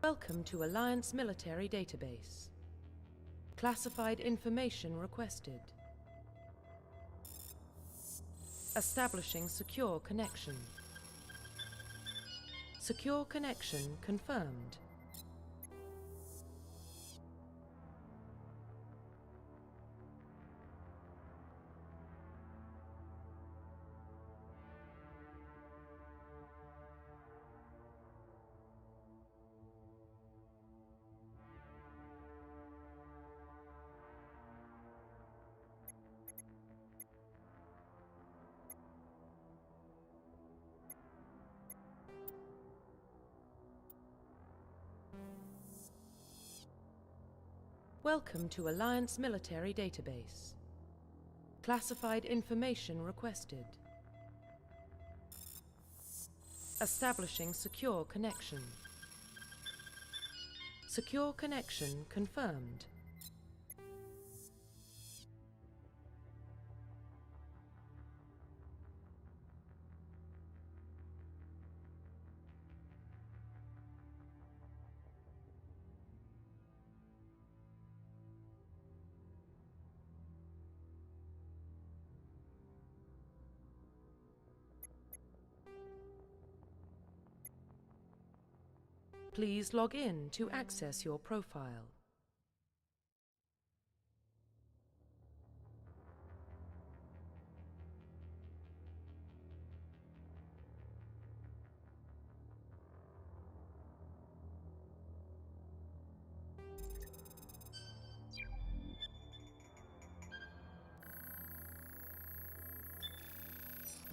Welcome to Alliance Military Database. Classified information requested. Establishing secure connection. Secure connection confirmed. Welcome to Alliance Military Database. Classified information requested. Establishing secure connection. Secure connection confirmed. Please log in to access your profile.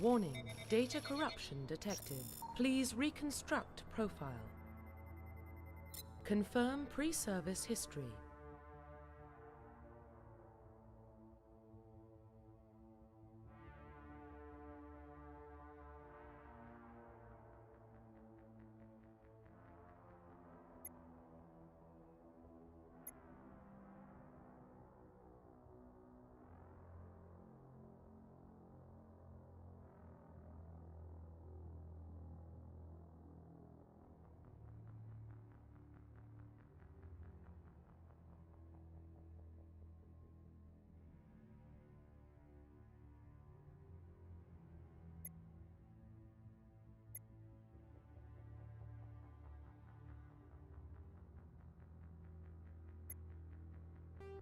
Warning, data corruption detected. Please reconstruct profile. Confirm pre-service history.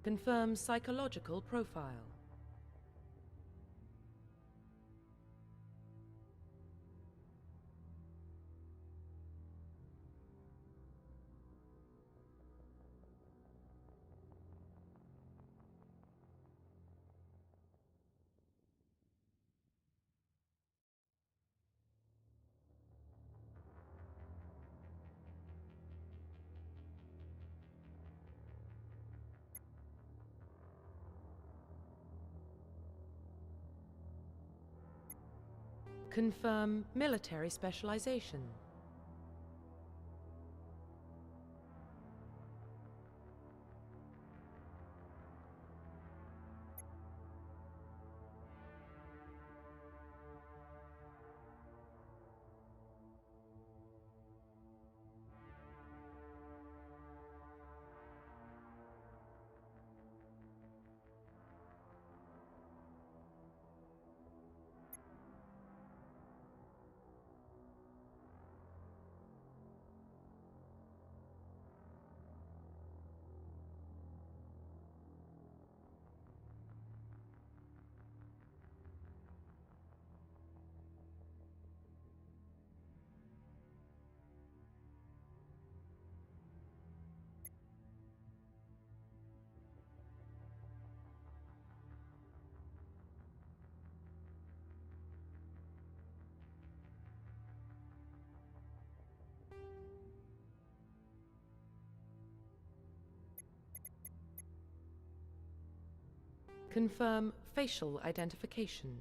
Confirm psychological profile. Confirm military specialization. Confirm facial identification.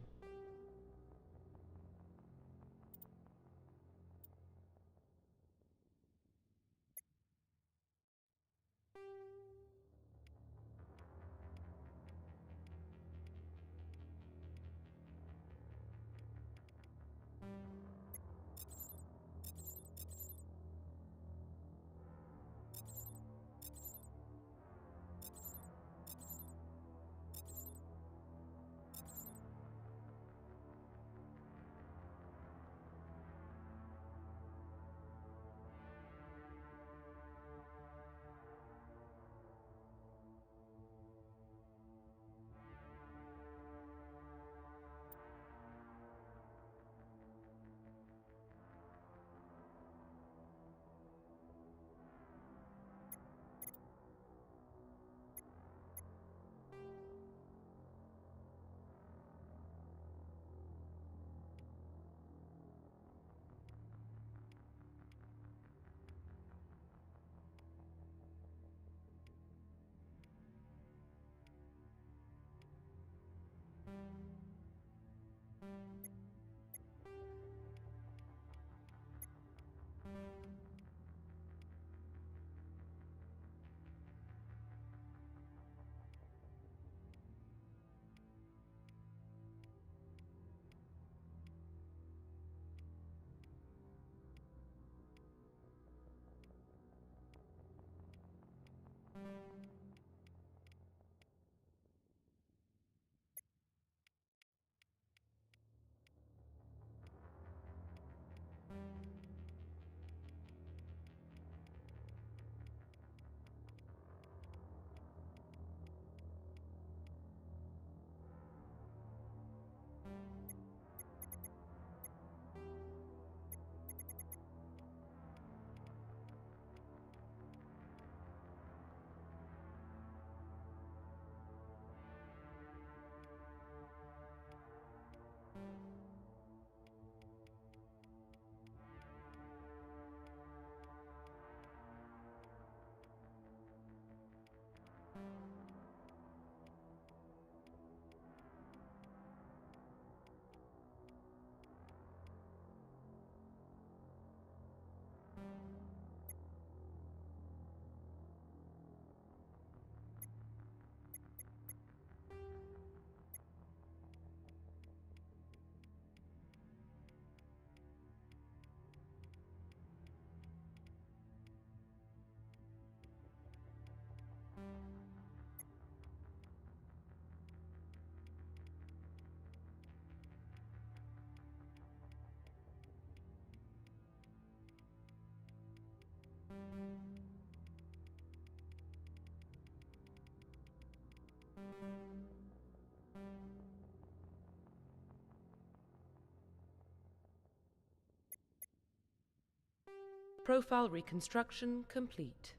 Profile reconstruction complete.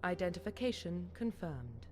Identification confirmed.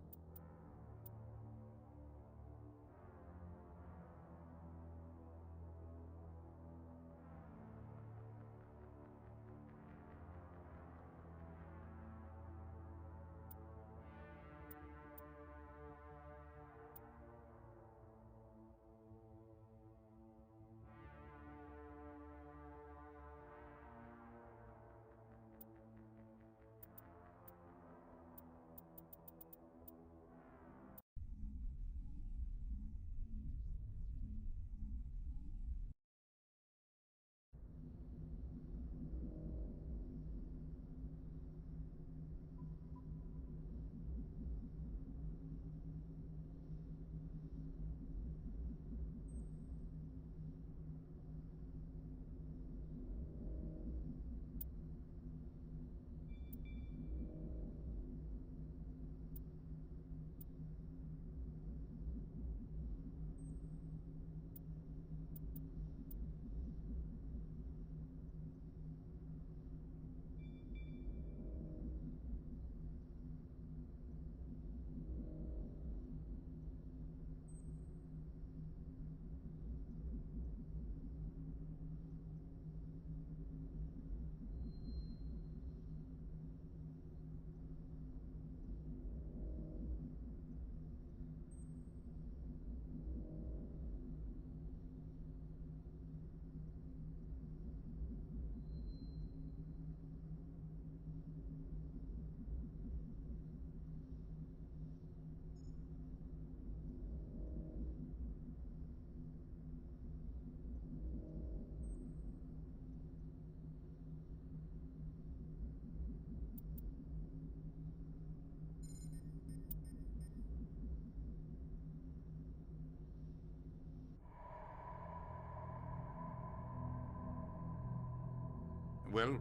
Well,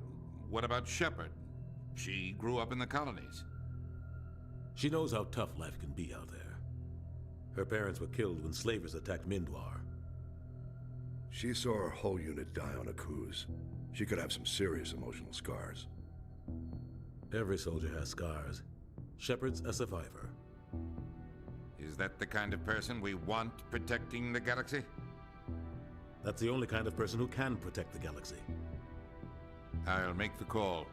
what about Shepard? She grew up in the colonies. She knows how tough life can be out there. Her parents were killed when slavers attacked Mindwar. She saw her whole unit die on Akuz. She could have some serious emotional scars. Every soldier has scars. Shepard's a survivor. Is that the kind of person we want protecting the galaxy? That's the only kind of person who can protect the galaxy. I'll make the call.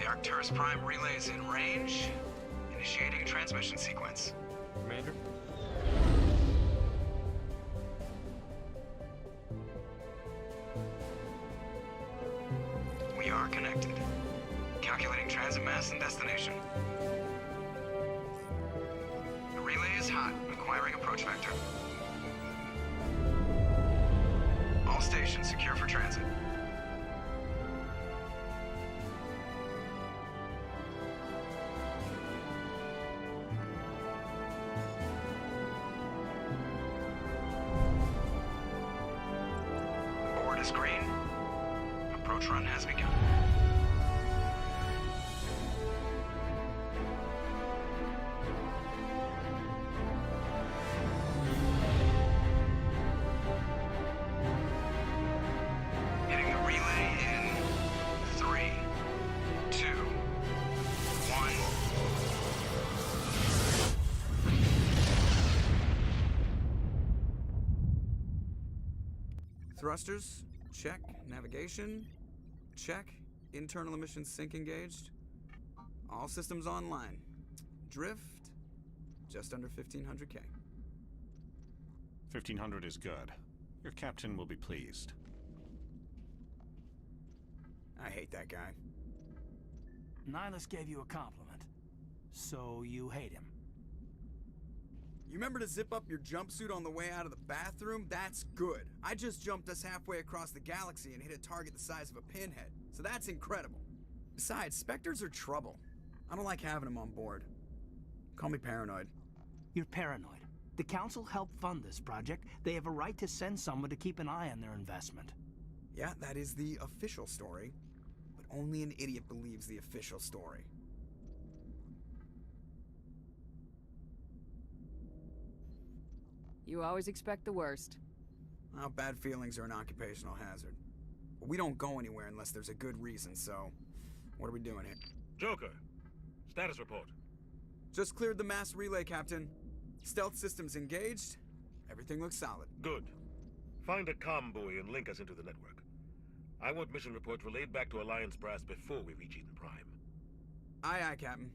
Arcturus Prime relay is in range. Initiating a transmission sequence. Commander? We are connected. Calculating transit mass and destination. The relay is hot, acquiring approach vector. All stations secure for transit. Board is green. Approach run has begun. Hitting the relay in 3, 2, 1. Thrusters, check. Navigation, check. Internal emissions sync engaged. All systems online. Drift, just under 1,500K. 1,500 is good. Your captain will be pleased. I hate that guy. Nihilus gave you a compliment, so you hate him. You remember to zip up your jumpsuit on the way out of the bathroom? That's good. I just jumped us halfway across the galaxy and hit a target the size of a pinhead, so that's incredible. Besides, Spectres are trouble. I don't like having them on board. Call me paranoid. You're paranoid. The Council helped fund this project. They have a right to send someone to keep an eye on their investment. Yeah, that is the official story, but only an idiot believes the official story. You always expect the worst. Well, bad feelings are an occupational hazard. But we don't go anywhere unless there's a good reason, so what are we doing here? Joker, status report. Just cleared the mass relay, Captain. Stealth systems engaged. Everything looks solid. Good. Find a comm buoy and link us into the network. I want mission reports relayed back to Alliance Brass before we reach Eden Prime. Aye, aye, Captain.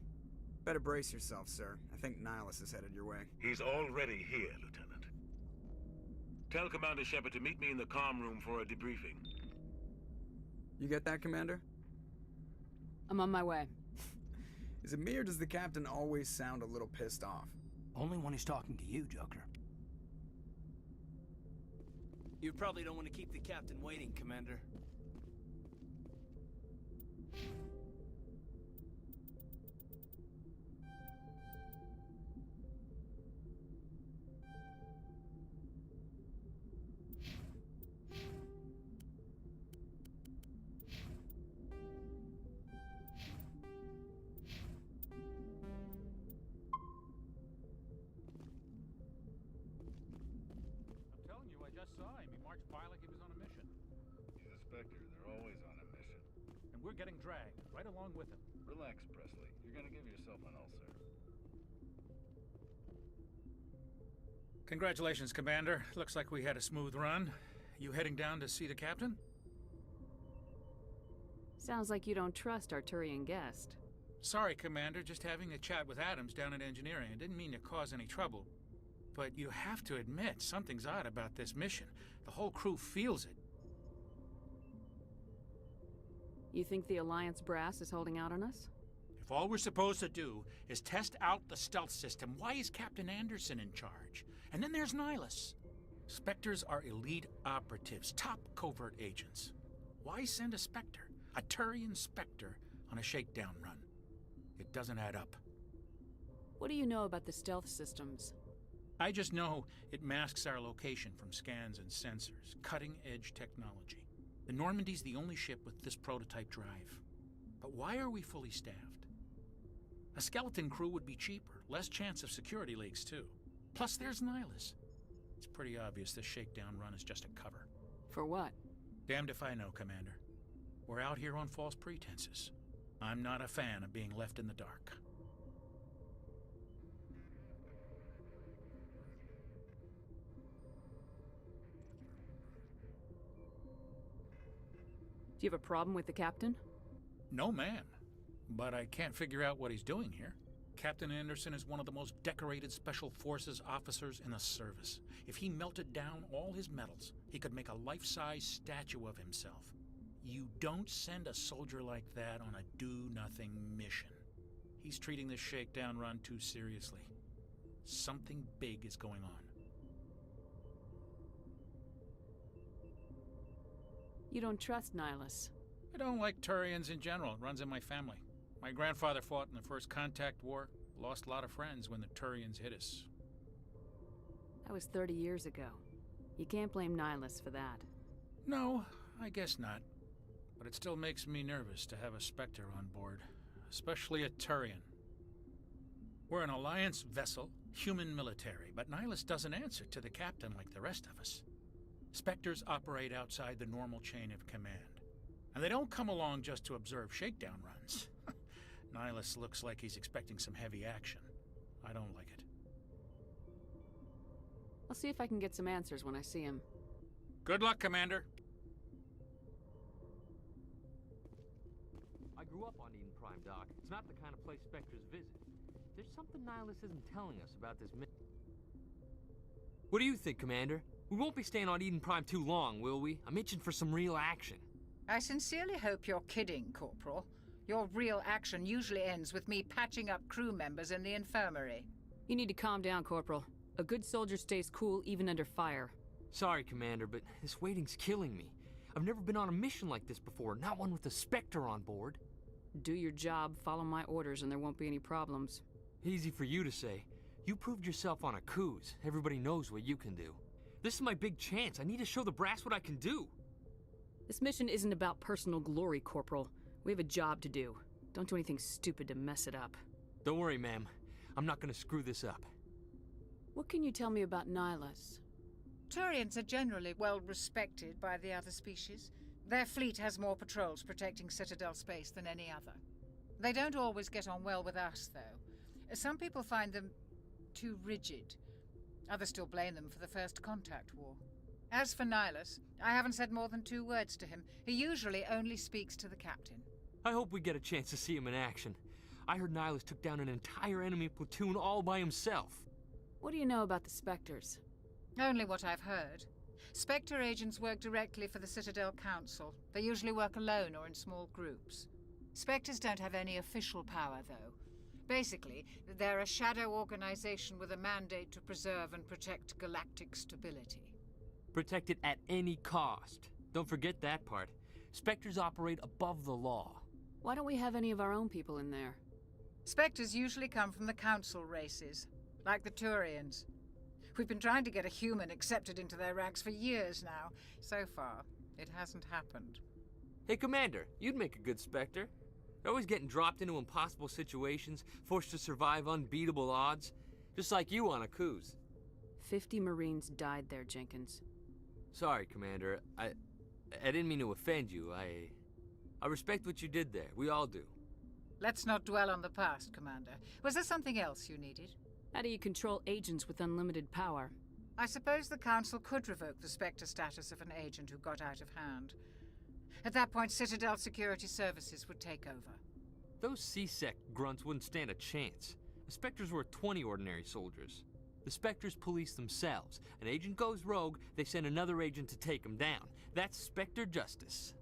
Better brace yourself, sir. I think Nihilus is headed your way. He's already here, Lieutenant. Tell Commander Shepard to meet me in the comm room for a debriefing. You get that, Commander? I'm on my way. Is it me or does the Captain always sound a little pissed off? Only when he's talking to you, Joker. You probably don't want to keep the captain waiting, Commander. We're getting dragged, right along with him. Relax, Presley. You're gonna give yourself an ulcer. Congratulations, Commander. Looks like we had a smooth run. You heading down to see the captain? Sounds like you don't trust our Turian guest. Sorry, Commander. Just having a chat with Adams down at engineering. I didn't mean to cause any trouble. But you have to admit, something's odd about this mission. The whole crew feels it. You think the Alliance brass is holding out on us? If all we're supposed to do is test out the stealth system, why is Captain Anderson in charge? And then there's Nihilus. Spectres are elite operatives, top covert agents. Why send a Spectre, a Turian Spectre, on a shakedown run? It doesn't add up. What do you know about the stealth systems? I just know it masks our location from scans and sensors, cutting-edge technology. The Normandy's the only ship with this prototype drive. But why are we fully staffed? A skeleton crew would be cheaper, less chance of security leaks too. Plus there's Nihilus. It's pretty obvious this shakedown run is just a cover. For what? Damned if I know, Commander. We're out here on false pretenses. I'm not a fan of being left in the dark. Do you have a problem with the captain? No, ma'am. But I can't figure out what he's doing here. Captain Anderson is one of the most decorated Special Forces officers in the service. If he melted down all his medals, he could make a life-size statue of himself. You don't send a soldier like that on a do-nothing mission. He's treating this shakedown run too seriously. Something big is going on. You don't trust Nihilus? I don't like Turians in general. It runs in my family. My grandfather fought in the First Contact War. Lost a lot of friends when the Turians hit us. That was 30 years ago. You can't blame Nihilus for that. No, I guess not. But it still makes me nervous to have a Spectre on board. Especially a Turian. We're an Alliance vessel, human military, but Nihilus doesn't answer to the captain like the rest of us. Spectres operate outside the normal chain of command. And they don't come along just to observe shakedown runs. Nihilus looks like he's expecting some heavy action. I don't like it. I'll see if I can get some answers when I see him. Good luck, Commander. I grew up on Eden Prime, Doc. It's not the kind of place Spectres visit. There's something Nihilus isn't telling us about this mission. What do you think, Commander? We won't be staying on Eden Prime too long, will we? I'm itching for some real action. I sincerely hope you're kidding, Corporal. Your real action usually ends with me patching up crew members in the infirmary. You need to calm down, Corporal. A good soldier stays cool even under fire. Sorry, Commander, but this waiting's killing me. I've never been on a mission like this before, not one with a Spectre on board. Do your job, follow my orders, and there won't be any problems. Easy for you to say. You proved yourself on Akuz. Everybody knows what you can do. This is my big chance. I need to show the brass what I can do. This mission isn't about personal glory, Corporal. We have a job to do. Don't do anything stupid to mess it up. Don't worry, ma'am. I'm not gonna screw this up. What can you tell me about Nihilus? Turians are generally well respected by the other species. Their fleet has more patrols protecting Citadel space than any other. They don't always get on well with us, though. Some people find them too rigid. Others still blame them for the First Contact War. As for Nihilus, I haven't said more than 2 words to him. He usually only speaks to the captain. I hope we get a chance to see him in action. I heard Nihilus took down an entire enemy platoon all by himself. What do you know about the Spectres? Only what I've heard. Spectre agents work directly for the Citadel Council. They usually work alone or in small groups. Spectres don't have any official power, though. Basically, they're a shadow organization with a mandate to preserve and protect galactic stability. Protect it at any cost. Don't forget that part. Spectres operate above the law. Why don't we have any of our own people in there? Spectres usually come from the Council races, like the Turians. We've been trying to get a human accepted into their ranks for years now. So far, it hasn't happened. Hey, Commander, you'd make a good Spectre. They're always getting dropped into impossible situations, forced to survive unbeatable odds. Just like you on Akuz. 50 Marines died there, Jenkins. Sorry, Commander. I didn't mean to offend you. I respect what you did there. We all do. Let's not dwell on the past, Commander. Was there something else you needed? How do you control agents with unlimited power? I suppose the Council could revoke the Spectre status of an agent who got out of hand. At that point, Citadel Security Services would take over. Those C-Sec grunts wouldn't stand a chance. The Spectres were 20 ordinary soldiers. The Spectres police themselves. An agent goes rogue, they send another agent to take him down. That's Spectre justice.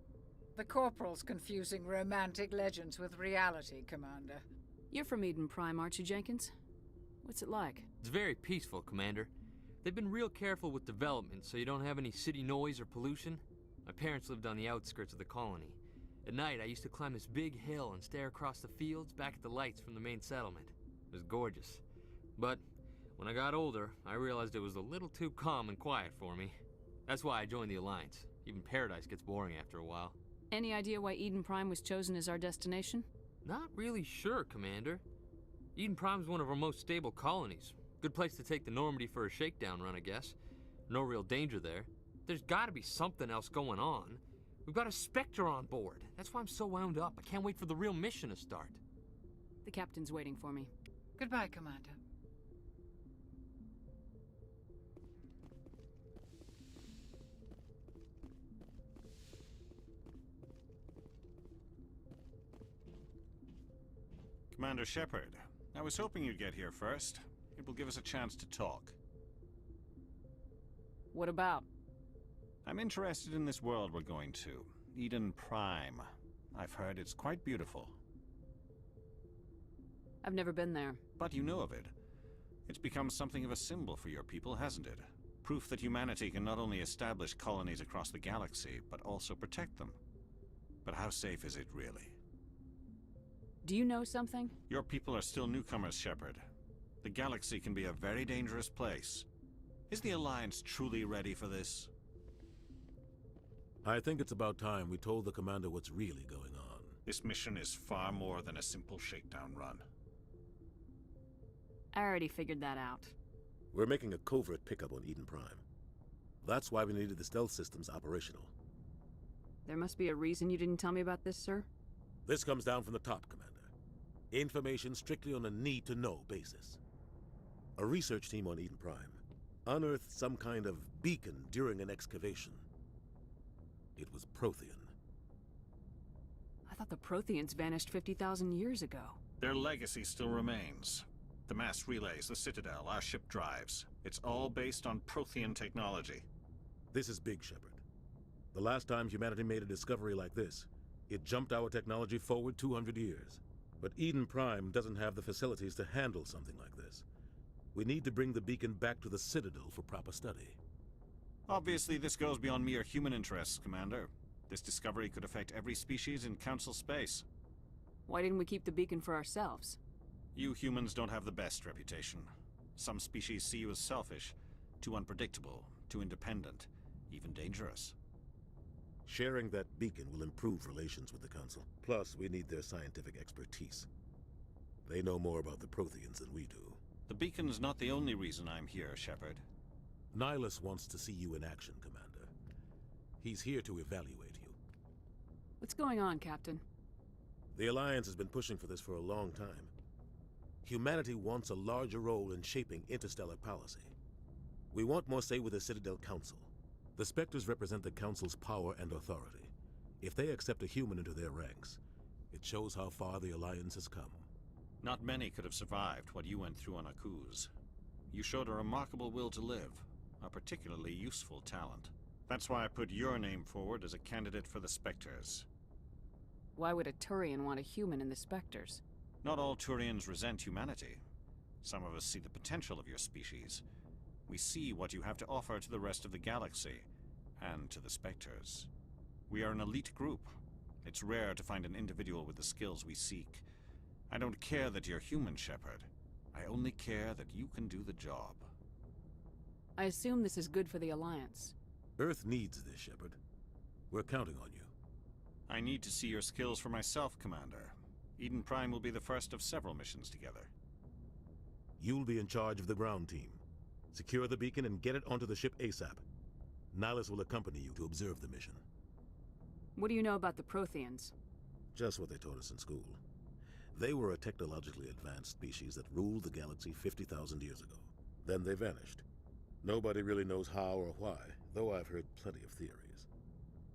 The Corporal's confusing romantic legends with reality, Commander. You're from Eden Prime, aren't you, Jenkins? What's it like? It's very peaceful, Commander. They've been real careful with development so you don't have any city noise or pollution. My parents lived on the outskirts of the colony. At night, I used to climb this big hill and stare across the fields back at the lights from the main settlement. It was gorgeous. But when I got older, I realized it was a little too calm and quiet for me. That's why I joined the Alliance. Even Paradise gets boring after a while. Any idea why Eden Prime was chosen as our destination? Not really sure, Commander. Eden Prime's one of our most stable colonies. Good place to take the Normandy for a shakedown run, I guess. No real danger there. There's gotta be something else going on. We've got a Spectre on board. That's why I'm so wound up. I can't wait for the real mission to start. The captain's waiting for me. Goodbye, Commander. Commander Shepard, I was hoping you'd get here first. It will give us a chance to talk. What about? I'm interested in this world we're going to, Eden Prime. I've heard it's quite beautiful. I've never been there. But you know of it. It's become something of a symbol for your people, hasn't it? Proof that humanity can not only establish colonies across the galaxy, but also protect them. But how safe is it, really? Do you know something? Your people are still newcomers, Shepard. The galaxy can be a very dangerous place. Is the Alliance truly ready for this? I think it's about time we told the Commander what's really going on. This mission is far more than a simple shakedown run. I already figured that out. We're making a covert pickup on Eden Prime. That's why we needed the stealth systems operational. There must be a reason you didn't tell me about this, sir? This comes down from the top, Commander. Information strictly on a need-to-know basis. A research team on Eden Prime unearthed some kind of beacon during an excavation. It was Prothean. I thought the Protheans vanished 50,000 years ago. Their legacy still remains. The mass relays, the Citadel, our ship drives. It's all based on Prothean technology. This is big, Shepard. The last time humanity made a discovery like this, it jumped our technology forward 200 years. But Eden Prime doesn't have the facilities to handle something like this. We need to bring the beacon back to the Citadel for proper study. Obviously, this goes beyond mere human interests, Commander. This discovery could affect every species in Council space. Why didn't we keep the beacon for ourselves? You humans don't have the best reputation. Some species see you as selfish, too unpredictable, too independent, even dangerous. Sharing that beacon will improve relations with the Council. Plus, we need their scientific expertise. They know more about the Protheans than we do. The beacon's not the only reason I'm here, Shepard. Nihilus wants to see you in action, Commander. He's here to evaluate you. What's going on, Captain? The Alliance has been pushing for this for a long time. Humanity wants a larger role in shaping interstellar policy. We want more say with the Citadel Council. The Spectres represent the Council's power and authority. If they accept a human into their ranks, it shows how far the Alliance has come. Not many could have survived what you went through on Akuz. You showed a remarkable will to live, a particularly useful talent. That's why I put your name forward as a candidate for the Spectres. Why would a Turian want a human in the Spectres? Not all Turians resent humanity. Some of us see the potential of your species. We see what you have to offer to the rest of the galaxy, and to the Spectres. We are an elite group. It's rare to find an individual with the skills we seek. I don't care that you're human, Shepard. I only care that you can do the job. I assume this is good for the Alliance. Earth needs this, Shepard. We're counting on you. I need to see your skills for myself, Commander. Eden Prime will be the first of several missions together. You'll be in charge of the ground team. Secure the beacon and get it onto the ship ASAP. Nihilus will accompany you to observe the mission. What do you know about the Protheans? Just what they taught us in school. They were a technologically advanced species that ruled the galaxy 50,000 years ago. Then they vanished. Nobody really knows how or why, though I've heard plenty of theories.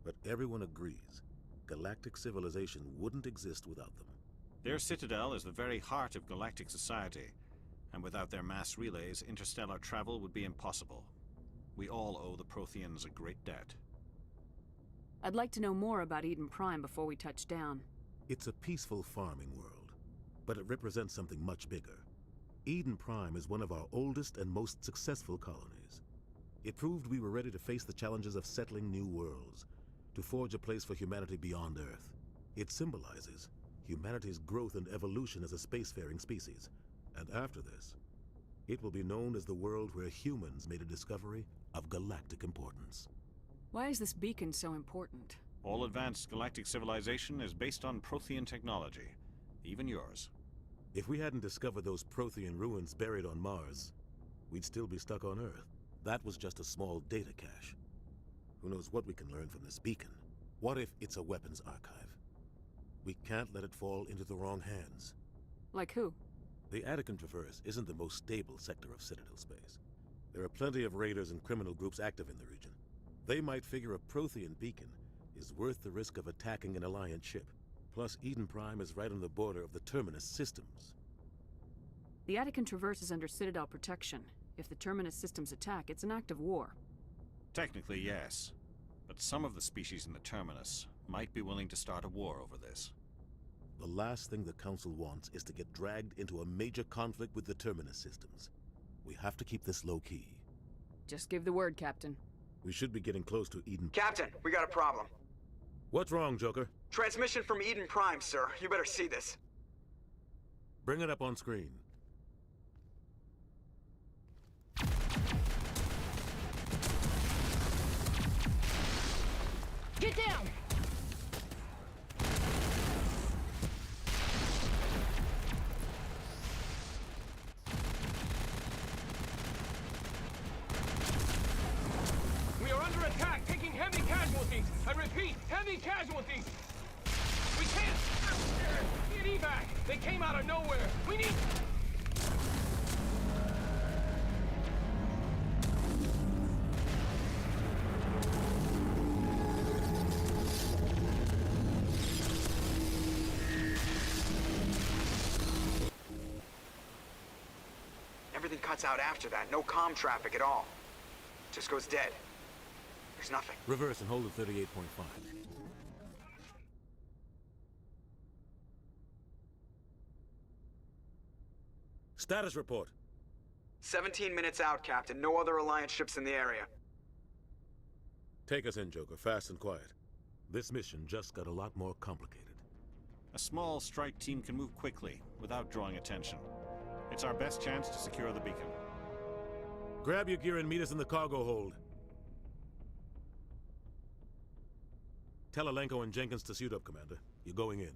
But everyone agrees, galactic civilization wouldn't exist without them. Their citadel is the very heart of galactic society, and without their mass relays, interstellar travel would be impossible. We all owe the Protheans a great debt. I'd like to know more about Eden Prime before we touch down. It's a peaceful farming world, but it represents something much bigger. Eden Prime is one of our oldest and most successful colonies. It proved we were ready to face the challenges of settling new worlds, to forge a place for humanity beyond Earth. It symbolizes humanity's growth and evolution as a spacefaring species. And after this, it will be known as the world where humans made a discovery of galactic importance. Why is this beacon so important? All advanced galactic civilization is based on Prothean technology, even yours. If we hadn't discovered those Prothean ruins buried on Mars, we'd still be stuck on Earth. That was just a small data cache. Who knows what we can learn from this beacon? What if it's a weapons archive? We can't let it fall into the wrong hands. Like who? The Attican Traverse isn't the most stable sector of Citadel space. There are plenty of raiders and criminal groups active in the region. They might figure a Prothean beacon is worth the risk of attacking an Alliance ship. Plus, Eden Prime is right on the border of the Terminus systems. The Attican Traverse is under Citadel protection. If the Terminus systems attack, it's an act of war. Technically, yes. But some of the species in the Terminus might be willing to start a war over this. The last thing the Council wants is to get dragged into a major conflict with the Terminus systems. We have to keep this low-key. Just give the word, Captain. We should be getting close to Eden... Captain, we got a problem. What's wrong, Joker? Transmission from Eden Prime, sir. You better see this. Bring it up on screen. Get down! We are under attack, taking heavy casualties. I repeat, heavy casualties. We can't get evac. They came out of nowhere. We need... Everything cuts out after that. No comm traffic at all. Just goes dead. There's nothing. Reverse and hold at 38.5. Status report. 17 minutes out, Captain. No other Alliance ships in the area. Take us in, Joker. Fast and quiet. This mission just got a lot more complicated. A small strike team can move quickly, without drawing attention. It's our best chance to secure the beacon. Grab your gear and meet us in the cargo hold. Tell Alenko and Jenkins to suit up, Commander. You're going in.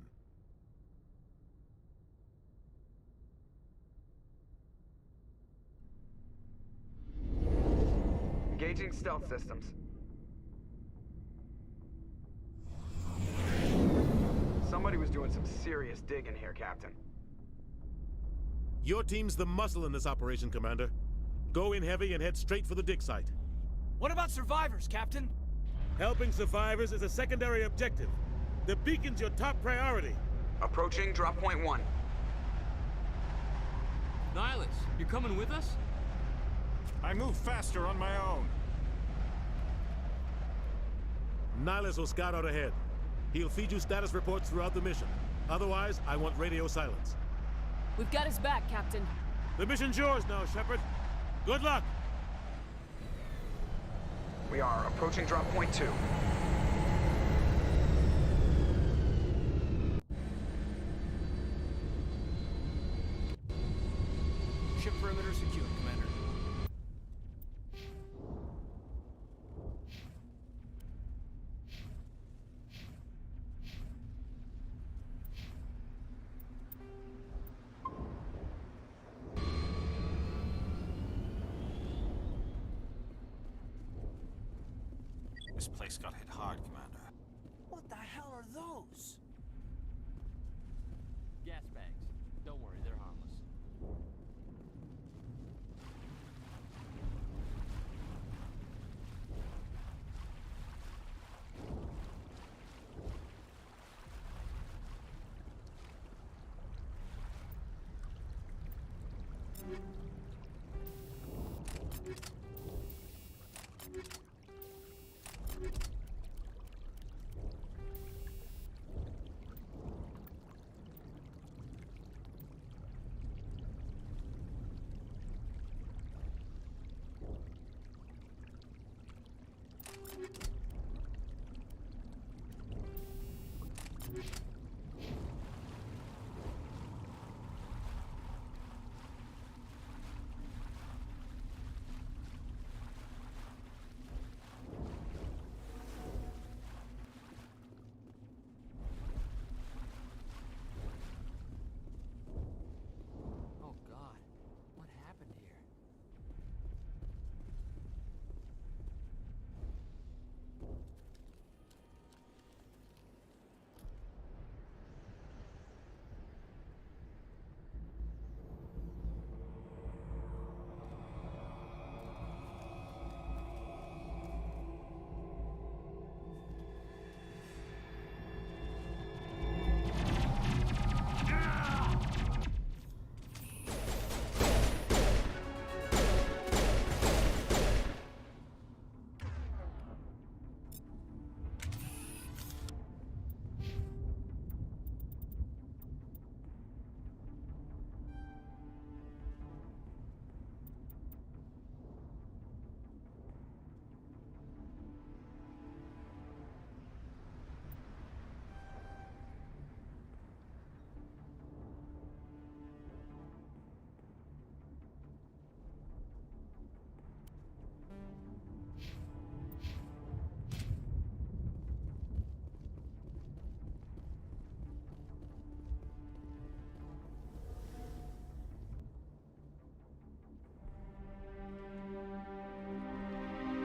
Engaging stealth systems. Somebody was doing some serious digging here, Captain. Your team's the muscle in this operation, Commander. Go in heavy and head straight for the dig site. What about survivors, Captain? Helping survivors is a secondary objective. The beacon's your top priority. Approaching drop point 1. Nihilus, you're coming with us? I move faster on my own. Nihilus will scout out ahead. He'll feed you status reports throughout the mission. Otherwise, I want radio silence. We've got his back, Captain. The mission's yours now, Shepard. Good luck! We are approaching drop point 2. Ship perimeter secured, Commander. This place got hit hard, Commander. What the hell are those? Gas bags. Don't worry, they're harmless. Oh God, what happened here?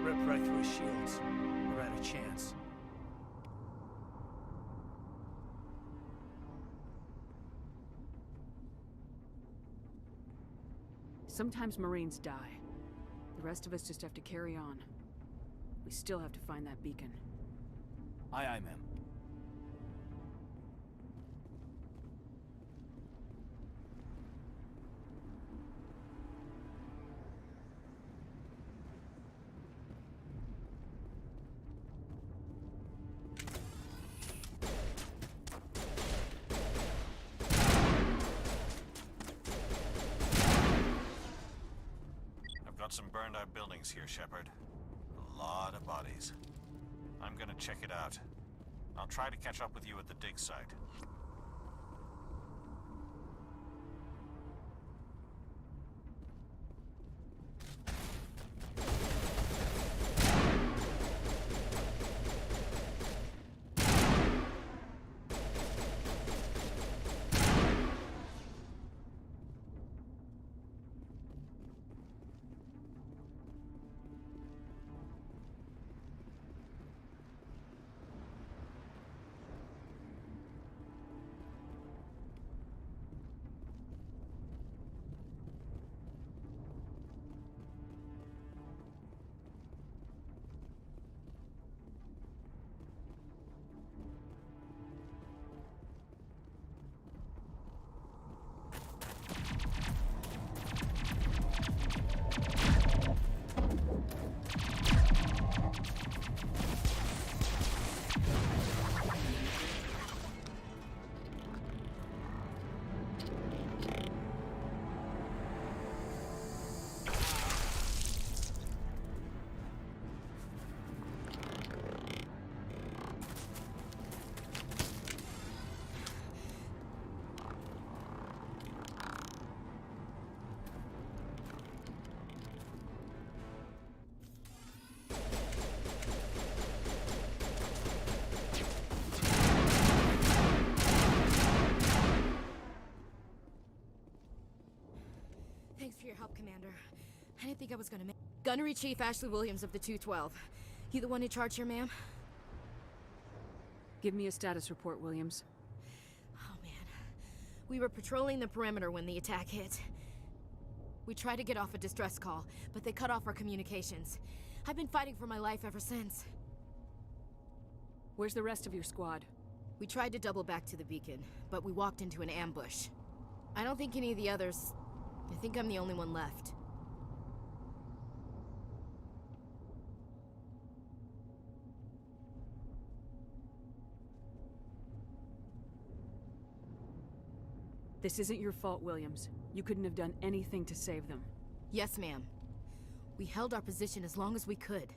Ripped right through his shields. We're out of chance. Sometimes Marines die. The rest of us just have to carry on. We still have to find that beacon. Aye, aye, ma'am. out some burned out buildings here, Shepard. A lot of bodies. I'm gonna check it out. I'll try to catch up with you at the dig site. Thanks for your help, Commander. I didn't think I was gonna make... Gunnery Chief Ashley Williams of the 212. You the one in charge here, ma'am? Give me a status report, Williams. Oh, man. We were patrolling the perimeter when the attack hit. We tried to get off a distress call, but they cut off our communications. I've been fighting for my life ever since. Where's the rest of your squad? We tried to double back to the beacon, but we walked into an ambush. I don't think any of the others... I think I'm the only one left. This isn't your fault, Williams. You couldn't have done anything to save them. Yes, ma'am. We held our position as long as we could,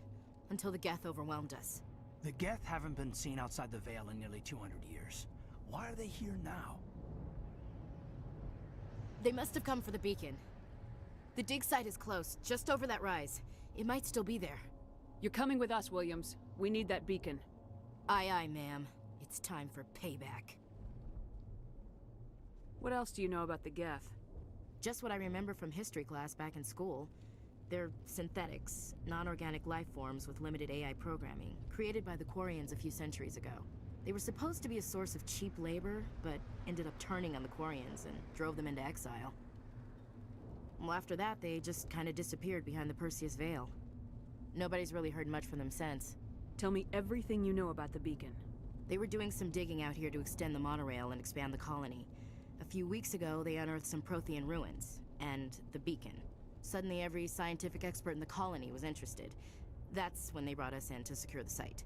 until the Geth overwhelmed us. The Geth haven't been seen outside the Veil in nearly 200 years. Why are they here now? They must have come for the beacon. The dig site is close, just over that rise. It might still be there. You're coming with us, Williams. We need that beacon. Aye, aye, ma'am. It's time for payback. What else do you know about the Geth? Just what I remember from history class back in school. They're synthetics, non-organic life forms with limited AI programming, created by the Quarians a few centuries ago. They were supposed to be a source of cheap labor, but ended up turning on the Quarians and drove them into exile. Well, after that, they just kind of disappeared behind the Perseus Veil. Nobody's really heard much from them since. Tell me everything you know about the beacon. They were doing some digging out here to extend the monorail and expand the colony. A few weeks ago, they unearthed some Prothean ruins, and the beacon. Suddenly, every scientific expert in the colony was interested. That's when they brought us in to secure the site.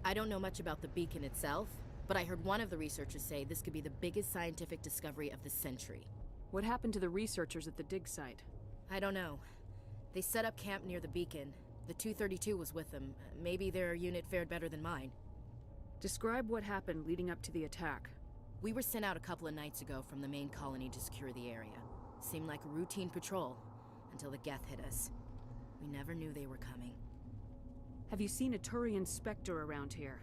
I don't know much about the beacon itself, but I heard one of the researchers say this could be the biggest scientific discovery of the century. What happened to the researchers at the dig site? I don't know. They set up camp near the beacon. The 232 was with them. Maybe their unit fared better than mine. Describe what happened leading up to the attack. We were sent out a couple of nights ago from the main colony to secure the area. Seemed like a routine patrol, until the Geth hit us. We never knew they were coming. Have you seen a Turian Spectre around here?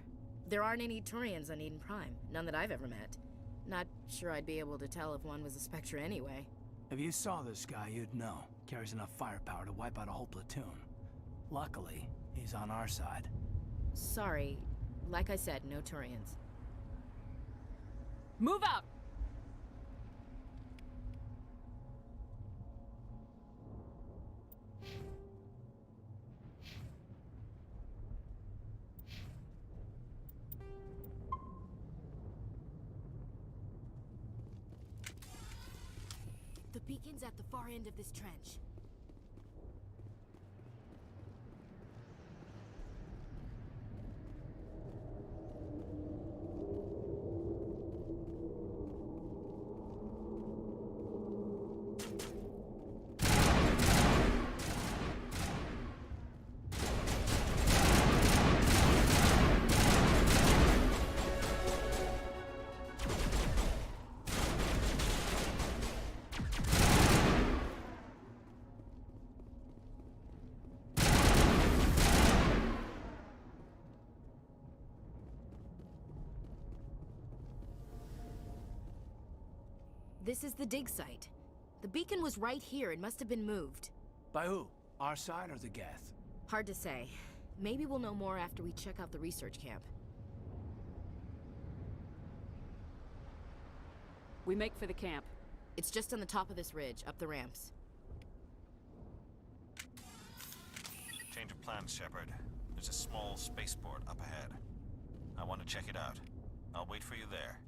There aren't any Turians on Eden Prime. None that I've ever met. Not sure I'd be able to tell if one was a Spectre anyway. If you saw this guy, you'd know. Carries enough firepower to wipe out a whole platoon. Luckily, he's on our side. Sorry. Like I said, no Turians. Move out! The beacon's at the far end of this trench. This is the dig site. The beacon was right here. It must have been moved. By who? Our side or the Geth? Hard to say. Maybe we'll know more after we check out the research camp. We make for the camp. It's just on the top of this ridge, up the ramps. Change of plans, Shepard. There's a small spaceport up ahead. I want to check it out. I'll wait for you there.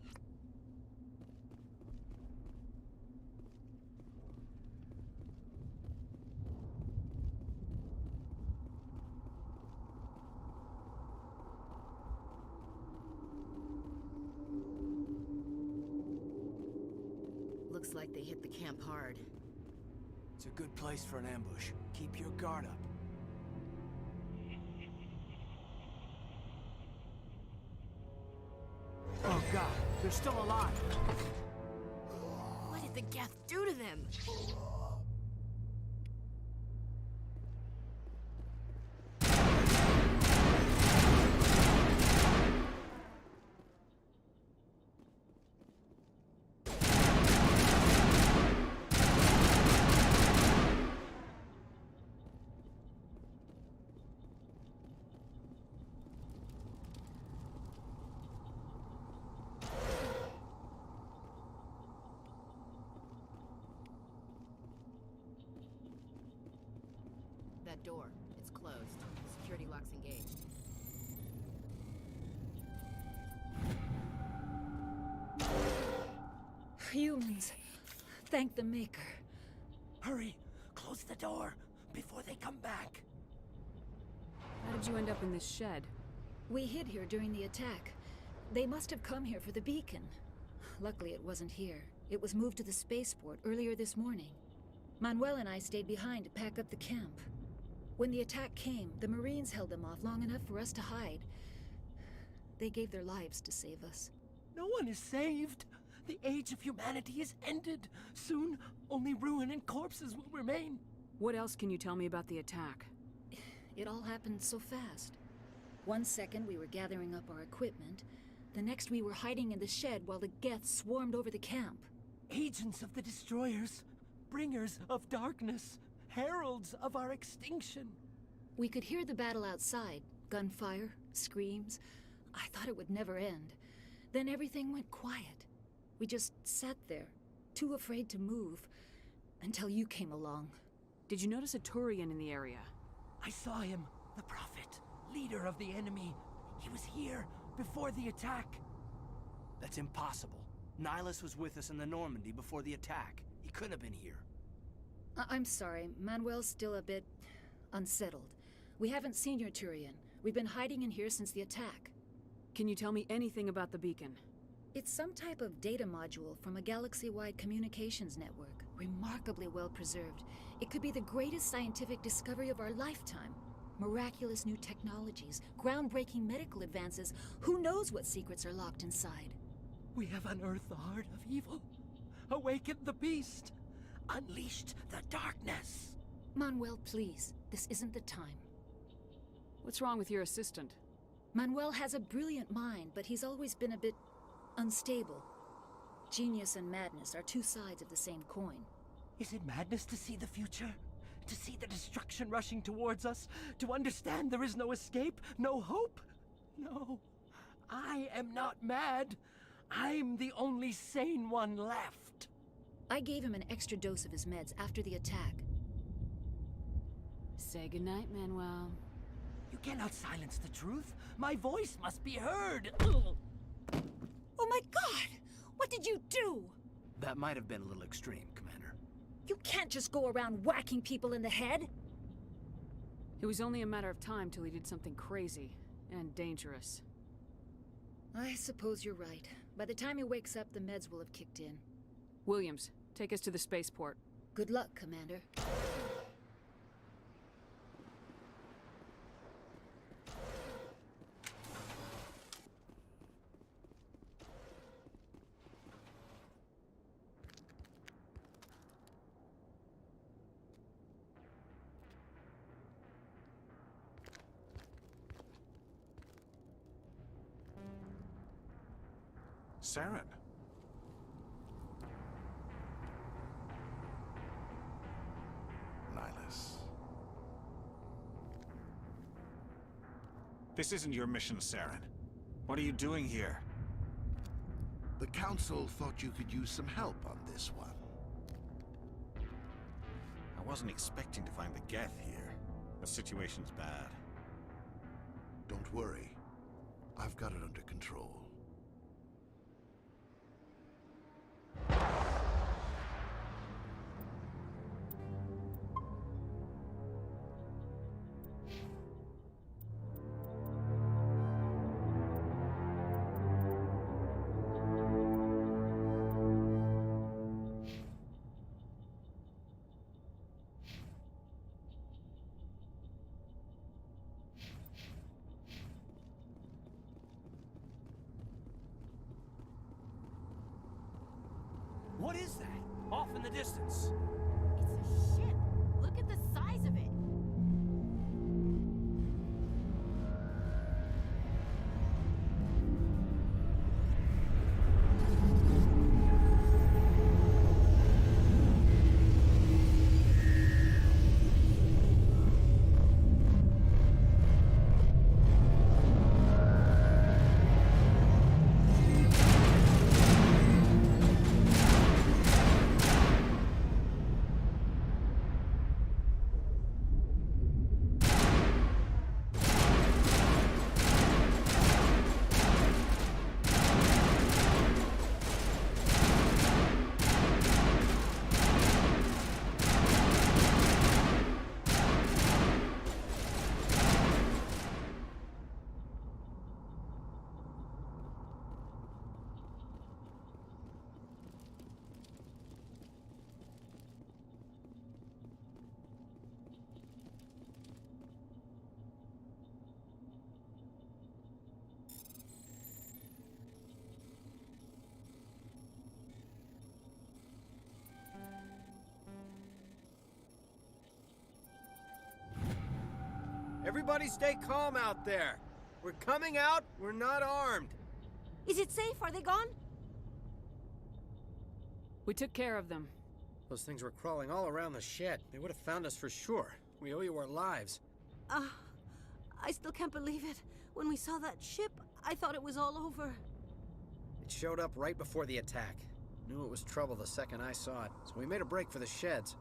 Looks like they hit the camp hard. It's a good place for an ambush. Keep your guard up. Oh god, they're still alive! What did the Geth do to them? That door. It's closed. Security lock's engaged. Humans. Thank the Maker. Hurry! Close the door before they come back. How did you end up in this shed? We hid here during the attack. They must have come here for the beacon. Luckily, it wasn't here. It was moved to the spaceport earlier this morning. Manuel and I stayed behind to pack up the camp. When the attack came, the Marines held them off long enough for us to hide. They gave their lives to save us. No one is saved. The age of humanity is ended. Soon, only ruin and corpses will remain. What else can you tell me about the attack? It all happened so fast. One second we were gathering up our equipment. The next we were hiding in the shed while the Geth swarmed over the camp. Agents of the Destroyers. Bringers of darkness. Heralds of our extinction. We could hear the battle outside. Gunfire, screams. I thought it would never end. Then everything went quiet. We just sat there, too afraid to move, until you came along. Did you notice a Turian in the area? I saw him, the Prophet, leader of the enemy. He was here before the attack. That's impossible. Nihilus was with us in the Normandy before the attack. He couldn't have been here. I'm sorry. Manuel's still a bit unsettled. We haven't seen your Turian. We've been hiding in here since the attack. Can you tell me anything about the beacon? It's some type of data module from a galaxy-wide communications network. Remarkably well preserved. It could be the greatest scientific discovery of our lifetime. Miraculous new technologies, groundbreaking medical advances. Who knows what secrets are locked inside? We have unearthed the heart of evil, awakened the beast, unleashed the darkness. Manuel, please. This isn't the time. What's wrong with your assistant? Manuel has a brilliant mind, but he's always been a bit unstable. Genius and madness are two sides of the same coin. Is it madness to see the future? To see the destruction rushing towards us? To understand there is no escape? No hope? No. I am not mad. I'm the only sane one left. I gave him an extra dose of his meds after the attack. Say goodnight, Manuel. You cannot silence the truth. My voice must be heard. Oh my God! What did you do? That might have been a little extreme, Commander. You can't just go around whacking people in the head. It was only a matter of time till he did something crazy and dangerous. I suppose you're right. By the time he wakes up, the meds will have kicked in. Williams, take us to the spaceport. Good luck, Commander. Saren. This isn't your mission, Saren. What are you doing here? The Council thought you could use some help on this one. I wasn't expecting to find the Geth here. The situation's bad. Don't worry. I've got it under control. What is that? Off in the distance. It's a ship. Look at the size of it. Everybody stay calm out there. We're coming out, we're not armed. Is it safe? Are they gone? We took care of them. Those things were crawling all around the shed. They would have found us for sure. We owe you our lives. I still can't believe it. When we saw that ship, I thought it was all over. It showed up right before the attack. Knew it was trouble the second I saw it, so we made a break for the sheds.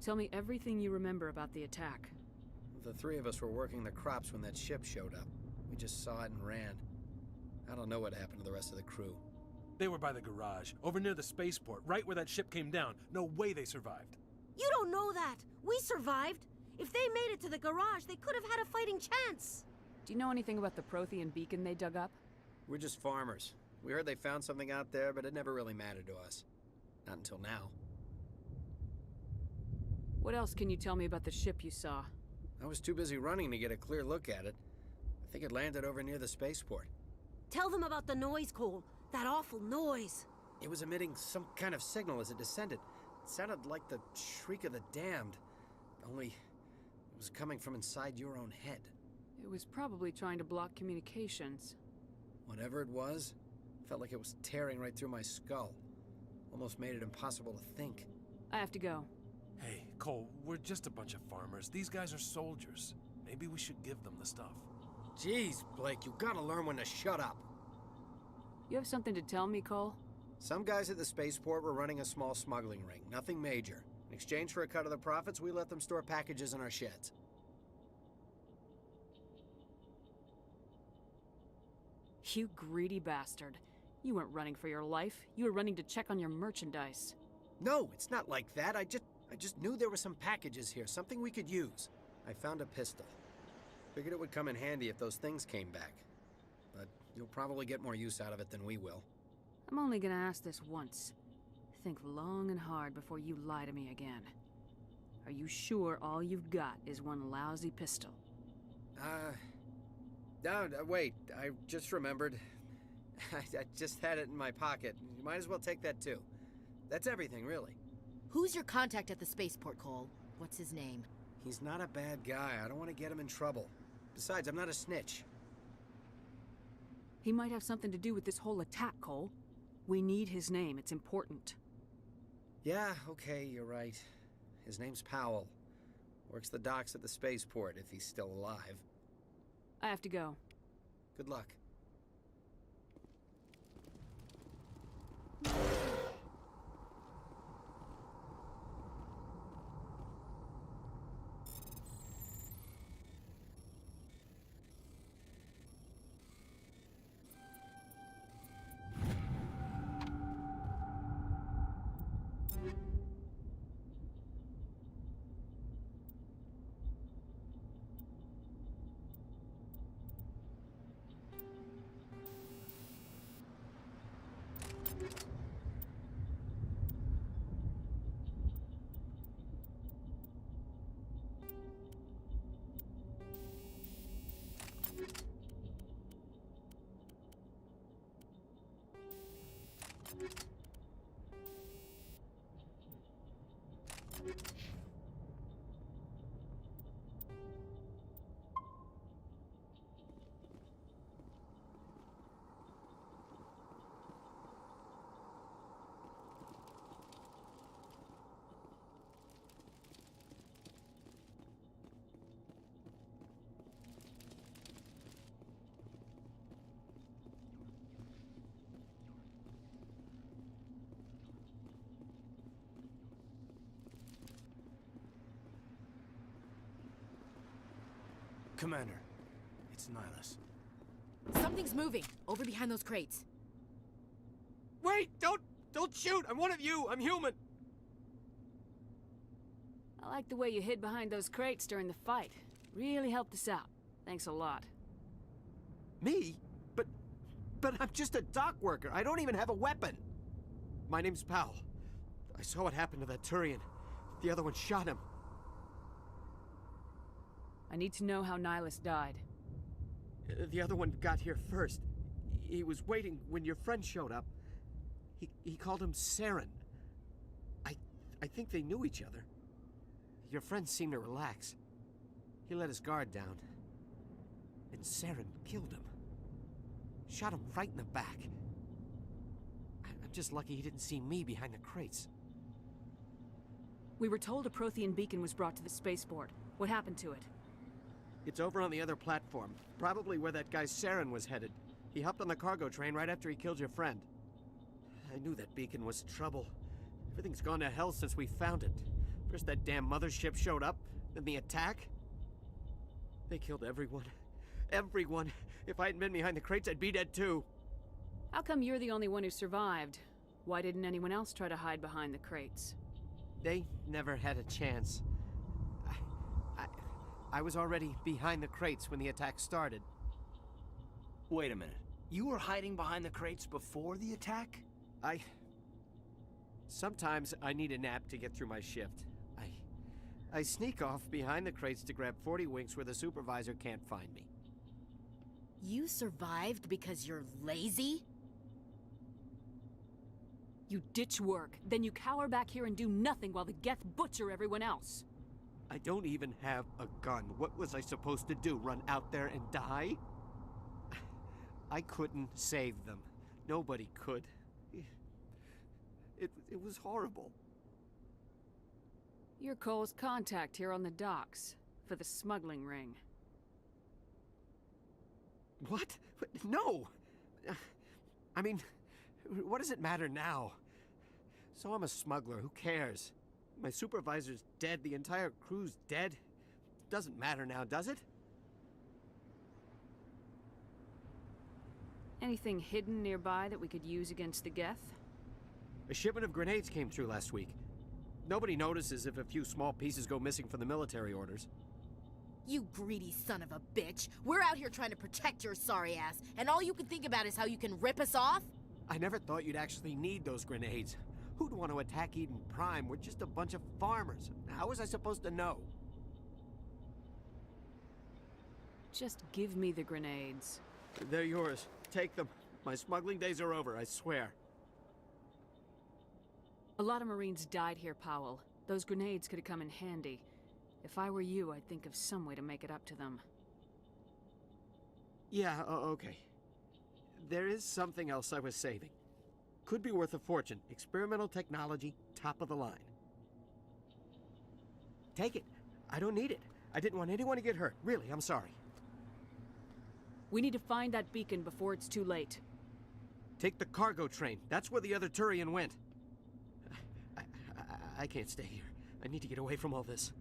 Tell me everything you remember about the attack. The three of us were working the crops when that ship showed up. We just saw it and ran. I don't know what happened to the rest of the crew. They were by the garage, over near the spaceport, right where that ship came down. No way they survived. You don't know that. We survived. If they made it to the garage, they could have had a fighting chance. Do you know anything about the Prothean beacon they dug up? We're just farmers. We heard they found something out there, but it never really mattered to us. Not until now. What else can you tell me about the ship you saw? I was too busy running to get a clear look at it. I think it landed over near the spaceport. Tell them about the noise, Cole. That awful noise. It was emitting some kind of signal as it descended. It sounded like the shriek of the damned. Only it was coming from inside your own head. It was probably trying to block communications. Whatever it was, felt like it was tearing right through my skull. Almost made it impossible to think. I have to go. Hey, Cole, we're just a bunch of farmers. These guys are soldiers. Maybe we should give them the stuff. Jeez, Blake, you gotta learn when to shut up. You have something to tell me, Cole? Some guys at the spaceport were running a small smuggling ring, nothing major. In exchange for a cut of the profits, we let them store packages in our sheds. You greedy bastard. You weren't running for your life. You were running to check on your merchandise. No, it's not like that. I just knew there were some packages here, something we could use. I found a pistol. Figured it would come in handy if those things came back. But you'll probably get more use out of it than we will. I'm only gonna ask this once. Think long and hard before you lie to me again. Are you sure all you've got is one lousy pistol? No, wait. I just remembered. I just had it in my pocket. You might as well take that too. That's everything, really. Who's your contact at the spaceport, Cole? What's his name? He's not a bad guy. I don't want to get him in trouble. Besides, I'm not a snitch. He might have something to do with this whole attack, Cole. We need his name. It's important. Yeah, okay, you're right. His name's Powell. Works the docks at the spaceport if he's still alive. I have to go. Good luck. Commander, it's Nihilus. Something's moving, over behind those crates. Wait! Don't shoot! I'm one of you! I'm human! I like the way you hid behind those crates during the fight. Really helped us out. Thanks a lot. Me? But I'm just a dock worker. I don't even have a weapon. My name's Powell. I saw what happened to that Turian. The other one shot him. I need to know how Nihilus died. The other one got here first. He was waiting when your friend showed up. He called him Saren. I think they knew each other. Your friend seemed to relax. He let his guard down. And Saren killed him. Shot him right in the back. I'm just lucky he didn't see me behind the crates. We were told a Prothean beacon was brought to the spaceport. What happened to it? It's over on the other platform. Probably where that guy Saren was headed. He hopped on the cargo train right after he killed your friend. I knew that beacon was trouble. Everything's gone to hell since we found it. First that damn mothership showed up, then the attack. They killed everyone. Everyone. If I hadn't been behind the crates, I'd be dead too. How come you're the only one who survived? Why didn't anyone else try to hide behind the crates? They never had a chance. I was already behind the crates when the attack started. Wait a minute. You were hiding behind the crates before the attack? Sometimes I need a nap to get through my shift. I sneak off behind the crates to grab 40 winks where the supervisor can't find me. You survived because you're lazy? You ditch work, then you cower back here and do nothing while the Geth butcher everyone else. I don't even have a gun. What was I supposed to do? Run out there and die? I couldn't save them. Nobody could. It was horrible. You're Cole's contact here on the docks for the smuggling ring. What? No! I mean, what does it matter now? So I'm a smuggler, who cares? My supervisor's dead, the entire crew's dead. Doesn't matter now, does it? Anything hidden nearby that we could use against the Geth? A shipment of grenades came through last week. Nobody notices if a few small pieces go missing from the military orders. You greedy son of a bitch. We're out here trying to protect your sorry ass, and all you can think about is how you can rip us off? I never thought you'd actually need those grenades. Who'd want to attack Eden Prime? We're just a bunch of farmers. How was I supposed to know? Just give me the grenades. They're yours. Take them. My smuggling days are over, I swear. A lot of Marines died here, Powell. Those grenades could have come in handy. If I were you, I'd think of some way to make it up to them. Yeah, okay. There is something else I was saving. Could be worth a fortune. Experimental technology, top of the line. Take it. I don't need it. I didn't want anyone to get hurt. Really, I'm sorry. We need to find that beacon before it's too late. Take the cargo train. That's where the other Turian went. I can't stay here. I need to get away from all this.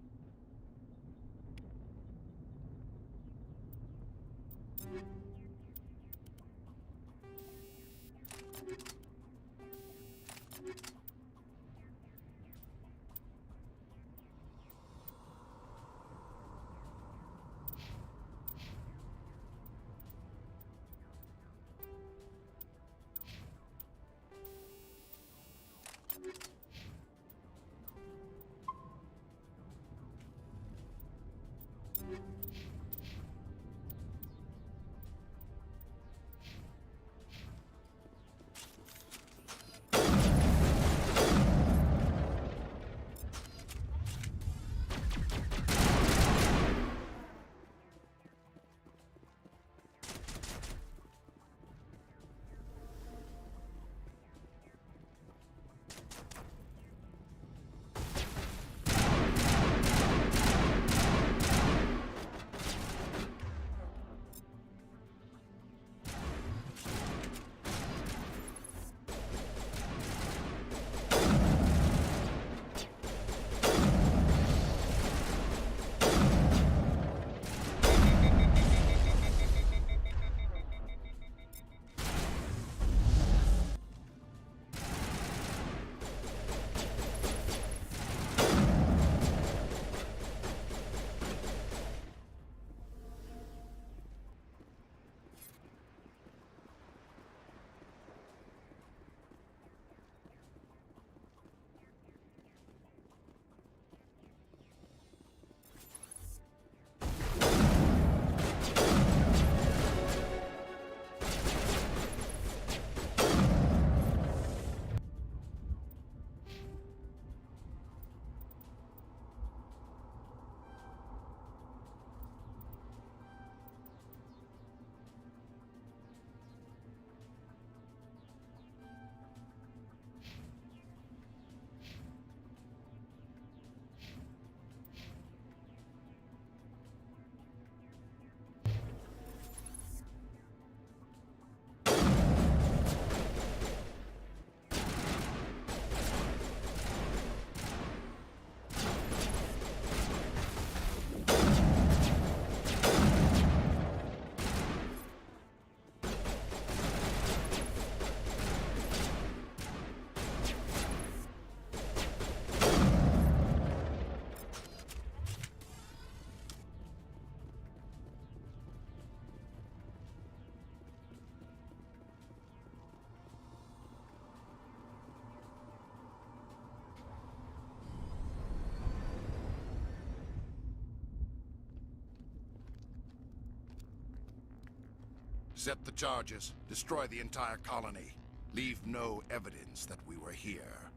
Set the charges. Destroy the entire colony. Leave no evidence that we were here.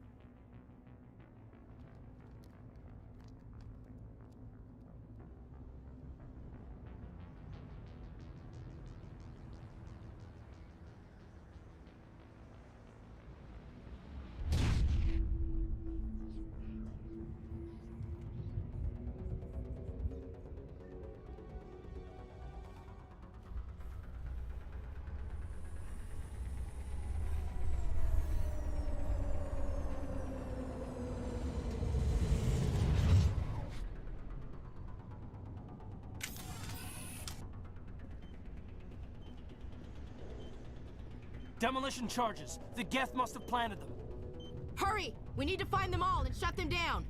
Demolition charges. The Geth must have planted them. Hurry! We need to find them all and shut them down.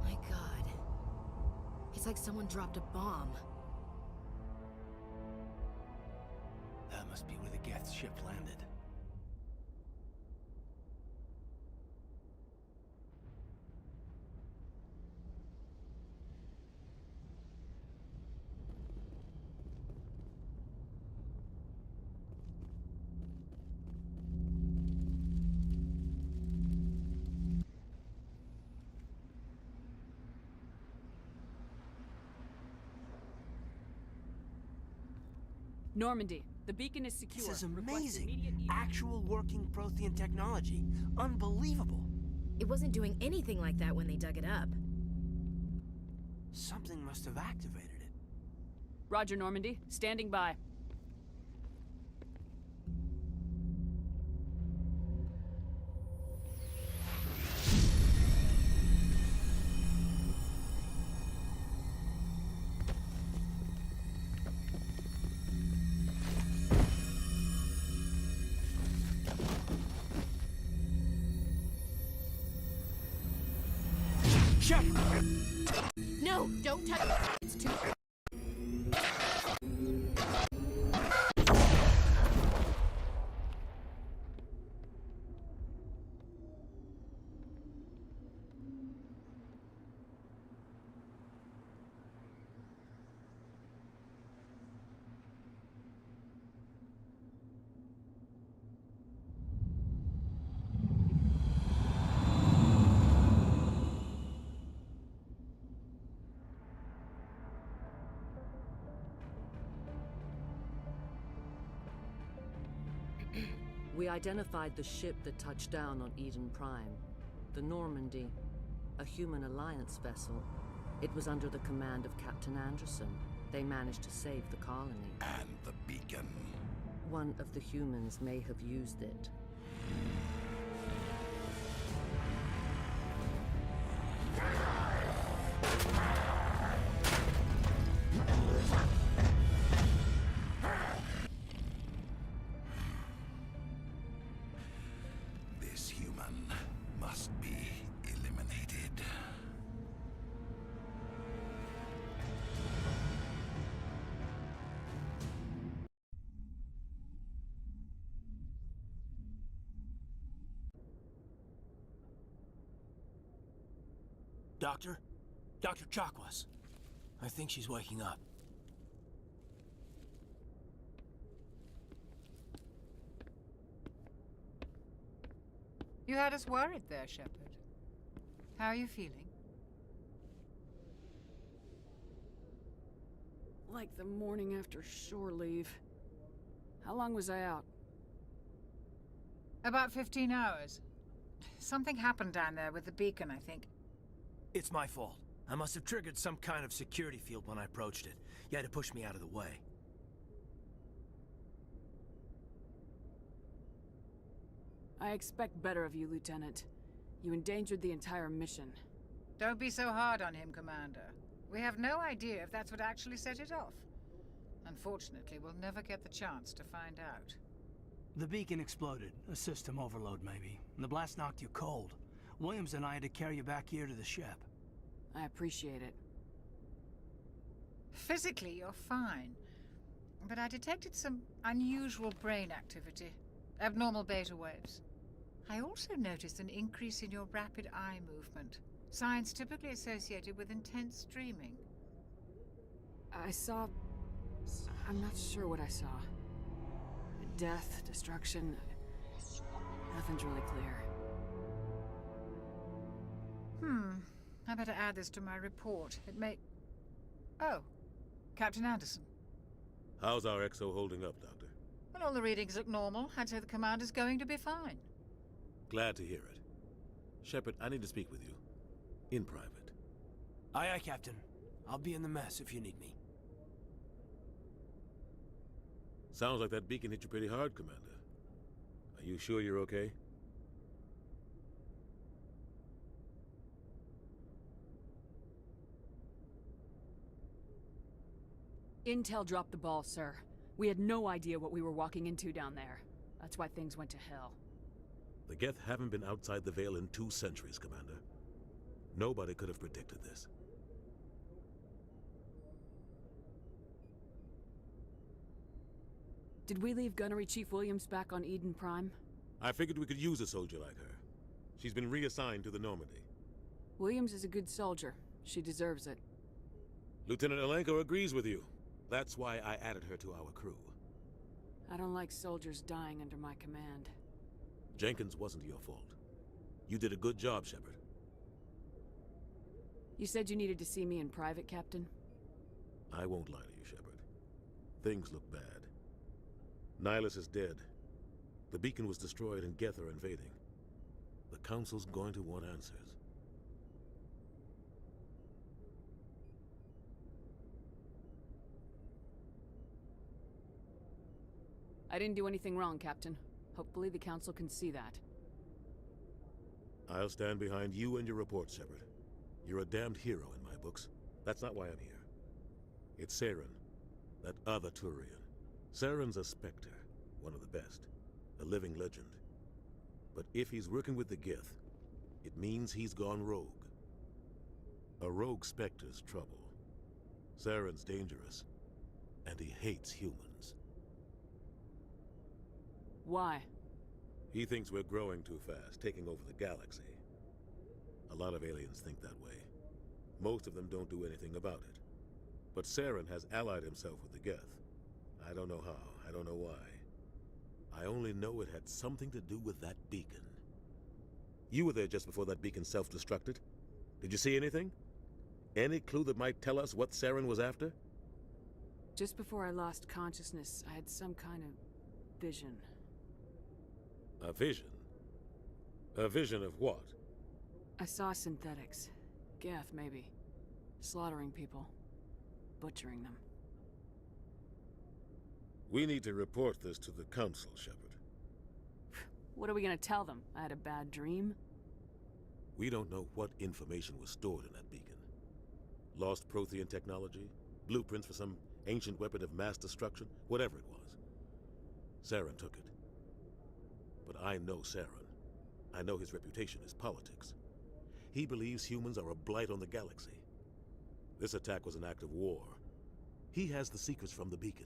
My God. It's like someone dropped a bomb. That must be where the Geth ship landed. Normandy, the beacon is secure. This is Request amazing. immediate Actual working Prothean technology. Unbelievable. It wasn't doing anything like that when they dug it up. Something must have activated it. Roger, Normandy. Standing by. No, don't touch it. It's too... We identified the ship that touched down on Eden Prime. The Normandy, a human alliance vessel. It was under the command of Captain Anderson. They managed to save the colony. And the beacon. One of the humans may have used it. This human must be eliminated. Doctor? Dr. Chakwas. I think she's waking up. You had us worried there, Shepard. How are you feeling? Like the morning after shore leave. How long was I out? About 15 hours. Something happened down there with the beacon, I think. It's my fault. I must have triggered some kind of security field when I approached it. You had to push me out of the way. I expect better of you, Lieutenant. You endangered the entire mission. Don't be so hard on him, Commander. We have no idea if that's what actually set it off. Unfortunately, we'll never get the chance to find out. The beacon exploded. A system overload, maybe. The blast knocked you cold. Williams and I had to carry you back here to the ship. I appreciate it. Physically, you're fine. But I detected some unusual brain activity. Abnormal beta waves. I also noticed an increase in your rapid eye movement. Signs typically associated with intense dreaming. I saw... I'm not sure what I saw. Death, destruction... Nothing's really clear. I better add this to my report. It may... Oh, Captain Anderson. How's our XO holding up, Doctor? Well, all the readings look normal. I'd say the commander's going to be fine. Glad to hear it. Shepard, I need to speak with you. In private. Aye, aye, Captain. I'll be in the mess if you need me. Sounds like that beacon hit you pretty hard, Commander. Are you sure you're okay? Intel dropped the ball, sir. We had no idea what we were walking into down there. That's why things went to hell. The Geth haven't been outside the Veil in 2 centuries, Commander. Nobody could have predicted this. Did we leave Gunnery Chief Williams back on Eden Prime? I figured we could use a soldier like her. She's been reassigned to the Normandy. Williams is a good soldier. She deserves it. Lieutenant Alenko agrees with you. That's why I added her to our crew. I don't like soldiers dying under my command. Jenkins wasn't your fault. You did a good job, Shepard. You said you needed to see me in private, Captain? I won't lie to you, Shepard. Things look bad. Nihilus is dead. The beacon was destroyed and Geth are invading. The Council's going to want answers. I didn't do anything wrong, Captain. Hopefully the Council can see that. I'll stand behind you and your report, Shepard. You're a damned hero in my books. That's not why I'm here. It's Saren, that other Turian. Saren's a Spectre, one of the best, a living legend. But if he's working with the Geth, it means he's gone rogue. A rogue Spectre's trouble. Saren's dangerous, and he hates humans. Why? He thinks we're growing too fast, taking over the galaxy. A lot of aliens think that way. Most of them don't do anything about it. But Saren has allied himself with the Geth. I don't know how, I don't know why. I only know it had something to do with that beacon. You were there just before that beacon self-destructed. Did you see anything? Any clue that might tell us what Saren was after? Just before I lost consciousness, I had some kind of vision. A vision? A vision of what? I saw synthetics. Geth, maybe. Slaughtering people. Butchering them. We need to report this to the Council, Shepard. What are we gonna tell them? I had a bad dream? We don't know what information was stored in that beacon. Lost Prothean technology? Blueprints for some ancient weapon of mass destruction? Whatever it was. Saren took it. But I know Saren. I know his reputation is politics. He believes humans are a blight on the galaxy. This attack was an act of war. He has the secrets from the beacon.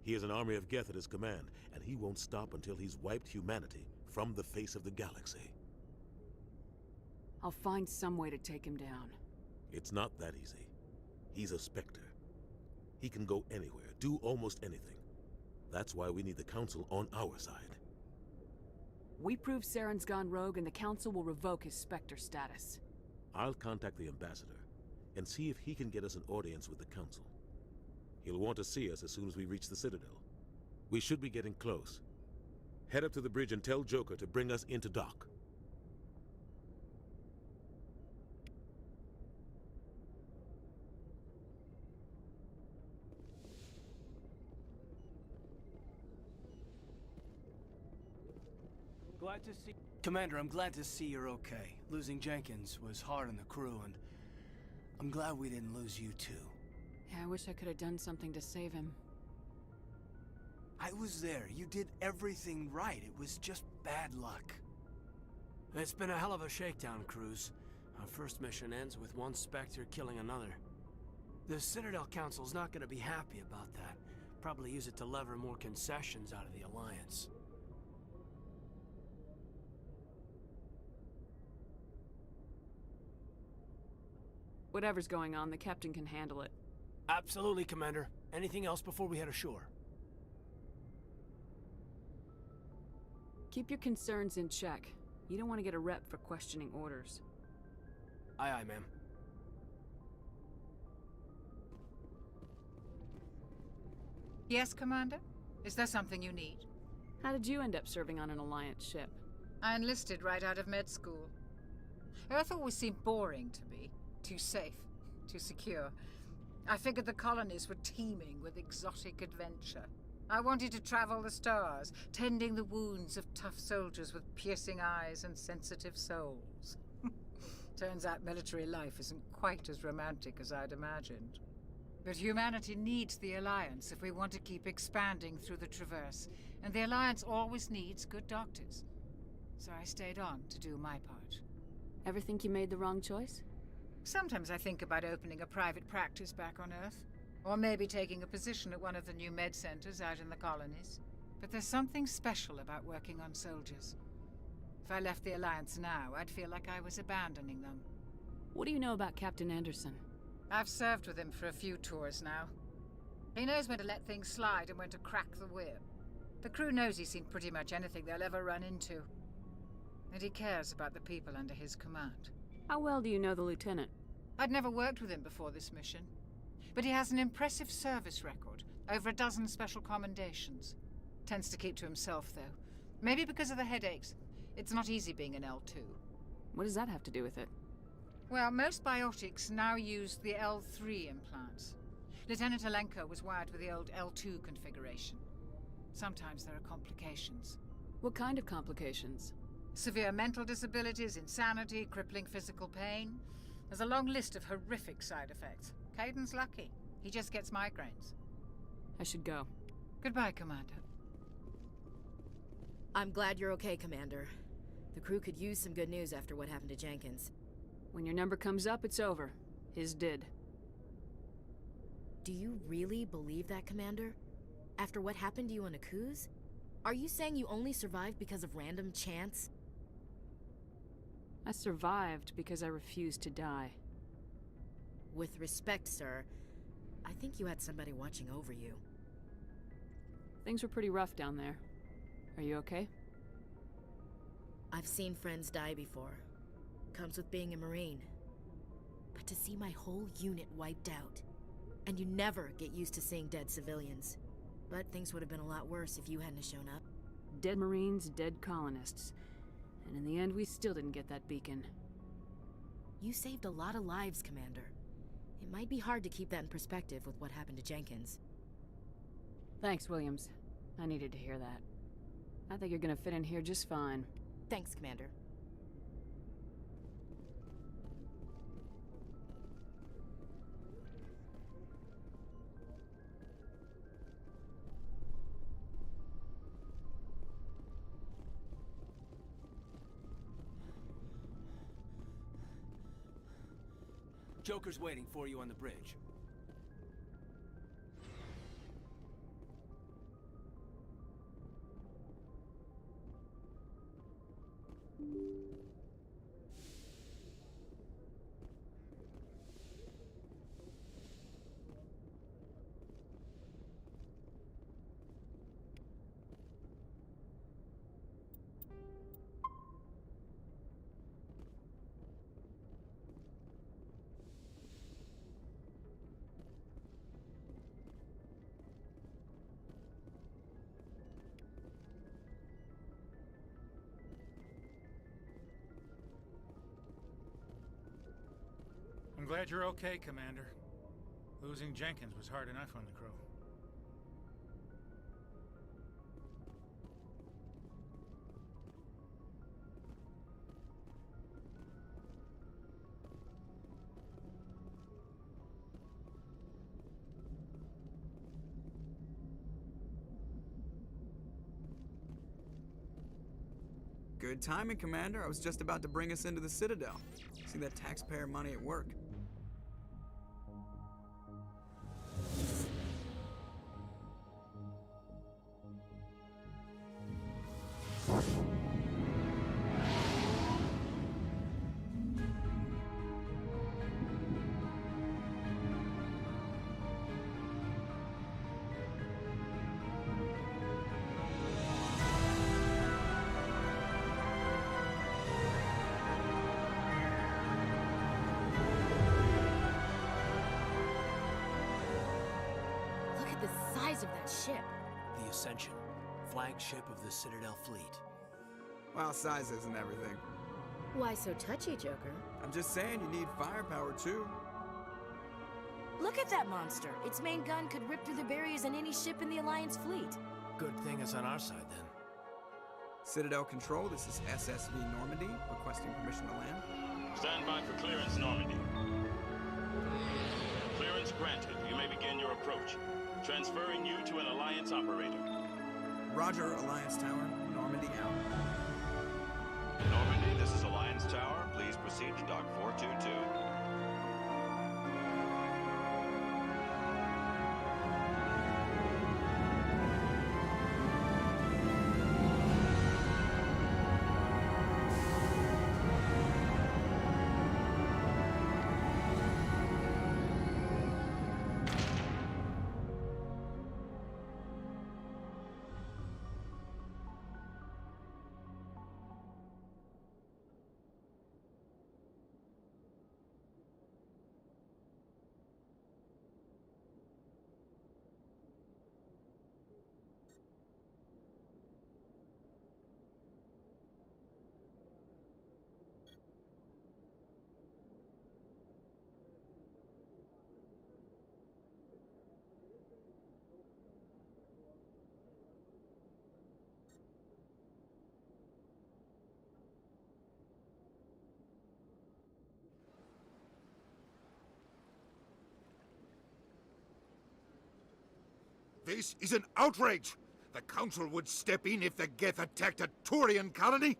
He has an army of Geth at his command, and he won't stop until he's wiped humanity from the face of the galaxy. I'll find some way to take him down. It's not that easy. He's a Spectre. He can go anywhere, do almost anything. That's why we need the Council on our side. We prove Saren's gone rogue and the Council will revoke his Spectre status. I'll contact the Ambassador and see if he can get us an audience with the Council. He'll want to see us as soon as we reach the Citadel. We should be getting close. Head up to the bridge and tell Joker to bring us into dock. Glad to see... Commander, I'm glad to see you're okay. Losing Jenkins was hard on the crew, and I'm glad we didn't lose you too. Yeah, I wish I could have done something to save him. I was there. You did everything right. It was just bad luck. It's been a hell of a shakedown, Cruz. Our first mission ends with one Spectre killing another. The Citadel Council's not gonna be happy about that. Probably use it to lever more concessions out of the Alliance. Whatever's going on, the captain can handle it. Absolutely, Commander. Anything else before we head ashore? Keep your concerns in check. You don't want to get a rep for questioning orders. Aye, aye, ma'am. Yes, Commander? Is there something you need? How did you end up serving on an Alliance ship? I enlisted right out of med school. Earth always seemed boring to me. Too safe, too secure. I figured the colonies were teeming with exotic adventure. I wanted to travel the stars, tending the wounds of tough soldiers with piercing eyes and sensitive souls. Turns out military life isn't quite as romantic as I'd imagined. But humanity needs the Alliance if we want to keep expanding through the Traverse, and the Alliance always needs good doctors. So I stayed on to do my part. Ever think you made the wrong choice? Sometimes I think about opening a private practice back on Earth. Or maybe taking a position at one of the new med centers out in the colonies. But there's something special about working on soldiers. If I left the Alliance now, I'd feel like I was abandoning them. What do you know about Captain Anderson? I've served with him for a few tours now. He knows when to let things slide and when to crack the whip. The crew knows he's seen pretty much anything they'll ever run into. And he cares about the people under his command. How well do you know the Lieutenant? I'd never worked with him before this mission. But he has an impressive service record, over a dozen special commendations. Tends to keep to himself, though. Maybe because of the headaches. It's not easy being an L2. What does that have to do with it? Well, most biotics now use the L3 implants. Lieutenant Alenko was wired with the old L2 configuration. Sometimes there are complications. What kind of complications? Severe mental disabilities, insanity, crippling physical pain. There's a long list of horrific side effects. Caden's lucky. He just gets migraines. I should go. Goodbye, Commander. I'm glad you're okay, Commander. The crew could use some good news after what happened to Jenkins. When your number comes up, it's over. His did. Do you really believe that, Commander? After what happened to you on Akuz? Are you saying you only survived because of random chance? I survived because I refused to die. With respect, sir, I think you had somebody watching over you. Things were pretty rough down there. Are you okay? I've seen friends die before. Comes with being a Marine. But to see my whole unit wiped out. And you never get used to seeing dead civilians. But things would have been a lot worse if you hadn't shown up. Dead Marines, dead colonists. And in the end, we still didn't get that beacon. You saved a lot of lives, Commander. It might be hard to keep that in perspective with what happened to Jenkins. Thanks, Williams. I needed to hear that. I think you're gonna fit in here just fine. Thanks, Commander. Joker's waiting for you on the bridge. I'm glad you're okay, Commander. Losing Jenkins was hard enough on the crew. Good timing, Commander. I was just about to bring us into the Citadel. See that taxpayer money at work. Look at the size of that ship. The Ascension, flagship of the Citadel fleet. Well, size isn't everything. Why so touchy, Joker? I'm just saying you need firepower too. Look at that monster. Its main gun could rip through the barriers in any ship in the Alliance fleet. Good thing it's on our side then. Citadel Control, this is SSV Normandy, requesting permission to land. Stand by for clearance, Normandy. Clearance granted. You may begin your approach. Transferring you to an Alliance operator. Roger, Alliance Tower. Normandy out. Normandy, this is Alliance Tower. Please proceed to Dock 422. This is an outrage! The Council would step in if the Geth attacked a Turian colony?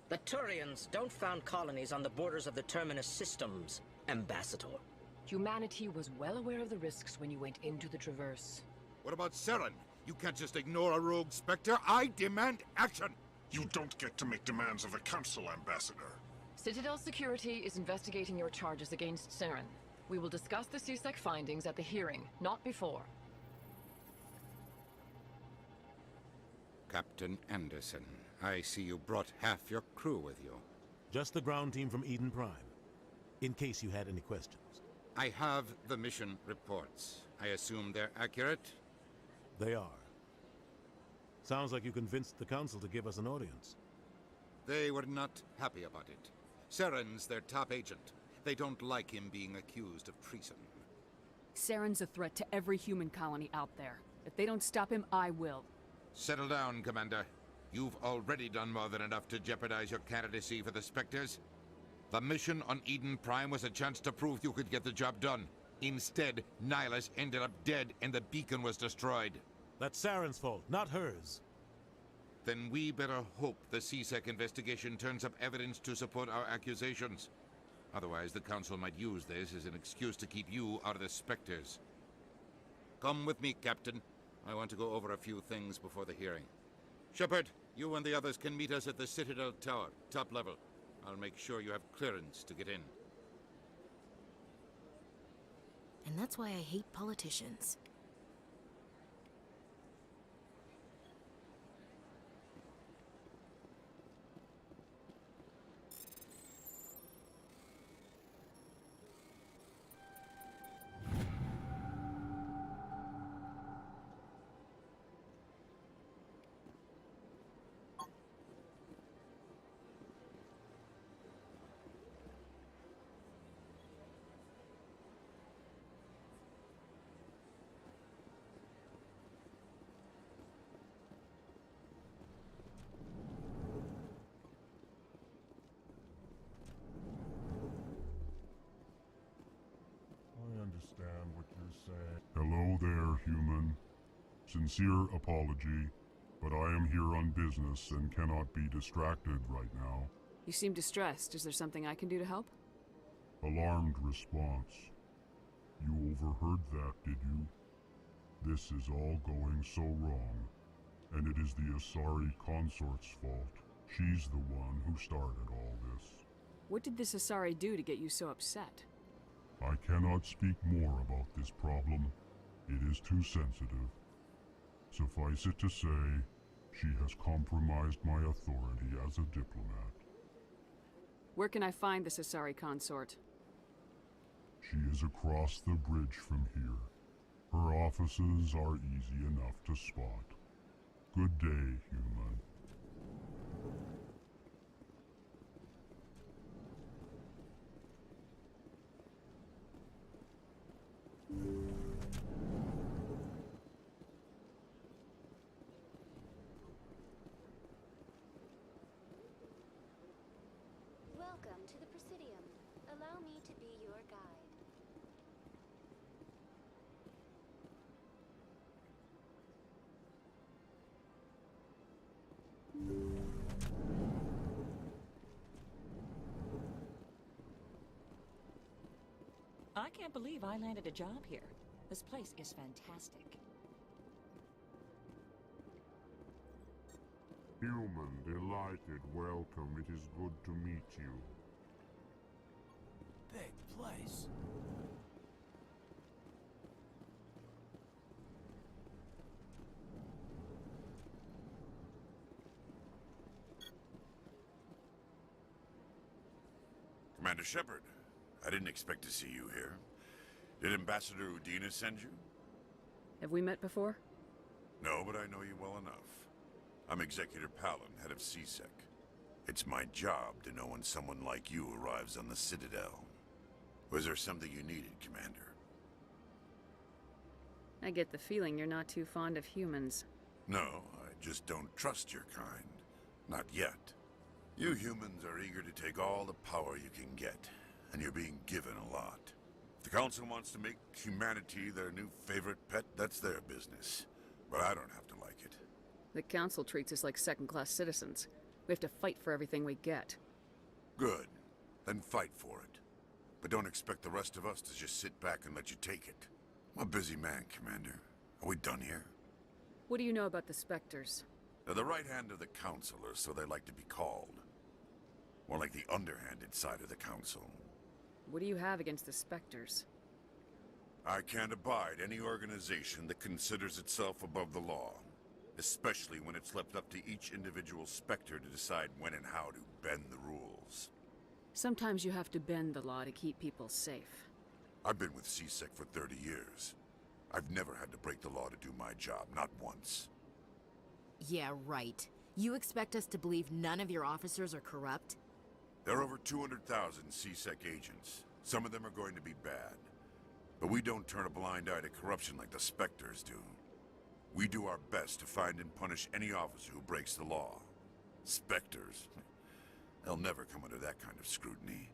The Turians don't found colonies on the borders of the Terminus systems, Ambassador. Humanity was well aware of the risks when you went into the Traverse. What about Saren? You can't just ignore a rogue Spectre. I demand action! You don't get to make demands of the Council, Ambassador. Citadel Security is investigating your charges against Saren. We will discuss the CSEC findings at the hearing, not before. Captain Anderson, I see you brought half your crew with you. Just the ground team from Eden Prime, in case you had any questions. I have the mission reports. I assume they're accurate? They are. Sounds like you convinced the Council to give us an audience. They were not happy about it. Saren's their top agent. They don't like him being accused of treason. Saren's a threat to every human colony out there. If they don't stop him, I will. Settle down, Commander. You've already done more than enough to jeopardize your candidacy for the Spectres. The mission on Eden Prime was a chance to prove you could get the job done. Instead, Nihilus ended up dead and the beacon was destroyed. That's Saren's fault, not hers. Then we better hope the CSEC investigation turns up evidence to support our accusations. Otherwise, the Council might use this as an excuse to keep you out of the Spectres. Come with me, Captain. I want to go over a few things before the hearing. Shepard, you and the others can meet us at the Citadel Tower, top level. I'll make sure you have clearance to get in. And that's why I hate politicians. Understand what you're saying. Hello there, human. Sincere apology, but I am here on business and cannot be distracted right now. You seem distressed. Is there something I can do to help? Alarmed response. You overheard that, did you? This is all going so wrong, and it is the Asari consort's fault. She's the one who started all this. What did this Asari do to get you so upset? I cannot speak more about this problem. It is too sensitive. Suffice it to say, she has compromised my authority as a diplomat. Where can I find this Asari consort? She is across the bridge from here. Her offices are easy enough to spot. Good day, human. Welcome to the Presidium. Allow me to be your guide. I can't believe I landed a job here. This place is fantastic. Human, delighted, welcome. It is good to meet you. Big place. Commander Shepard, I didn't expect to see you here. Did Ambassador Udina send you? Have we met before? No, but I know you well enough. I'm Executor Palin, head of CSEC. It's my job to know when someone like you arrives on the Citadel. Was there something you needed, Commander? I get the feeling you're not too fond of humans. No, I just don't trust your kind. Not yet. You humans are eager to take all the power you can get, and you're being given a lot. If the Council wants to make humanity their new favorite pet, that's their business. But I don't have to like it. The Council treats us like second-class citizens. We have to fight for everything we get. Good. Then fight for it. But don't expect the rest of us to just sit back and let you take it. I'm a busy man, Commander. Are we done here? What do you know about the Spectres? They're the right hand of the Council, or so they like to be called. More like the underhanded side of the Council. What do you have against the Spectres? I can't abide any organization that considers itself above the law. Especially when it's left up to each individual Spectre to decide when and how to bend the rules. Sometimes you have to bend the law to keep people safe. I've been with CSEC for 30 years. I've never had to break the law to do my job, not once. Yeah, right. You expect us to believe none of your officers are corrupt? There are over 200,000 CSEC agents. Some of them are going to be bad. But we don't turn a blind eye to corruption like the Spectres do. We do our best to find and punish any officer who breaks the law. Spectres. They'll never come under that kind of scrutiny.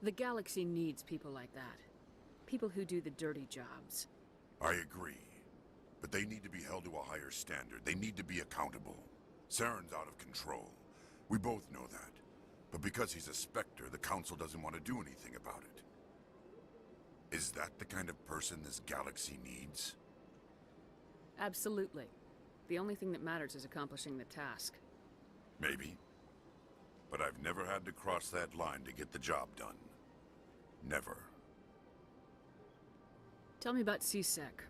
The galaxy needs people like that. People who do the dirty jobs. I agree. But they need to be held to a higher standard. They need to be accountable. Saren's out of control. We both know that. But because he's a Spectre, the Council doesn't want to do anything about it. Is that the kind of person this galaxy needs? Absolutely. The only thing that matters is accomplishing the task. Maybe. But I've never had to cross that line to get the job done. Never. Tell me about CSEC.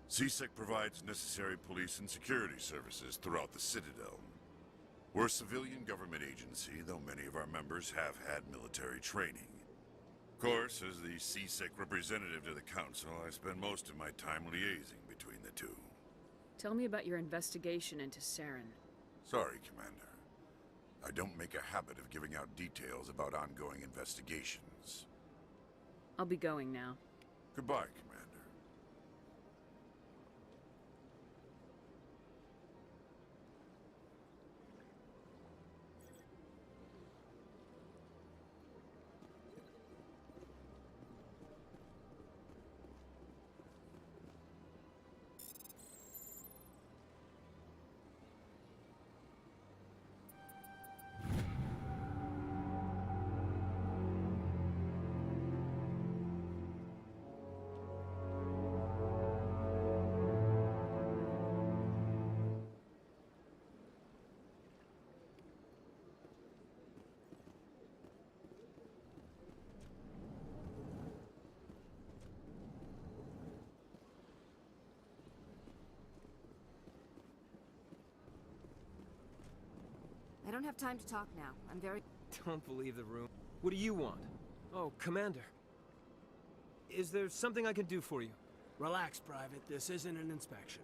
CSEC provides necessary police and security services throughout the Citadel. We're a civilian government agency, though many of our members have had military training. Of course, as the CSEC representative to the Council, I spend most of my time liaising between the two. Tell me about your investigation into Saren. Sorry, Commander. I don't make a habit of giving out details about ongoing investigations. I'll be going now. Goodbye, Commander. I don't have time to talk now. I'm very... Don't believe the room. What do you want? Oh, Commander. Is there something I can do for you? Relax, Private. This isn't an inspection.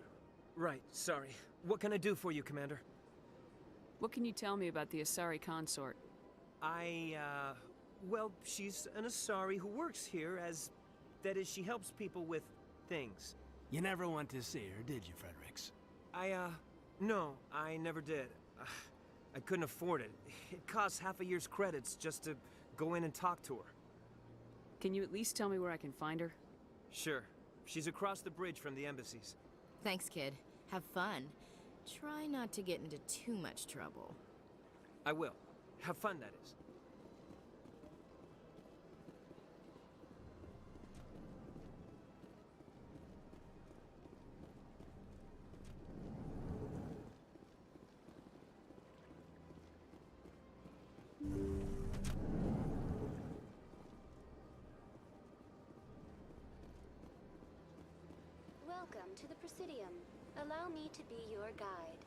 Right, sorry. What can I do for you, Commander? What can you tell me about the Asari consort? Well, she's an Asari who works here as... That is, she helps people with things. You never went to see her, did you, Fredericks? No, I never did. I couldn't afford it. It costs half a year's credits just to go in and talk to her. Can you at least tell me where I can find her? Sure. She's across the bridge from the embassies. Thanks, kid. Have fun. Try not to get into too much trouble. I will. Have fun, that is. Welcome to the Presidium. Allow me to be your guide.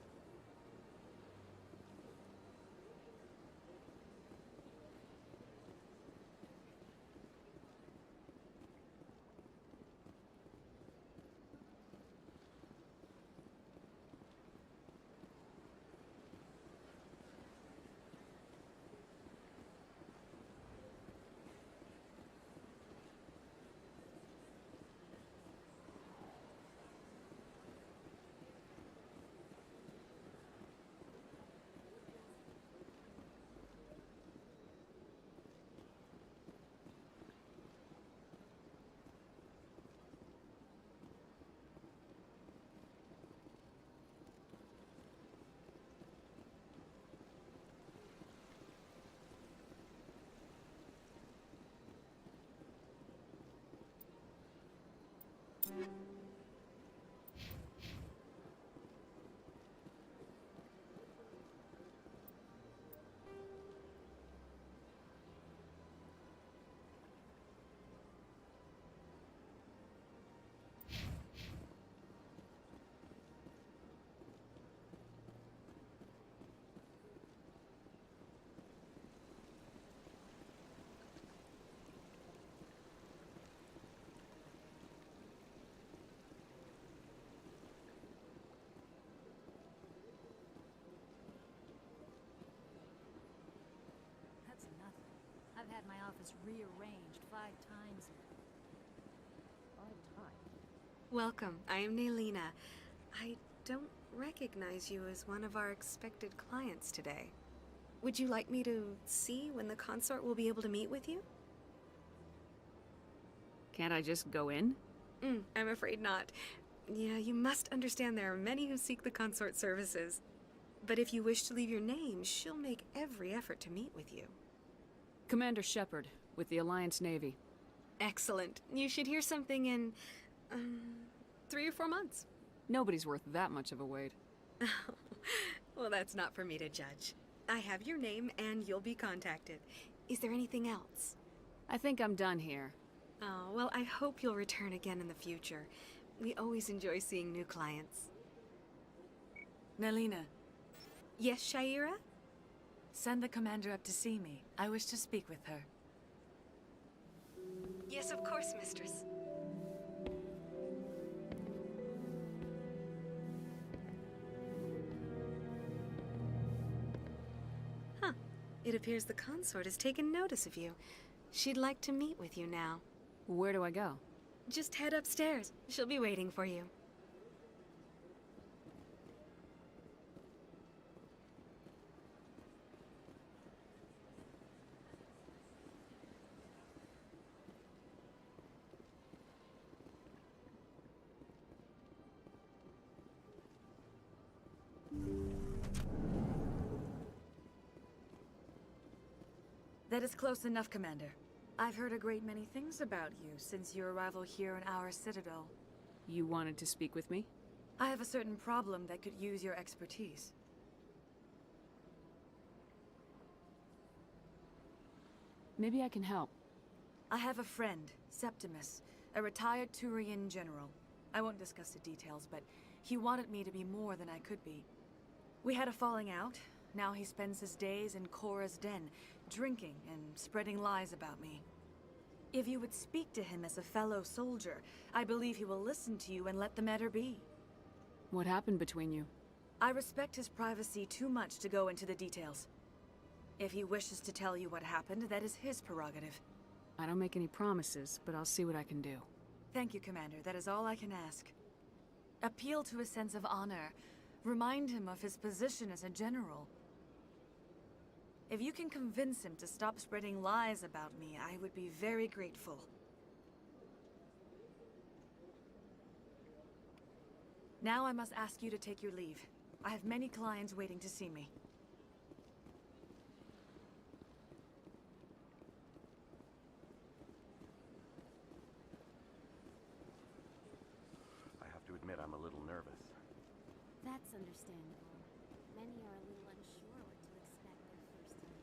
I've had my office rearranged 5 times. 5 times? Welcome. I am Naylina. I don't recognize you as one of our expected clients today. Would you like me to see when the consort will be able to meet with you? Can't I just go in? I'm afraid not. Yeah, you must understand there are many who seek the consort services. But if you wish to leave your name, she'll make every effort to meet with you. Commander Shepard, with the Alliance Navy. Excellent. You should hear something in 3 or 4 months. Nobody's worth that much of a weight. Well, that's not for me to judge. I have your name and you'll be contacted. Is there anything else? I think I'm done here. Oh, well, I hope you'll return again in the future. We always enjoy seeing new clients. Nelina. Yes, Shaira? Send the commander up to see me. I wish to speak with her. Yes, of course, mistress. Huh. It appears the consort has taken notice of you. She'd like to meet with you now. Where do I go? Just head upstairs. She'll be waiting for you. That is close enough, Commander. I've heard a great many things about you since your arrival here in our citadel. You wanted to speak with me? I have a certain problem that could use your expertise. Maybe I can help. I have a friend, Septimus, a retired Turian general. I won't discuss the details, but he wanted me to be more than I could be. We had a falling out. Now he spends his days in Korra's den, drinking and spreading lies about me. If you would speak to him as a fellow soldier, I believe he will listen to you and let the matter be. What happened between you? I respect his privacy too much to go into the details. If he wishes to tell you what happened, that is his prerogative. I don't make any promises, but I'll see what I can do. Thank you, Commander. That is all I can ask. Appeal to his sense of honor. Remind him of his position as a general. If you can convince him to stop spreading lies about me, I would be very grateful. Now I must ask you to take your leave. I have many clients waiting to see me. I have to admit I'm a little nervous. That's understandable. Many are a little unsure what to expect their first time.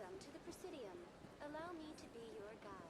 Welcome to the Presidium. Allow me to be your guide.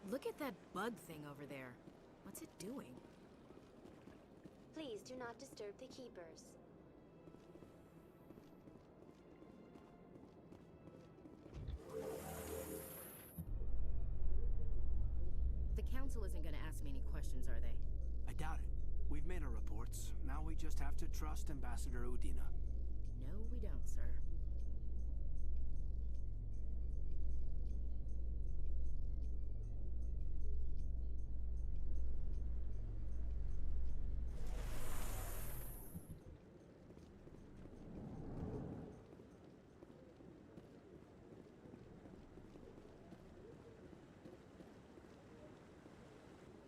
Look at that bug thing over there. What's it doing? Please do not disturb the keepers. The council isn't gonna ask me any questions, are they? I doubt it. We've made our reports. Now we just have to trust Ambassador Udina. No, we don't, sir.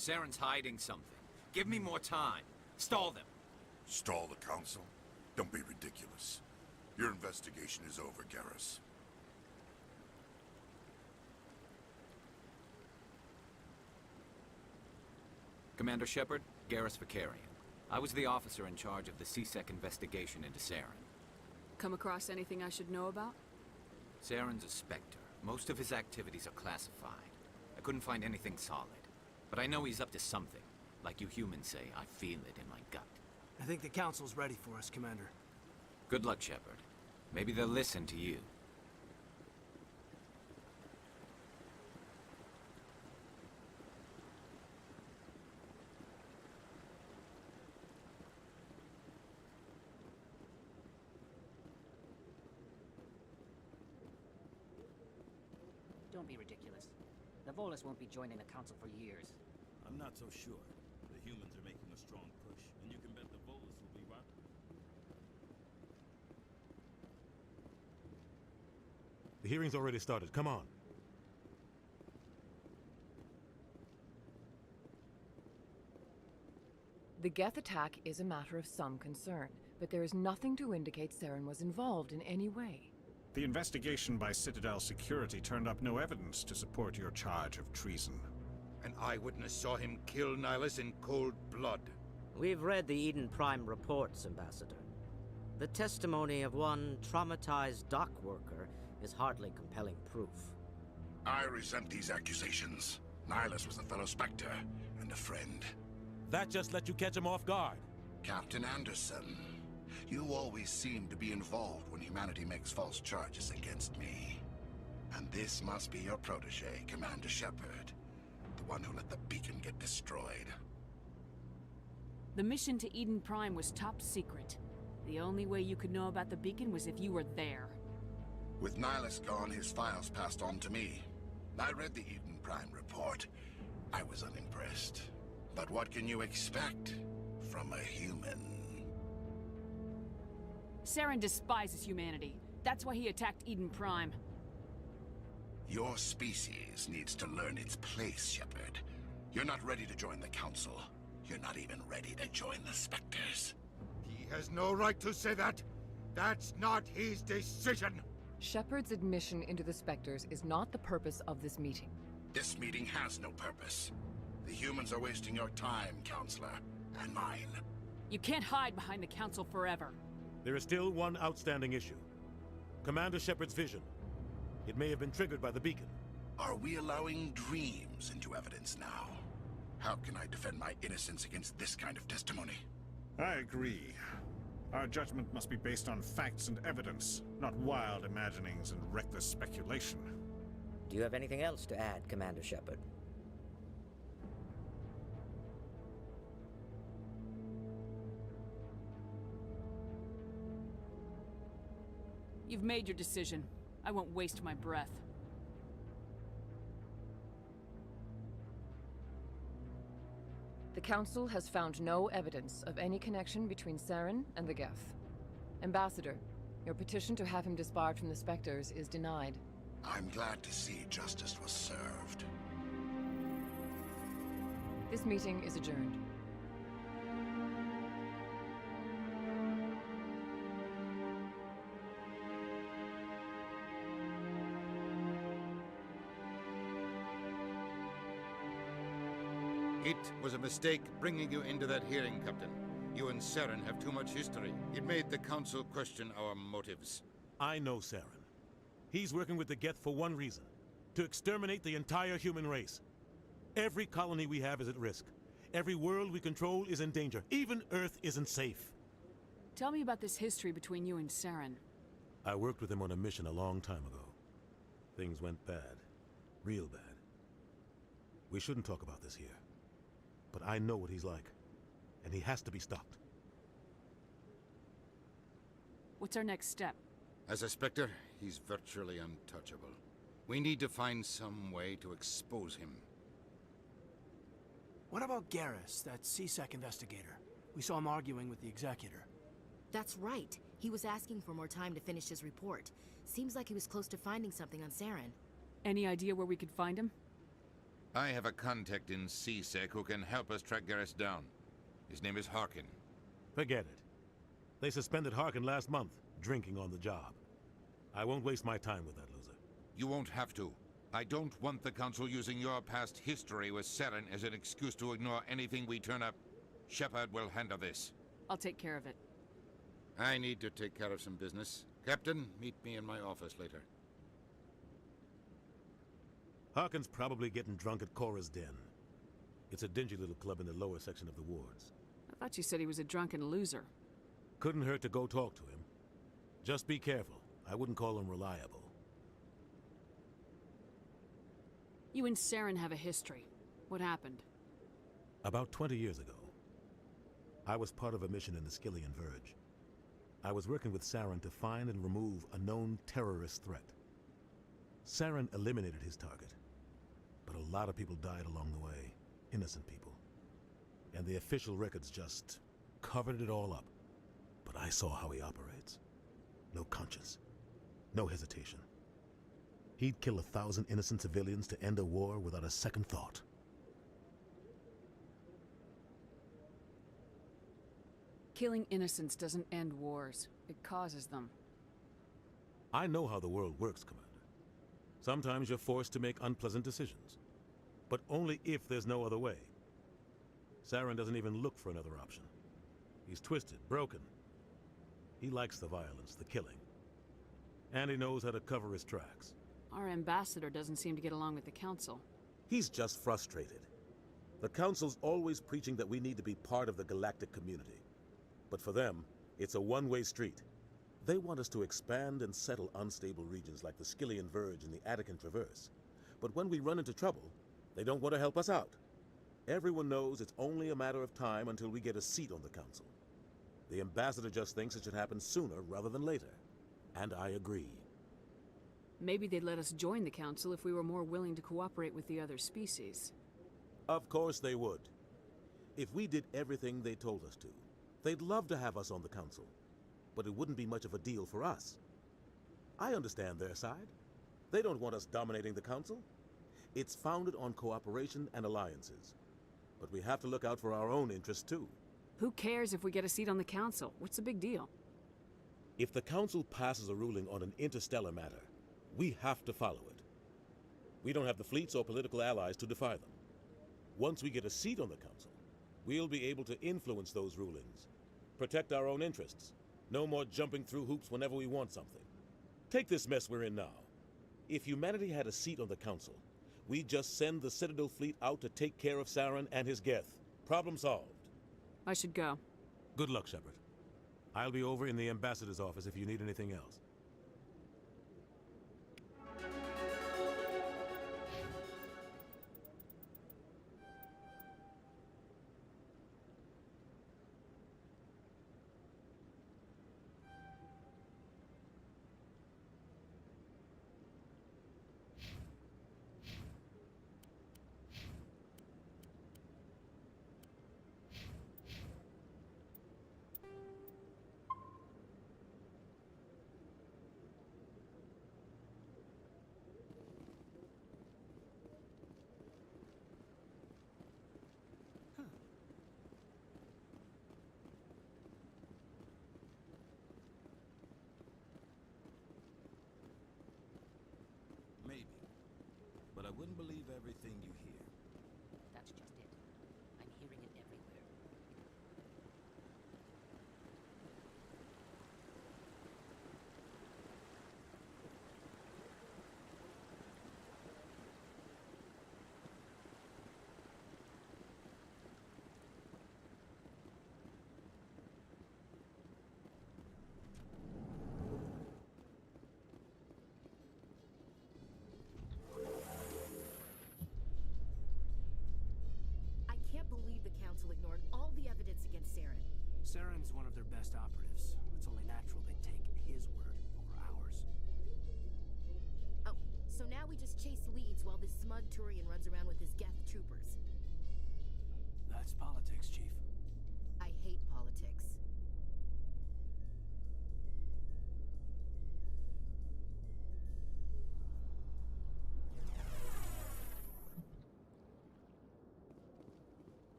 Saren's hiding something. Give me more time. Stall them. Stall the council? Don't be ridiculous. Your investigation is over, Garrus. Commander Shepard, Garrus Vakarian. I was the officer in charge of the C-Sec investigation into Saren. Come across anything I should know about? Saren's a Spectre. Most of his activities are classified. I couldn't find anything solid. But I know he's up to something. Like you humans say, I feel it in my gut. I think the council's ready for us, Commander. Good luck, Shepard. Maybe they'll listen to you. Don't be ridiculous. The Volus won't be joining the council for years. I'm not so sure. The humans are making a strong push, and you can bet the Volus will be right. The hearing's already started. Come on. The Geth attack is a matter of some concern, but there is nothing to indicate Saren was involved in any way. The investigation by Citadel Security turned up no evidence to support your charge of treason. An eyewitness saw him kill Nihilus in cold blood. We've read the Eden Prime reports, Ambassador. The testimony of one traumatized dock worker is hardly compelling proof. I resent these accusations. Nihilus was a fellow Spectre and a friend. That just let you catch him off guard. Captain Anderson, you always seem to be involved when humanity makes false charges against me. And this must be your protege, Commander Shepard. The one who let the beacon get destroyed. The mission to Eden Prime was top secret. The only way you could know about the beacon was if you were there. With Nihilus gone, his files passed on to me. I read the Eden Prime report. I was unimpressed. But what can you expect from a human? Saren despises humanity. That's why he attacked Eden Prime. Your species needs to learn its place, Shepard. You're not ready to join the Council. You're not even ready to join the Spectres. He has no right to say that. That's not his decision. Shepard's admission into the Spectres is not the purpose of this meeting. This meeting has no purpose. The humans are wasting your time, Counselor, and mine. You can't hide behind the Council forever. There is still one outstanding issue. Commander Shepard's vision. It may have been triggered by the beacon. Are we allowing dreams into evidence now? How can I defend my innocence against this kind of testimony? I agree. Our judgment must be based on facts and evidence, not wild imaginings and reckless speculation. Do you have anything else to add, Commander Shepard? You've made your decision. I won't waste my breath. The Council has found no evidence of any connection between Saren and the Geth. Ambassador, your petition to have him disbarred from the Spectres is denied. I'm glad to see justice was served. This meeting is adjourned. It was a mistake bringing you into that hearing, Captain. You and Saren have too much history. It made the Council question our motives. I know Saren. He's working with the Geth for one reason: to exterminate the entire human race. Every colony we have is at risk. Every world we control is in danger. Even Earth isn't safe. Tell me about this history between you and Saren. I worked with him on a mission a long time ago. Things went bad. Real bad. We shouldn't talk about this here. But I know what he's like, and he has to be stopped. What's our next step? As a Spectre, he's virtually untouchable. We need to find some way to expose him. What about Garrus, that C-Sec investigator? We saw him arguing with the Executor. That's right. He was asking for more time to finish his report. Seems like he was close to finding something on Saren. Any idea where we could find him? I have a contact in C-Sec who can help us track Garrus down. His name is Harkin. Forget it. They suspended Harkin last month, drinking on the job. I won't waste my time with that loser. You won't have to. I don't want the Council using your past history with Saren as an excuse to ignore anything we turn up. Shepard will handle this. I'll take care of it. I need to take care of some business. Captain, meet me in my office later. Harkin's probably getting drunk at Cora's Den. It's a dingy little club in the lower section of the wards. I thought you said he was a drunken loser. Couldn't hurt to go talk to him. Just be careful. I wouldn't call him reliable. You and Saren have a history. What happened? About 20 years ago, I was part of a mission in the Skillian Verge. I was working with Saren to find and remove a known terrorist threat. Saren eliminated his target, but a lot of people died along the way. Innocent people. And the official records just covered it all up. But I saw how he operates. No conscience. No hesitation. He'd kill 1,000 innocent civilians to end a war without a second thought. Killing innocents doesn't end wars. It causes them. I know how the world works, Commander. Sometimes you're forced to make unpleasant decisions. But only if there's no other way. Saren doesn't even look for another option. He's twisted, broken. He likes the violence, the killing. And he knows how to cover his tracks. Our ambassador doesn't seem to get along with the Council. He's just frustrated. The Council's always preaching that we need to be part of the galactic community. But for them, it's a one-way street. They want us to expand and settle unstable regions like the Skillian Verge and the Attican Traverse. But when we run into trouble, they don't want to help us out. Everyone knows it's only a matter of time until we get a seat on the Council. The ambassador just thinks it should happen sooner rather than later. And I agree. Maybe they'd let us join the Council if we were more willing to cooperate with the other species. Of course they would. If we did everything they told us to, they'd love to have us on the Council. But it wouldn't be much of a deal for us. I understand their side. They don't want us dominating the Council. It's founded on cooperation and alliances. But we have to look out for our own interests too. Who cares if we get a seat on the Council? What's the big deal? If the Council passes a ruling on an interstellar matter, we have to follow it. We don't have the fleets or political allies to defy them. Once we get a seat on the Council, we'll be able to influence those rulings, protect our own interests. No more jumping through hoops whenever we want something. Take this mess we're in now. If humanity had a seat on the Council, we'd just send the Citadel fleet out to take care of Saren and his Geth. Problem solved. I should go. Good luck, Shepard. I'll be over in the ambassador's office if you need anything else. Maybe. But I wouldn't believe everything you hear. That's just it. I'm hearing it everywhere. I can't believe the Council ignored all the evidence against Saren. Saren's one of their best operatives. It's only natural they take his word over ours. Oh, so now we just chase leads while this smug Turian runs around with his Geth troopers. That's politics, Chief. I hate politics.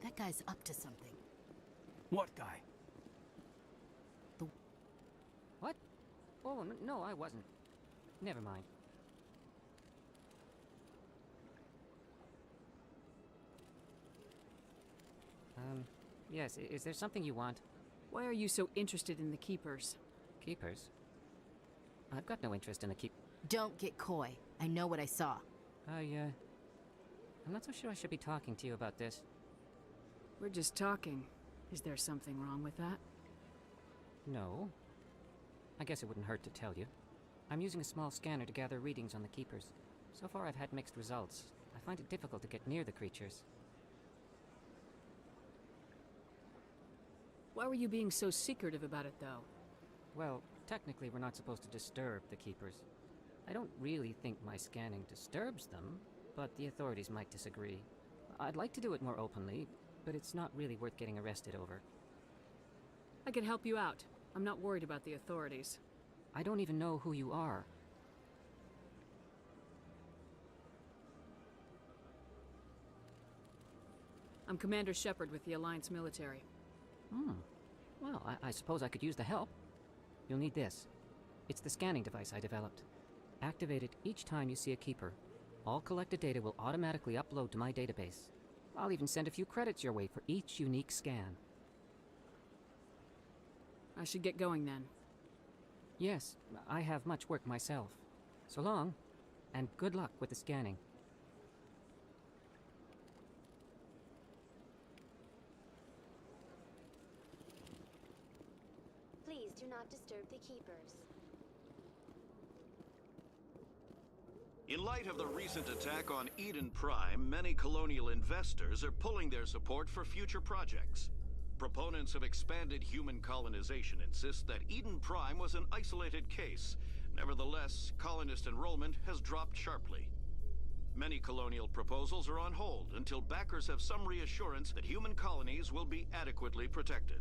That guy's up to something. What guy? What? Oh, no, I wasn't. Never mind. Yes, is there something you want? Why are you so interested in the Keepers? Keepers? I've got no interest in the keep... Don't get coy. I know what I saw. I'm not so sure I should be talking to you about this. We're just talking. Is there something wrong with that? No. I guess it wouldn't hurt to tell you. I'm using a small scanner to gather readings on the Keepers. So far I've had mixed results. I find it difficult to get near the creatures. Why were you being so secretive about it, though? Well, technically we're not supposed to disturb the Keepers. I don't really think my scanning disturbs them, but the authorities might disagree. I'd like to do it more openly, but it's not really worth getting arrested over. I can help you out. I'm not worried about the authorities. I don't even know who you are. I'm Commander Shepard with the Alliance military. Well, I suppose I could use the help. You'll need this. It's the scanning device I developed. Activate it each time you see a Keeper. All collected data will automatically upload to my database. I'll even send a few credits your way for each unique scan. I should get going then. Yes, I have much work myself. So long, and good luck with the scanning. Please do not disturb the Keepers. In light of the recent attack on Eden Prime, many colonial investors are pulling their support for future projects. Proponents of expanded human colonization insist that Eden Prime was an isolated case. Nevertheless, colonist enrollment has dropped sharply. Many colonial proposals are on hold until backers have some reassurance that human colonies will be adequately protected.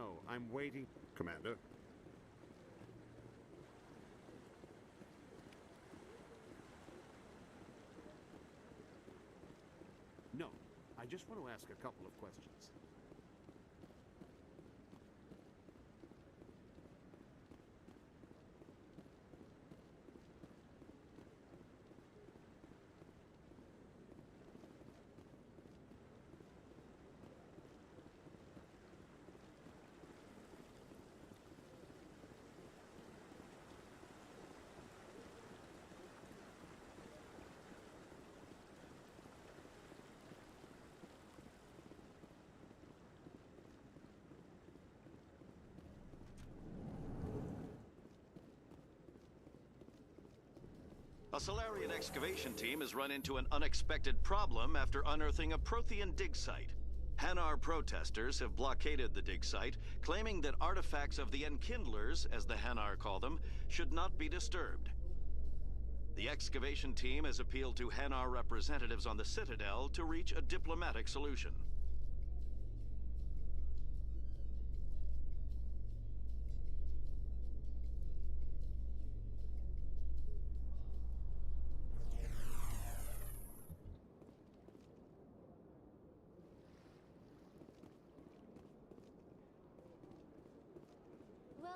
No, I'm waiting. Commander? No, I just want to ask a couple of questions. A Solarian excavation team has run into an unexpected problem after unearthing a Prothean dig site. Hanar protesters have blockaded the dig site, claiming that artifacts of the Enkindlers, as the Hanar call them, should not be disturbed. The excavation team has appealed to Hanar representatives on the Citadel to reach a diplomatic solution.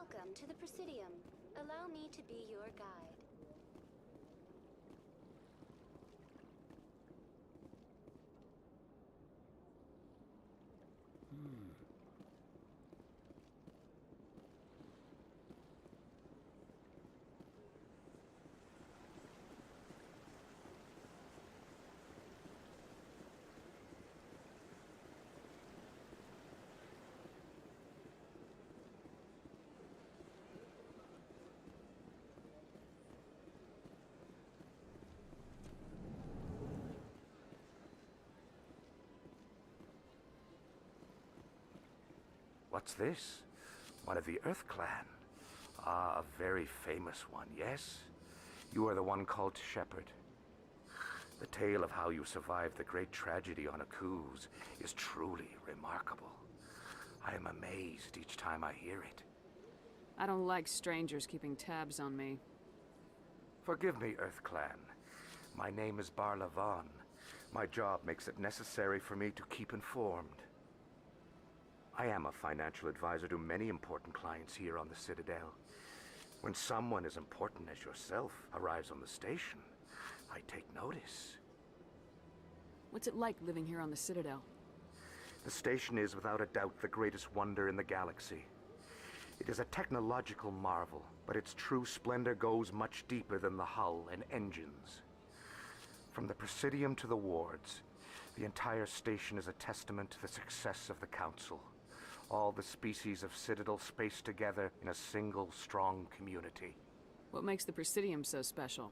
Welcome to the Presidium. Allow me to be your guide. What's this? One of the Earth Clan. Ah, a very famous one, yes? You are the one called Shepard. The tale of how you survived the great tragedy on Akuz is truly remarkable. I am amazed each time I hear it. I don't like strangers keeping tabs on me. Forgive me, Earth Clan. My name is Barla Vaughn. My job makes it necessary for me to keep informed. I am a financial advisor to many important clients here on the Citadel. When someone as important as yourself arrives on the station, I take notice. What's it like living here on the Citadel? The station is without a doubt the greatest wonder in the galaxy. It is a technological marvel, but its true splendor goes much deeper than the hull and engines. From the Presidium to the wards, the entire station is a testament to the success of the Council. All the species of Citadel spaced together in a single, strong community. What makes the Presidium so special?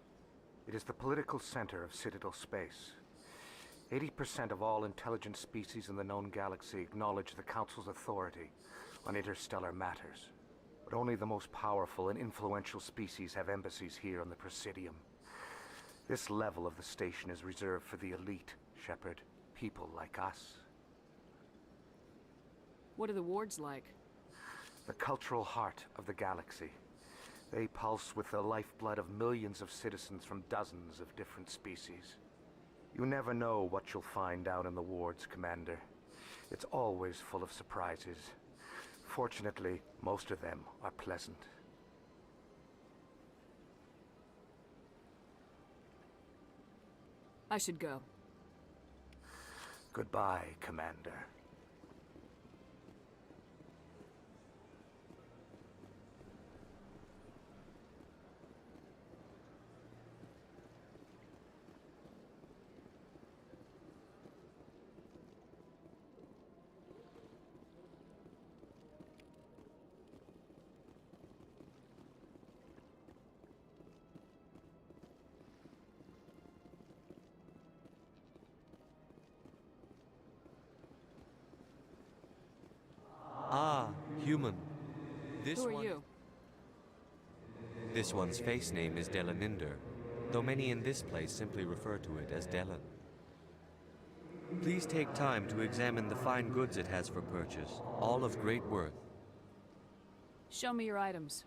It is the political center of Citadel space. 80% of all intelligent species in the known galaxy acknowledge the Council's authority on interstellar matters. But only the most powerful and influential species have embassies here on the Presidium. This level of the station is reserved for the elite, Shepard. People like us. What are the wards like? The cultural heart of the galaxy. They pulse with the lifeblood of millions of citizens from dozens of different species. You never know what you'll find out in the wards, Commander. It's always full of surprises. Fortunately, most of them are pleasant. I should go. Goodbye, Commander. Ah, human. This Who are one... you? This one's face name is Delaninder, though many in this place simply refer to it as Delan. Please take time to examine the fine goods it has for purchase, all of great worth. Show me your items.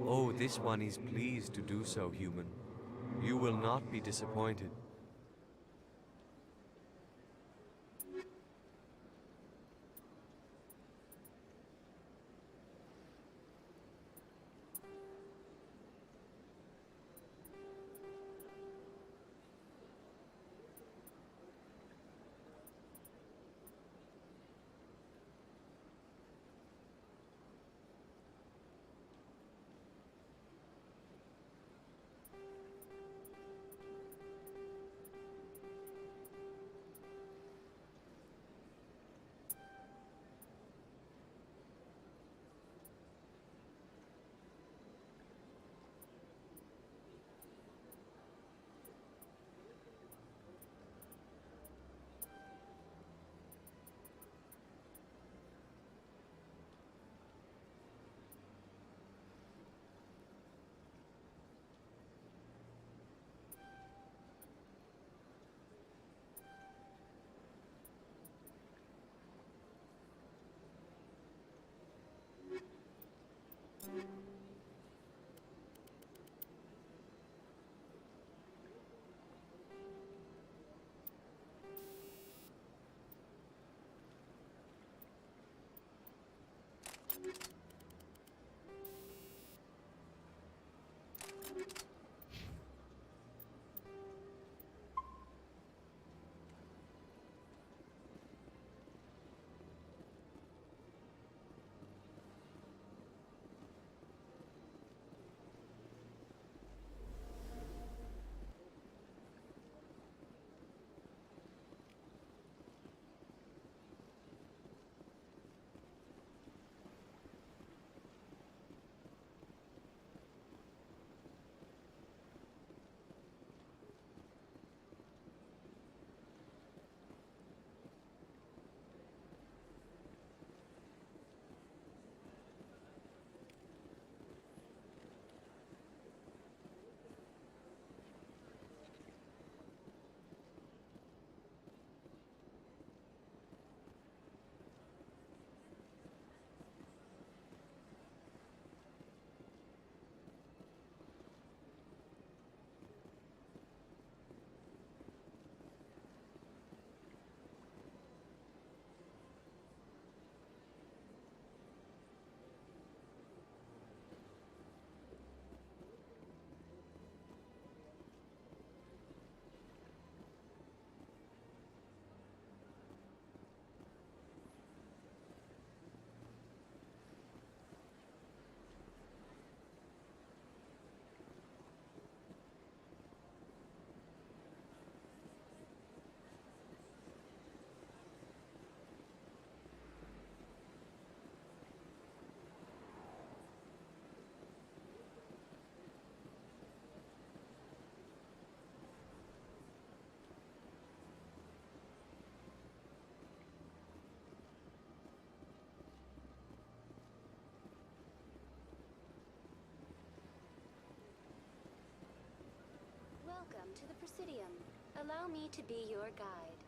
Oh, this one is pleased to do so, human. You will not be disappointed. Welcome to the Presidium. Allow me to be your guide.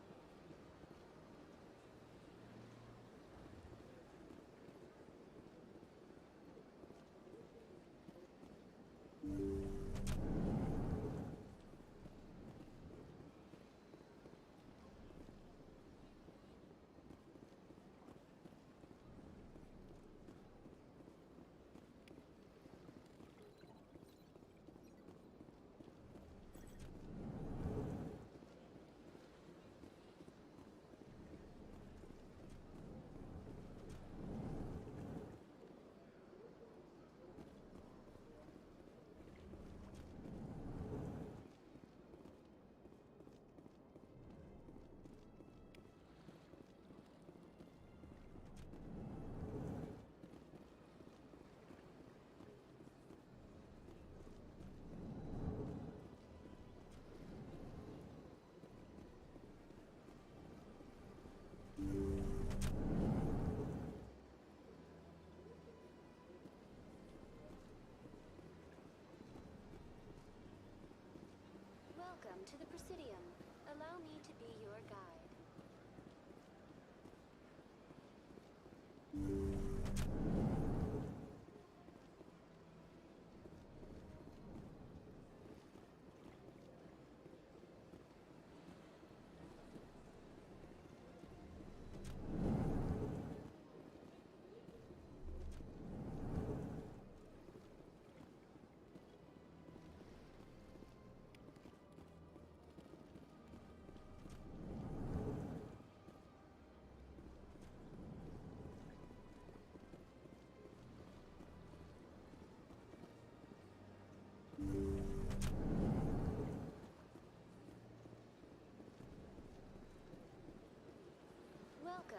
Welcome to the Presidium. Allow me to be your guide.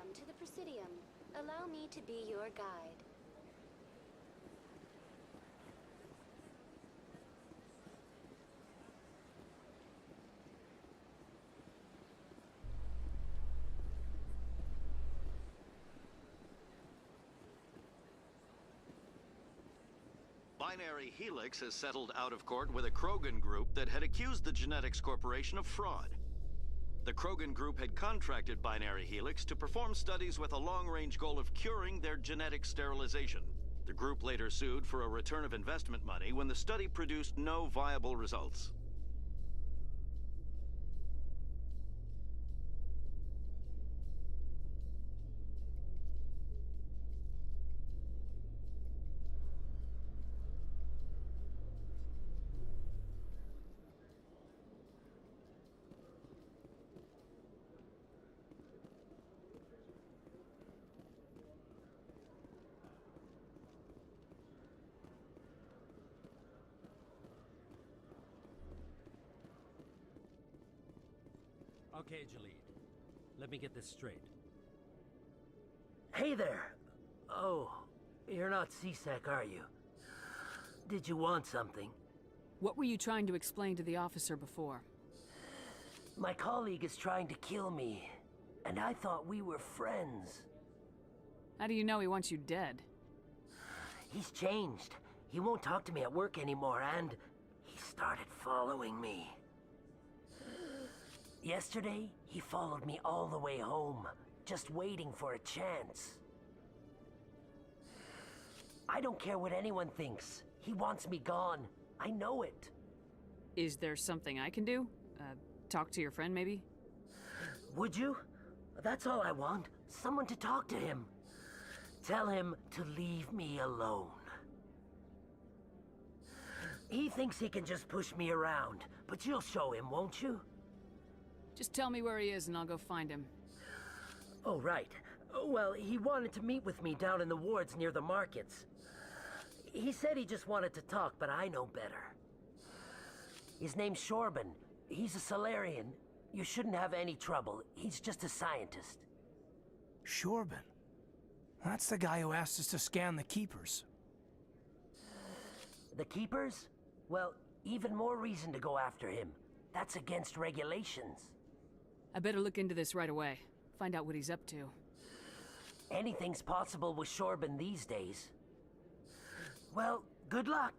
Welcome to the Presidium. Allow me to be your guide. Binary Helix has settled out of court with a Krogan group that had accused the Genetics Corporation of fraud. The Krogan group had contracted Binary Helix to perform studies with a long-range goal of curing their genetic sterilization. The group later sued for a return of investment money when the study produced no viable results. Okay, Jalid. Let me get this straight. Hey there! Oh, you're not CSEC, are you? Did you want something? What were you trying to explain to the officer before? My colleague is trying to kill me, and I thought we were friends. How do you know he wants you dead? He's changed. He won't talk to me at work anymore, and he started following me. Yesterday, he followed me all the way home, just waiting for a chance. I don't care what anyone thinks. He wants me gone. I know it. Is there something I can do? Talk to your friend, maybe? Would you? That's all I want. Someone to talk to him. Tell him to leave me alone. He thinks he can just push me around, but you'll show him, won't you? Just tell me where he is and I'll go find him. Oh, right. Well, he wanted to meet with me down in the wards near the markets. He said he just wanted to talk, but I know better. His name's Shorban. He's a Solarian. You shouldn't have any trouble. He's just a scientist. Shorban? That's the guy who asked us to scan the Keepers. The Keepers? Well, even more reason to go after him. That's against regulations. I better look into this right away. Find out what he's up to. Anything's possible with Shorban these days. Well, good luck.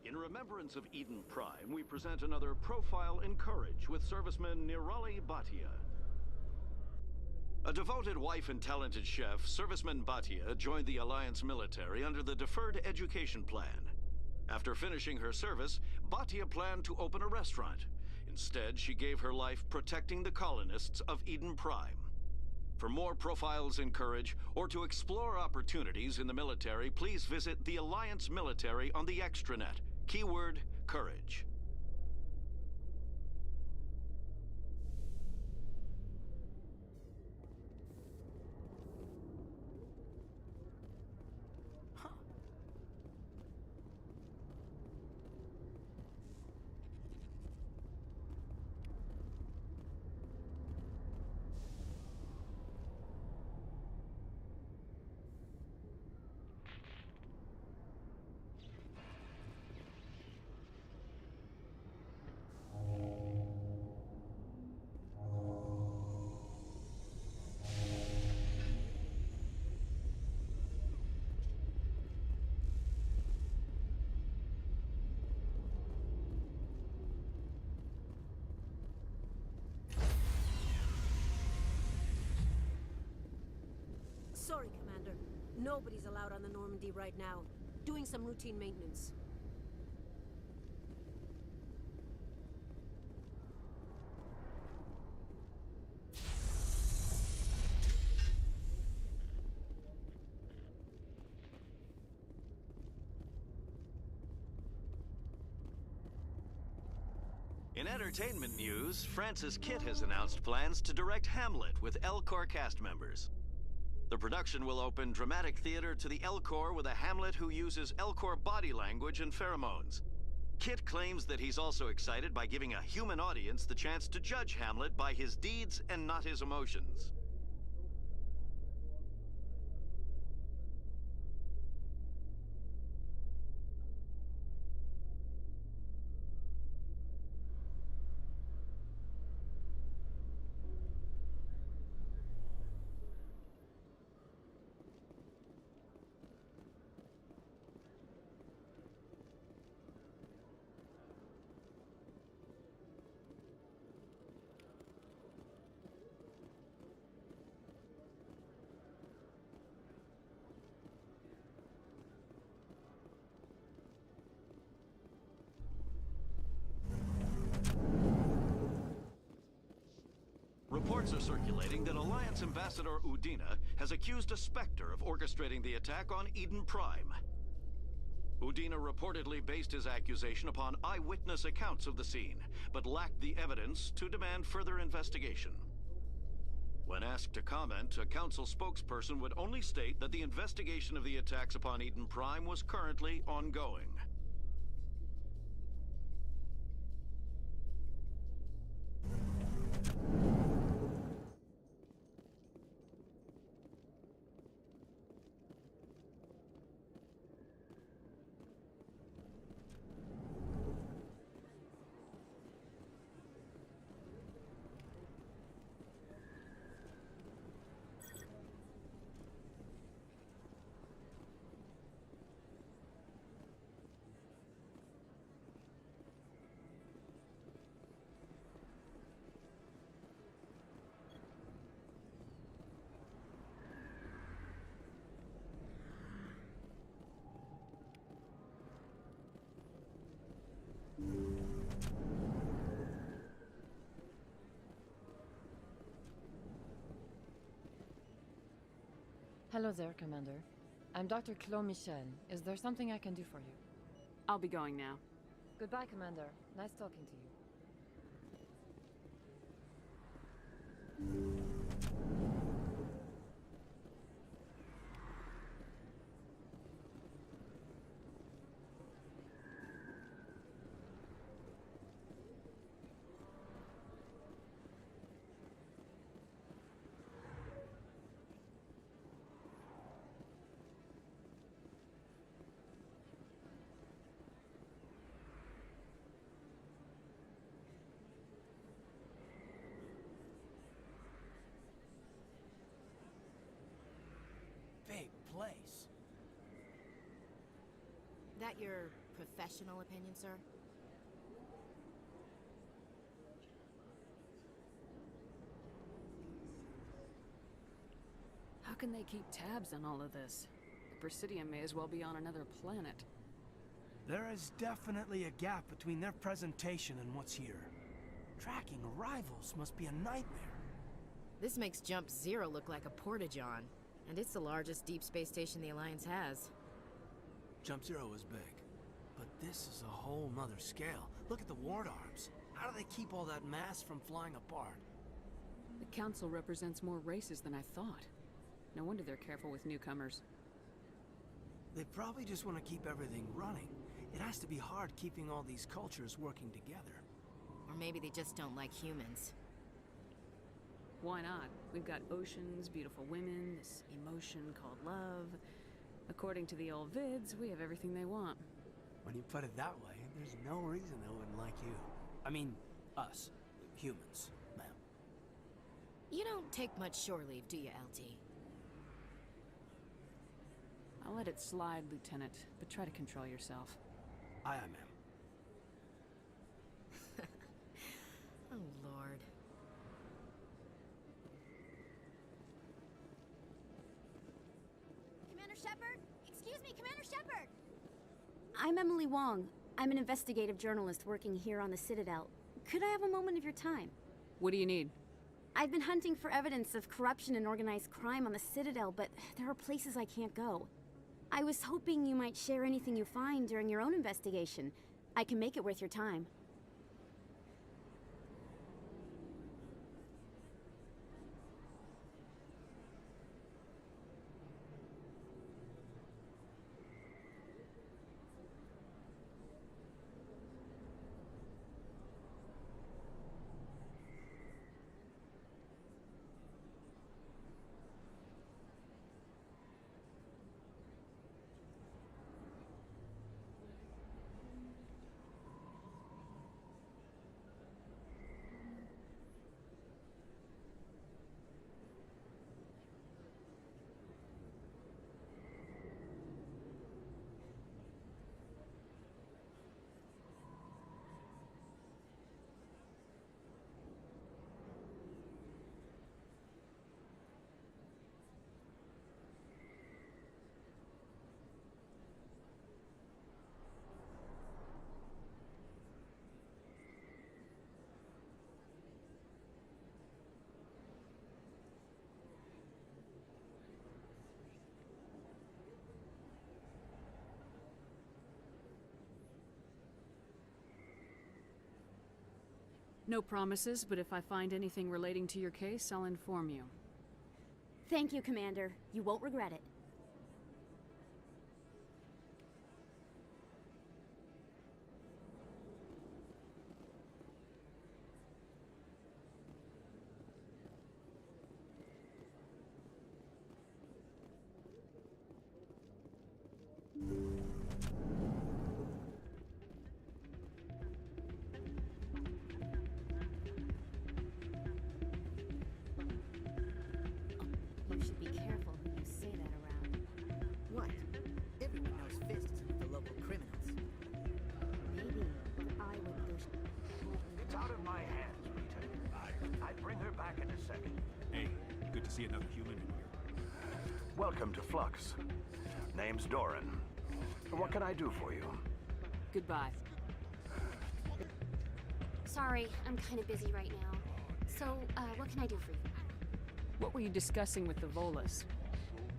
In remembrance of Eden Prime, we present another profile in courage with serviceman Nirali Bhatia. A devoted wife and talented chef, serviceman Bhatia joined the Alliance military under the Deferred Education Plan. After finishing her service, Bhatia planned to open a restaurant. Instead, she gave her life protecting the colonists of Eden Prime. For more profiles in courage, or to explore opportunities in the military, please visit the Alliance military on the extranet. Keyword, courage. Sorry, Commander. Nobody's allowed on the Normandy right now. Doing some routine maintenance. In entertainment news, Francis Kitt has announced plans to direct Hamlet with Elcor cast members. The production will open dramatic theater to the Elcor with a Hamlet who uses Elcor body language and pheromones. Kitt claims that he's also excited by giving a human audience the chance to judge Hamlet by his deeds and not his emotions. Reports are circulating that Alliance Ambassador Udina has accused a Spectre of orchestrating the attack on Eden Prime. Udina reportedly based his accusation upon eyewitness accounts of the scene, but lacked the evidence to demand further investigation. When asked to comment, a council spokesperson would only state that the investigation of the attacks upon Eden Prime was currently ongoing. Hello there, Commander. I'm Dr. Claude Michel. Is there something I can do for you? I'll be going now. Goodbye, Commander. Nice talking to you. Big place. That your professional opinion, sir? How can they keep tabs on all of this? The Presidium may as well be on another planet. There is definitely a gap between their presentation and what's here. Tracking arrivals must be a nightmare. This makes Jump Zero look like a porta-john, and it's the largest deep space station the Alliance has. Jump Zero is big, but this is a whole nother scale. Look at the ward arms. How do they keep all that mass from flying apart? The Council represents more races than I thought. No wonder they're careful with newcomers. They probably just want to keep everything running. It has to be hard keeping all these cultures working together. Or maybe they just don't like humans. Why not? We've got oceans, beautiful women, this emotion called love. According to the old vids, we have everything they want. When you put it that way, there's no reason they wouldn't like you. I mean, us. Humans, ma'am. You don't take much shore leave, do you, LT? I'll let it slide, Lieutenant, but try to control yourself. Aye, aye, ma'am. Oh, Lord. I'm Emily Wong. I'm an investigative journalist working here on the Citadel. Could I have a moment of your time? What do you need? I've been hunting for evidence of corruption and organized crime on the Citadel, but there are places I can't go. I was hoping you might share anything you find during your own investigation. I can make it worth your time. No promises, but if I find anything relating to your case, I'll inform you. Thank you, Commander. You won't regret it. You should be careful who you say that around. What? Everyone knows Fist is with the local criminals. Maybe, but I wouldn't go. It's out of my hands, Peter. I'd bring her back in a second. Hey, good to see another human in here. Welcome to Flux. Name's Doran. What can I do for you? Goodbye. Sorry, I'm kind of busy right now. So, what can I do for you? What were you discussing with the Volus?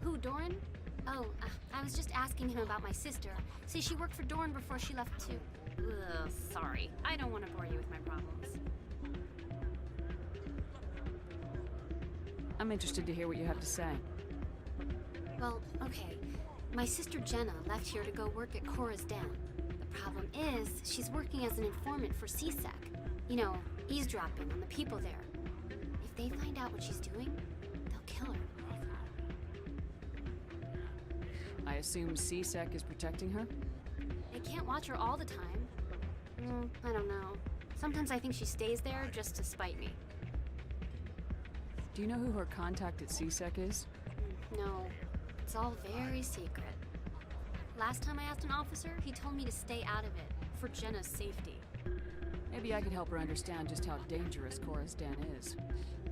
Who, Doran? Oh, I was just asking him about my sister. See, she worked for Doran before she left too. Ugh, sorry. I don't want to bore you with my problems. I'm interested to hear what you have to say. Well, okay. My sister Jenna left here to go work at Cora's Den. The problem is, she's working as an informant for CSEC. You know, eavesdropping on the people there. If they find out what she's doing, they'll kill her. I assume CSEC is protecting her? They can't watch her all the time. I don't know. Sometimes I think she stays there just to spite me. Do you know who her contact at CSEC is? No, it's all very secret. Last time I asked an officer, he told me to stay out of it, for Jenna's safety. Maybe I could help her understand just how dangerous Cora's Den is.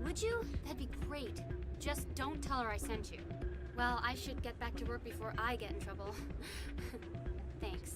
Would you? That'd be great. Just don't tell her I sent you. Well, I should get back to work before I get in trouble. Thanks.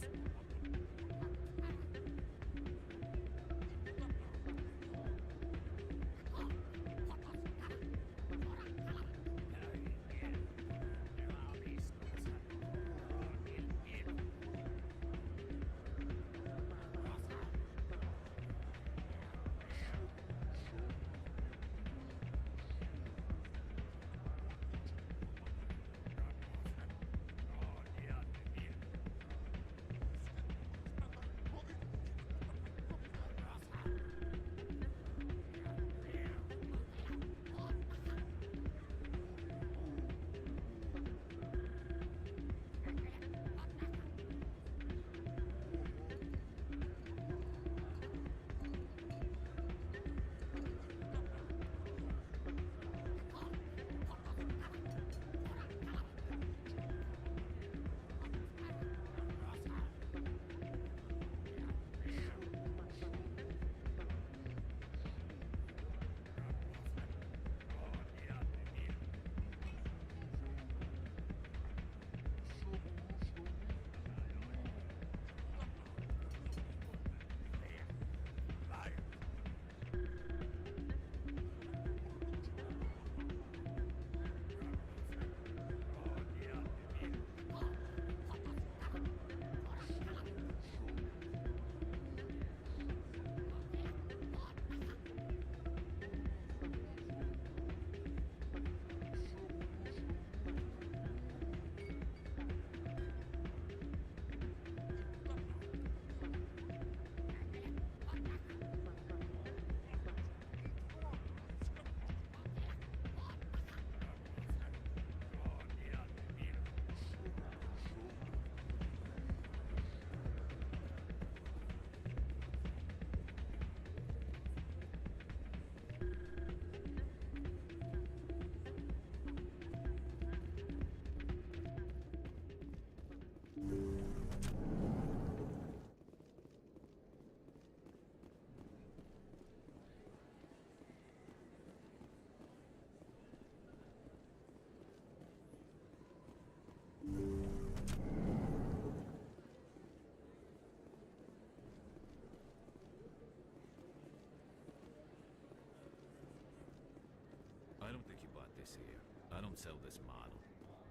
don't sell this model.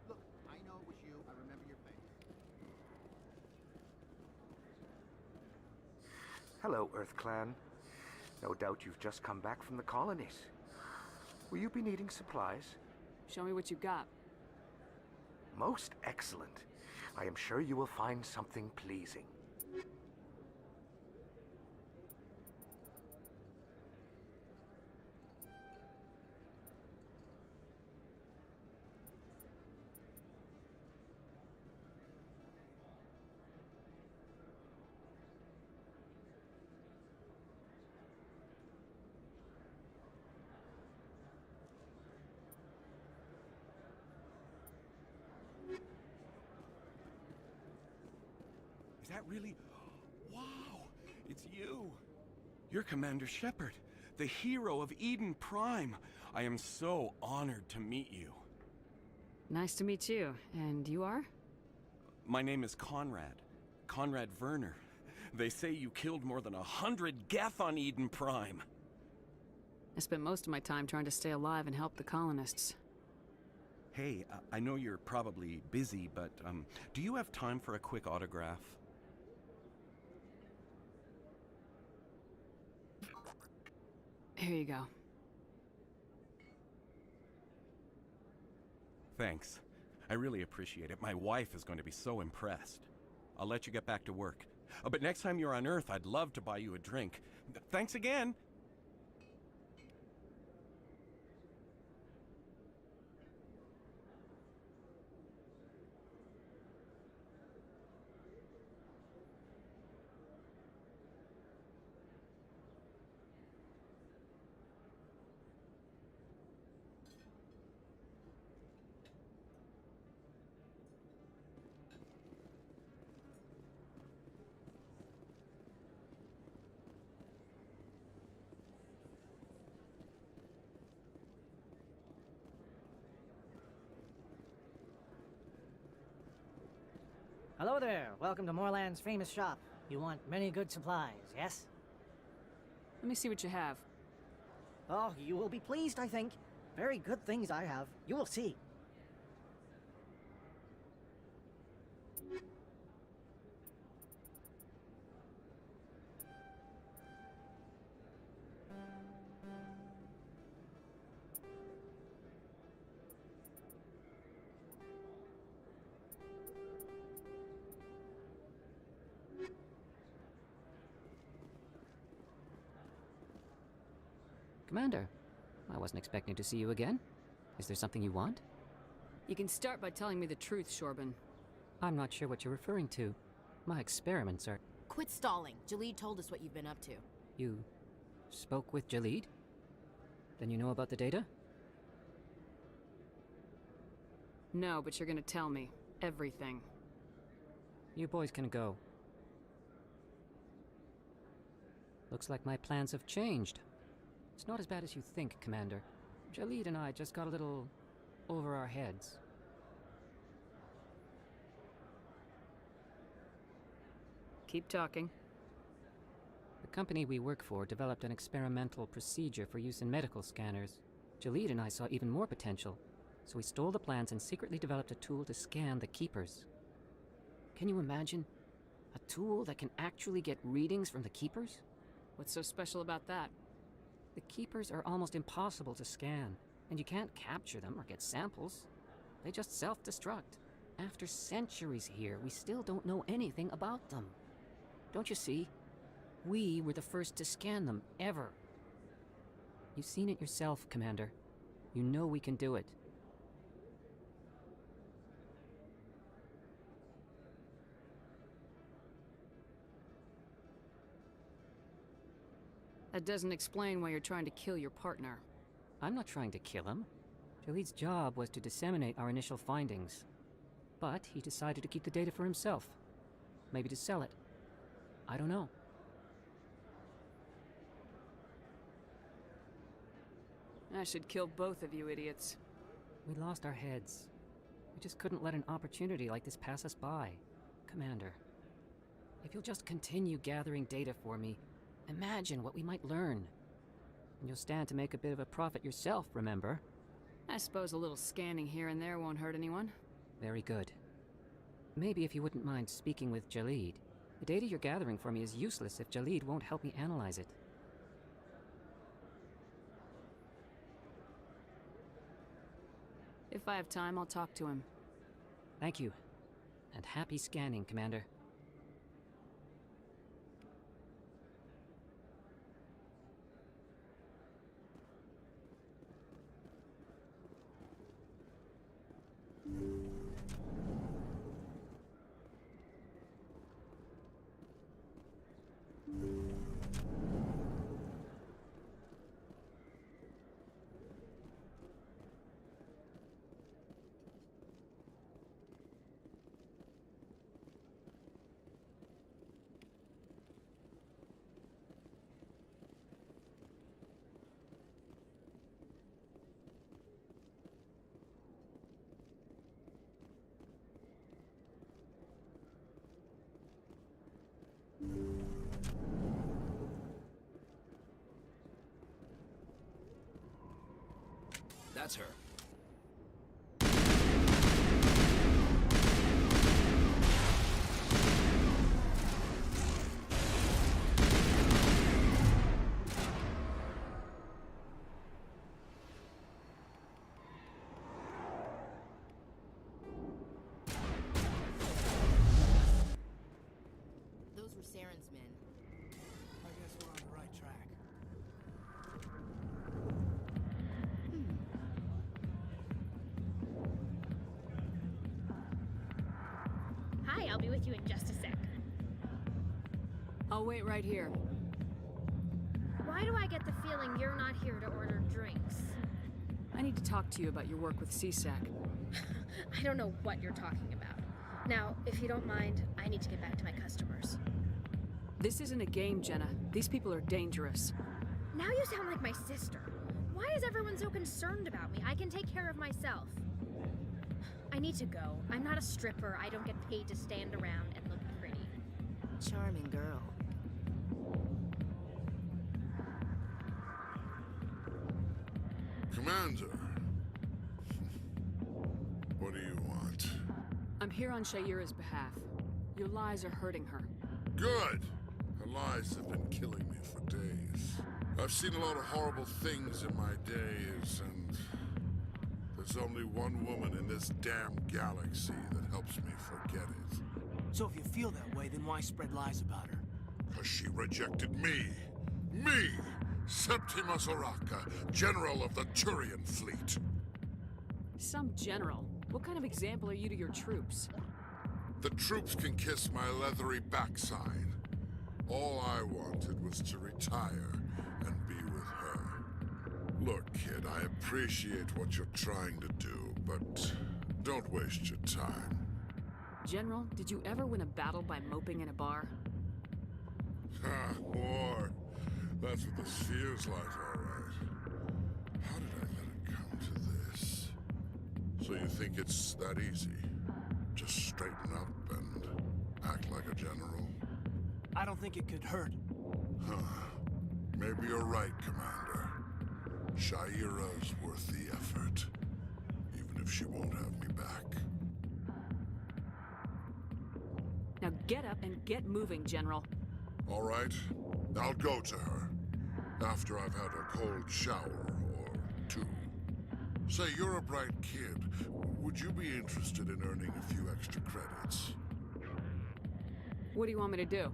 Look, I know it was you. I remember your face. Hello, Earth Clan. No doubt you've just come back from the colonies. Will you be needing supplies? Show me what you've got. Most excellent. I am sure you will find something pleasing. Is that really... Wow! It's you! You're Commander Shepard, the hero of Eden Prime. I am so honored to meet you. Nice to meet you. And you are? My name is Conrad. Conrad Werner. They say you killed more than 100 Geth on Eden Prime. I spent most of my time trying to stay alive and help the colonists. Hey, I know you're probably busy, but do you have time for a quick autograph? Here you go. Thanks. I really appreciate it. My wife is going to be so impressed. I'll let you get back to work. But next time you're on Earth, I'd love to buy you a drink. Thanks again! Hello there. Welcome to Moorland's famous shop. You want many good supplies, yes? Let me see what you have. Oh, you will be pleased, I think. Very good things I have. You will see. Commander, I wasn't expecting to see you again. Is there something you want? You can start by telling me the truth, Shorban. I'm not sure what you're referring to. My experiments are... Quit stalling. Jalid told us what you've been up to. You spoke with Jalid? Then you know about the data? No, but you're gonna tell me. Everything. You boys can go. Looks like my plans have changed. It's not as bad as you think, Commander. Jalid and I just got a little over our heads. Keep talking. The company we work for developed an experimental procedure for use in medical scanners. Jalid and I saw even more potential, so we stole the plans and secretly developed a tool to scan the Keepers. Can you imagine? A tool that can actually get readings from the Keepers? What's so special about that? The Keepers are almost impossible to scan, and you can't capture them or get samples. They just self-destruct. After centuries here, we still don't know anything about them. Don't you see? We were the first to scan them, ever. You've seen it yourself, Commander. You know we can do it. That doesn't explain why you're trying to kill your partner. I'm not trying to kill him. Jalid's job was to disseminate our initial findings. But he decided to keep the data for himself. Maybe to sell it. I don't know. I should kill both of you idiots. We lost our heads. We just couldn't let an opportunity like this pass us by. Commander, if you'll just continue gathering data for me, imagine what we might learn. And you'll stand to make a bit of a profit yourself, remember? I suppose a little scanning here and there won't hurt anyone. Very good. Maybe if you wouldn't mind speaking with Jalid. The data you're gathering for me is useless if Jalid won't help me analyze it. If I have time, I'll talk to him. Thank you. And happy scanning, Commander. That's her. Those were Saren's men. I guess we're on the right track. Hi, I'll be with you in just a sec. I'll wait right here. Why do I get the feeling you're not here to order drinks? I need to talk to you about your work with CSAC. I don't know what you're talking about. Now, if you don't mind, I need to get back to my customers. This isn't a game, Jenna. These people are dangerous. Now you sound like my sister. Why is everyone so concerned about me? I can take care of myself. I need to go. I'm not a stripper. I don't get paid to stand around and look pretty. Charming girl. Commander. What do you want? I'm here on Shaira's behalf. Your lies are hurting her. Good! Her lies have been killing me for days. I've seen a lot of horrible things in my days, and there's only one woman in this damn galaxy that helps me forget it. So if you feel that way, then why spread lies about her? Because she rejected me! Me! Septimus Oraka, General of the Turian Fleet. Some general? What kind of example are you to your troops? The troops can kiss my leathery backside. All I wanted was to retire and be with her. Look, kid, I appreciate what you're trying to do, but don't waste your time. General, did you ever win a battle by moping in a bar? Ha, war. That's what this feels like, all right. How did I let it come to this? So you think it's that easy? Just straighten up and act like a general? I don't think it could hurt. Huh. Maybe you're right, Commander. Shaira's worth the effort, even if she won't have me back. Now get up and get moving, General. All right, I'll go to her. After I've had a cold shower or two. Say, you're a bright kid. Would you be interested in earning a few extra credits? What do you want me to do?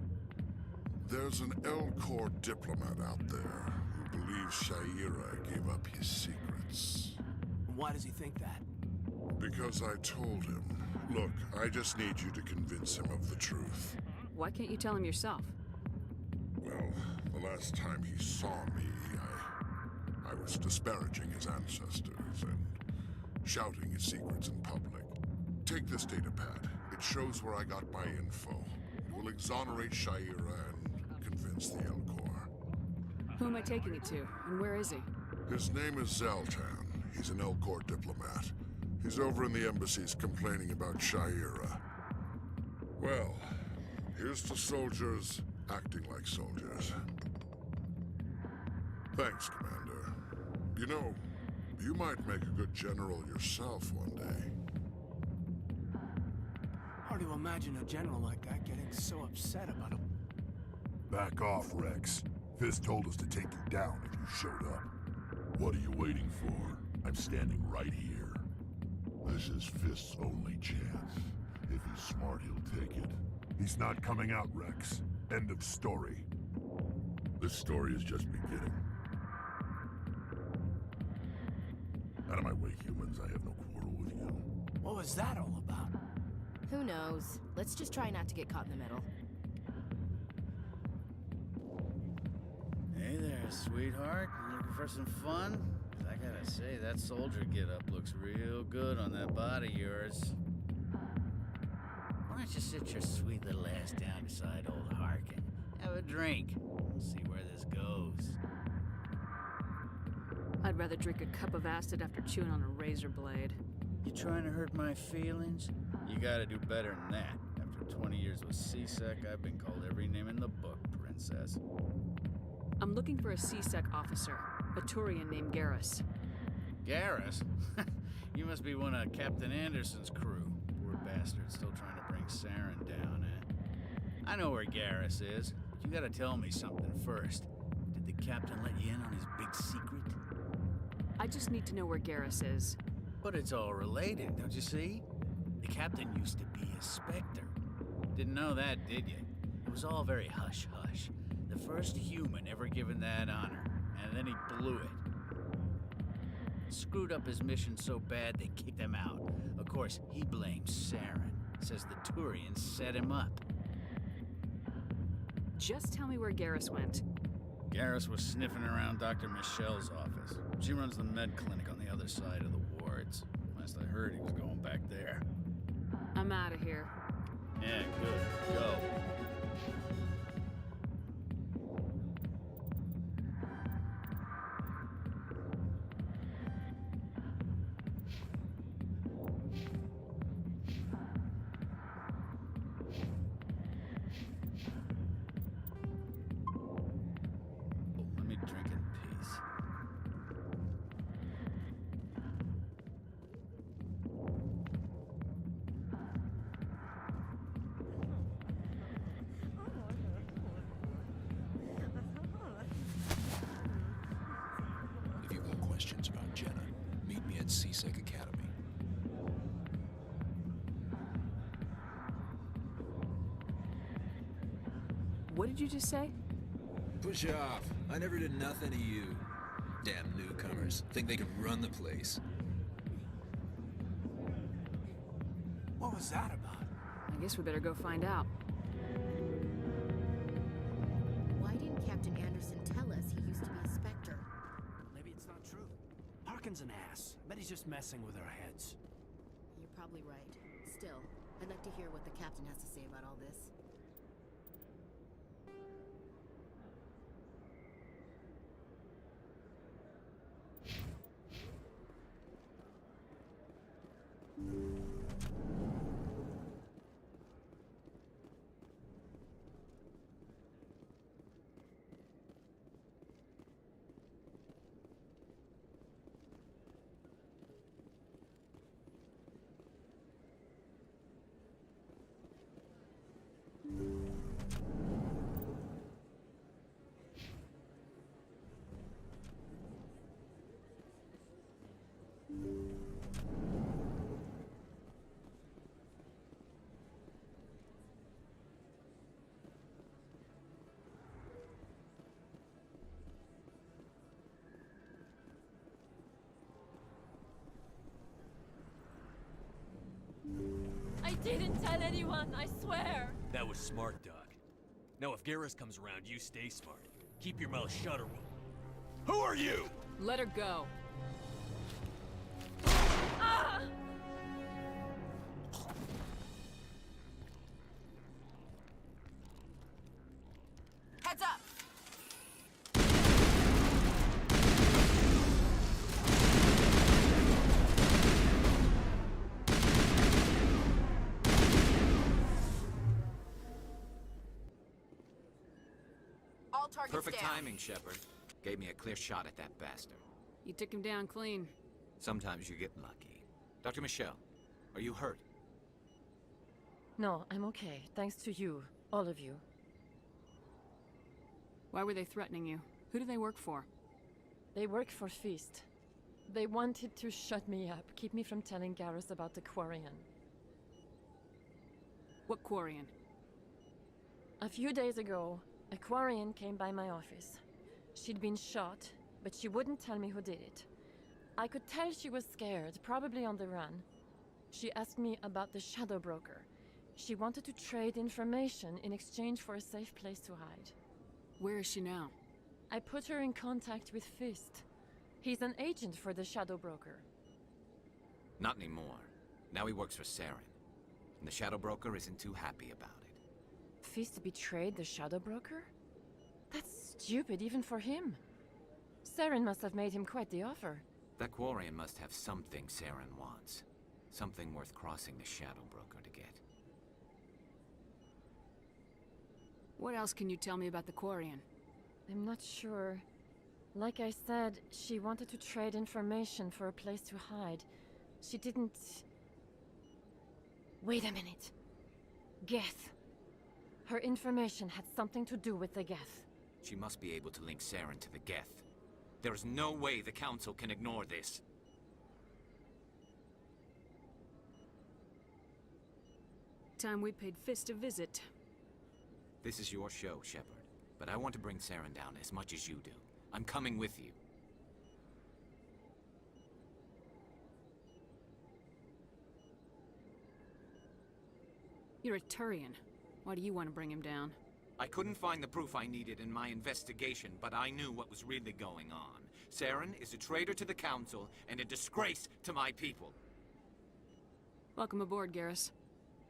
There's an Elcor diplomat out there who believes Shaira gave up his secrets. Why does he think that? Because I told him. Look, I just need you to convince him of the truth. Why can't you tell him yourself? Well, the last time he saw me, I was disparaging his ancestors and shouting his secrets in public. Take this data pad. It shows where I got my info. It will exonerate Shaira and convince the Elcor. Who am I taking it to, and where is he? His name is Zaltan. He's an Elcor diplomat. He's over in the embassies complaining about Shaira. Well, here's to soldiers acting like soldiers. Thanks, Commander. You know, You might make a good general yourself one day. Hard to imagine a general like that getting so upset about a... Back off, Rex. Fist told us to take you down if you showed up. What are you waiting for? I'm standing right here. This is Fist's only chance. If he's smart, he'll take it. He's not coming out, Rex. End of story. This story is just beginning. Out of my way, humans. I have no quarrel with you. What was that all about? Who knows? Let's just try not to get caught in the middle. Hey there, sweetheart. You looking for some fun? 'Cause I gotta say, that soldier get-up looks real good on that body of yours. Why don't you sit your sweet little ass down beside old Harkin? Have a drink. We'll see where this goes. I'd rather drink a cup of acid after chewing on a razor blade. You trying to hurt my feelings? You gotta do better than that. After 20 years with C-Sec, I've been called every name in the book, princess. I'm looking for a C-Sec officer, a Turian named Garrus. Garrus? You must be one of Captain Anderson's crew. Poor bastard, still trying to bring Saren down, eh? I know where Garrus is, but you gotta tell me something first. Did the captain let you in on his big secret? I just need to know where Garrus is. But it's all related, don't you see? The captain used to be a Spectre. Didn't know that, did you? It was all very hush-hush. The first human ever given that honor, and then he blew it. Screwed up his mission so bad they kicked him out. Of course, he blames Saren. Says the Turians set him up. Just tell me where Garrus went. Garrus was sniffing around Dr. Michelle's office. She runs the med clinic on the other side of the wards. Last I heard, he was going back there. I'm out of here. Yeah, good. Go. Let me drink in peace. If you've got questions about Jenna, meet me at C-Sec Academy. What did you just say? Push off. I never did nothing to you. Damn newcomers. Think they could run the place. What was that about? I guess we better go find out. Why didn't Captain Anderson tell us he used to be a Spectre? Maybe it's not true. Harkin's an ass. I bet he's just messing with our heads. You're probably right. Still, I'd like to hear what the captain has to say about all this. I didn't tell anyone, I swear! That was smart, Doc. Now if Garrus comes around, you stay smart. Keep your mouth shut or we'll... Who are you? Let her go. Ah! Heads up! All targets Perfect down. timing, Shepard. Gave me a clear shot at that bastard. You took him down clean. Sometimes you get lucky. Dr. Michelle, are you hurt? No, I'm okay. Thanks to you. All of you. Why were they threatening you? Who do they work for? They work for Feast. They wanted to shut me up, keep me from telling Garrus about the Quarian. What Quarian? A few days ago, a Quarian came by my office. She'd been shot, but she wouldn't tell me who did it. I could tell she was scared, probably on the run. She asked me about the Shadow Broker. She wanted to trade information in exchange for a safe place to hide. Where is she now? I put her in contact with Fist. He's an agent for the Shadow Broker. Not anymore. Now he works for Saren. And the Shadow Broker isn't too happy about it. Fist betrayed the Shadow Broker? That's stupid even for him. Saren must have made him quite the offer. That Quarian must have something Saren wants. Something worth crossing the Shadow Broker to get. What else can you tell me about the Quarian? I'm not sure. Like I said, she wanted to trade information for a place to hide. She didn't... Wait a minute. Geth. Her information had something to do with the Geth. She must be able to link Saren to the Geth. There is no way the Council can ignore this. Time we paid Fist a visit. This is your show, Shepard. But I want to bring Saren down as much as you do. I'm coming with you. You're a Turian. Why do you want to bring him down? I couldn't find the proof I needed in my investigation, but I knew what was really going on. Saren is a traitor to the Council and a disgrace to my people. Welcome aboard, Garrus.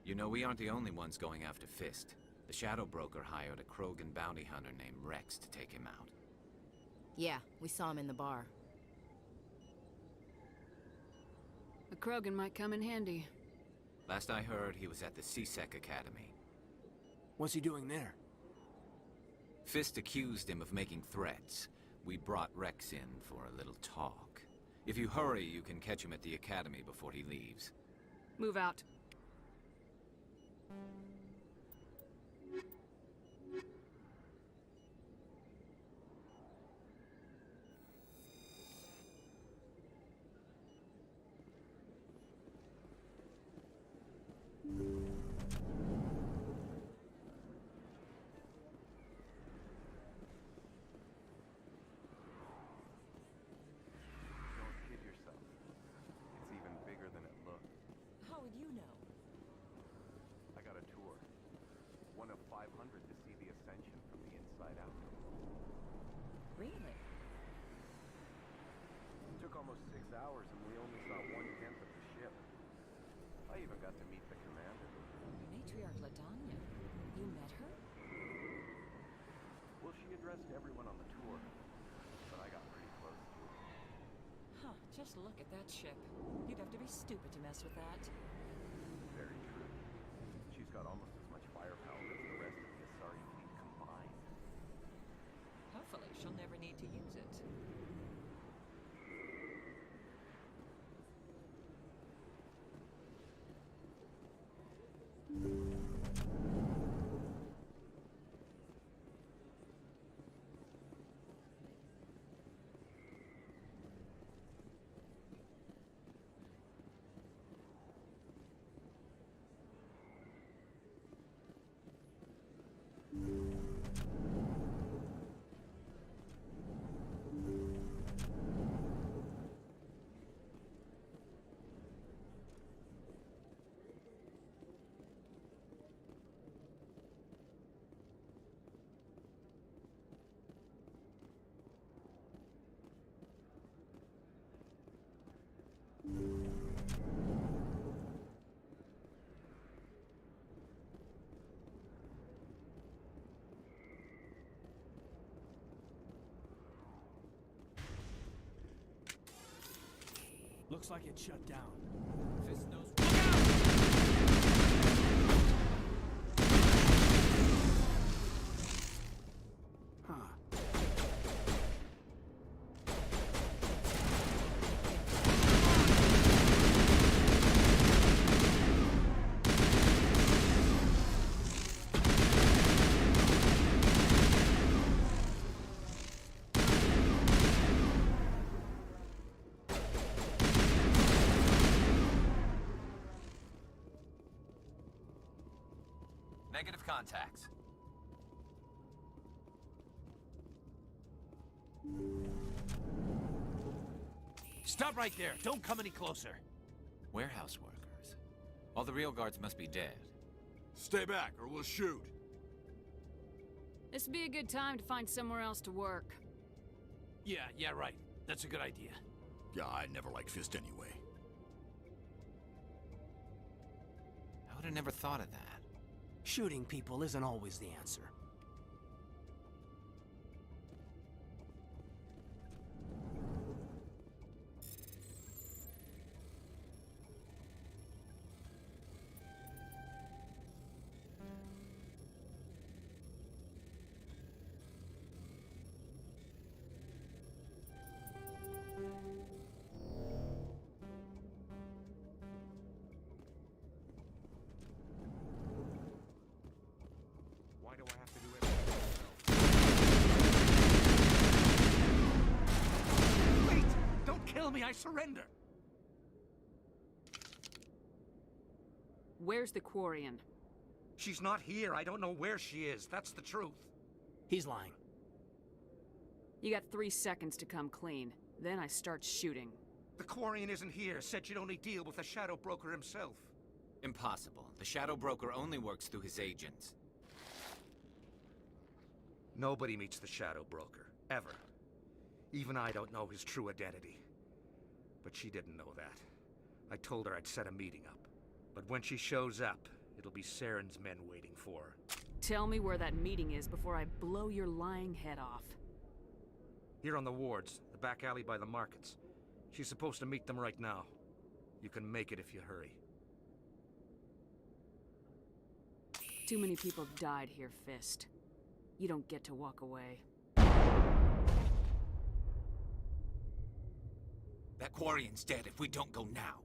You know, we aren't the only ones going after Fist. The Shadow Broker hired a Krogan bounty hunter named Rex to take him out. Yeah, we saw him in the bar. A Krogan might come in handy. Last I heard, he was at the C-Sec Academy. What's he doing there? Fist accused him of making threats. We brought Rex in for a little talk. If you hurry, you can catch him at the Academy before he leaves. Move out. Hours and we only saw 1/10 of the ship. I even got to meet the commander. Matriarch Ladanya. You met her? Well, she addressed everyone on the tour, but I got pretty close to her. Huh, just look at that ship. You'd have to be stupid to mess with that. Very true. She's got almost as much firepower as the rest of the Asari fleet combined. Hopefully, she'll never need to use it. Looks like it's shut down. Fist knows. Huh. Negative contacts. Stop right there. Don't come any closer. Warehouse workers. All the real guards must be dead. Stay back, or we'll shoot. This would be a good time to find somewhere else to work. Yeah, right. That's a good idea. Yeah, I never liked Fist anyway. I would have never thought of that. Shooting people isn't always the answer. Why do I have to do everything? Wait! Don't kill me, I surrender! Where's the Quarian? She's not here. I don't know where she is. That's the truth. He's lying. You got 3 seconds to come clean. Then I start shooting. The Quarian isn't here. Said she'd only deal with the Shadow Broker himself. Impossible. The Shadow Broker only works through his agents. Nobody meets the Shadow Broker. Ever. Even I don't know his true identity. But she didn't know that. I told her I'd set a meeting up. But when she shows up, it'll be Saren's men waiting for her. Tell me where that meeting is before I blow your lying head off. Here on the wards, the back alley by the markets. She's supposed to meet them right now. You can make it if you hurry. Too many people died here, Fist. You don't get to walk away. That Quarian's dead if we don't go now.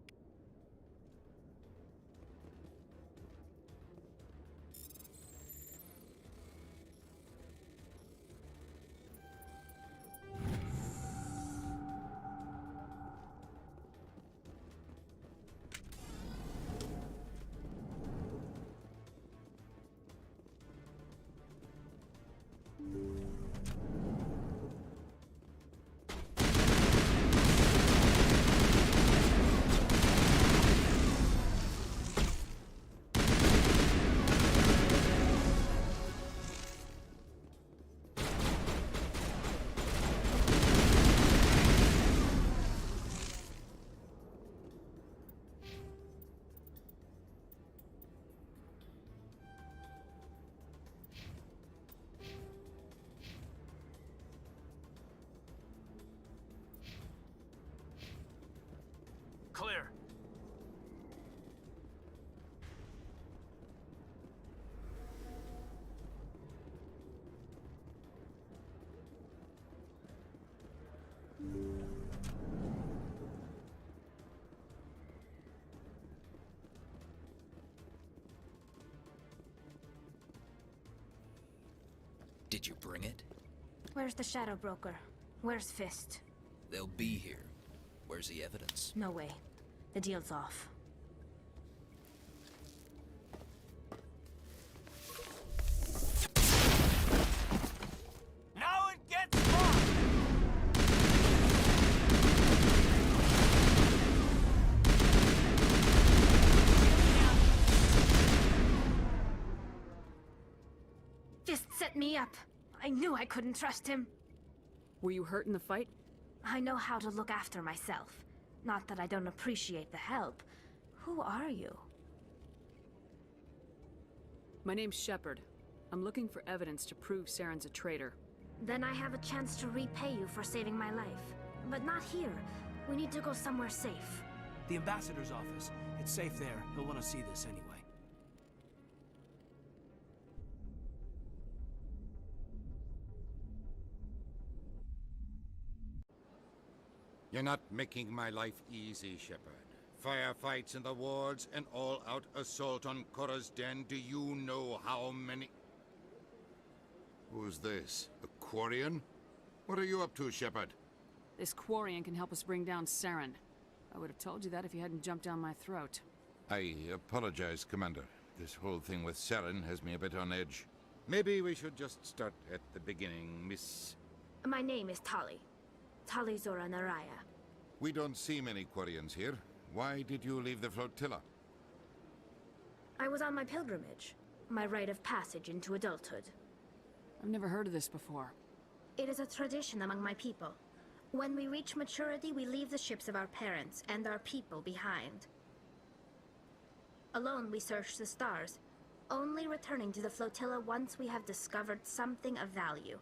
Clear. Did you bring it? Where's the Shadow Broker? Where's Fist? They'll be here. Where's the evidence? No way. The deal's off. Now it gets fun! Fist set me up. I knew I couldn't trust him. Were you hurt in the fight? I know how to look after myself. Not that I don't appreciate the help. Who are you? My name's Shepard. I'm looking for evidence to prove Saren's a traitor. Then I have a chance to repay you for saving my life. But not here. We need to go somewhere safe. The ambassador's office. It's safe there. He'll want to see this anyway. You're not making my life easy, Shepard. Firefights in the wards, an all-out assault on Korra's Den. Do you know how many... Who's this? A Quarian? What are you up to, Shepard? This Quarian can help us bring down Saren. I would have told you that if you hadn't jumped down my throat. I apologize, Commander. This whole thing with Saren has me a bit on edge. Maybe we should just start at the beginning, Miss... My name is Tali. Tali Zora Naraya. We don't see many Quarians here. Why did you leave the flotilla? I was on my pilgrimage. My rite of passage into adulthood. I've never heard of this before. It is a tradition among my people. When we reach maturity, we leave the ships of our parents and our people behind. Alone, we search the stars, only returning to the flotilla once we have discovered something of value.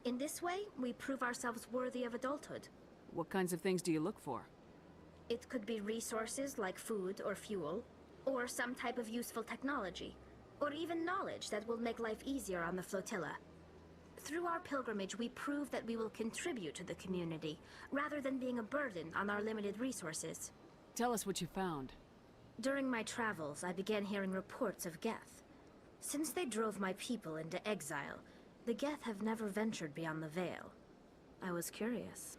In this way, we prove ourselves worthy of adulthood. What kinds of things do you look for? It could be resources like food or fuel, or some type of useful technology, or even knowledge that will make life easier on the flotilla. Through our pilgrimage, we prove that we will contribute to the community, rather than being a burden on our limited resources. Tell us what you found. During my travels, I began hearing reports of Geth. Since they drove my people into exile, the Geth have never ventured beyond the Veil. I was curious.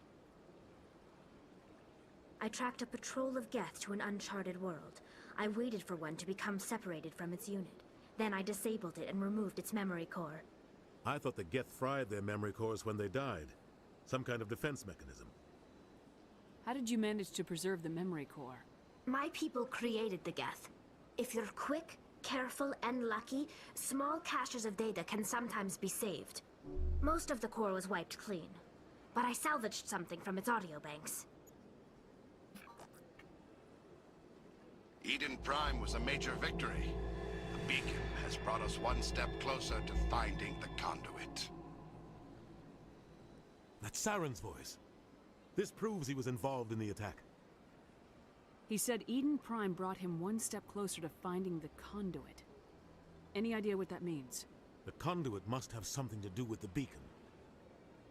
I tracked a patrol of Geth to an uncharted world. I waited for one to become separated from its unit. Then I disabled it and removed its memory core. I thought the Geth fried their memory cores when they died. Some kind of defense mechanism. How did you manage to preserve the memory core? My people created the Geth. If you're quick, careful, and lucky, small caches of data can sometimes be saved. Most of the core was wiped clean, but I salvaged something from its audio banks. Eden Prime was a major victory. The beacon has brought us one step closer to finding the conduit. That's Saren's voice. This proves he was involved in the attack. He said Eden Prime brought him one step closer to finding the conduit. Any idea what that means? The conduit must have something to do with the beacon.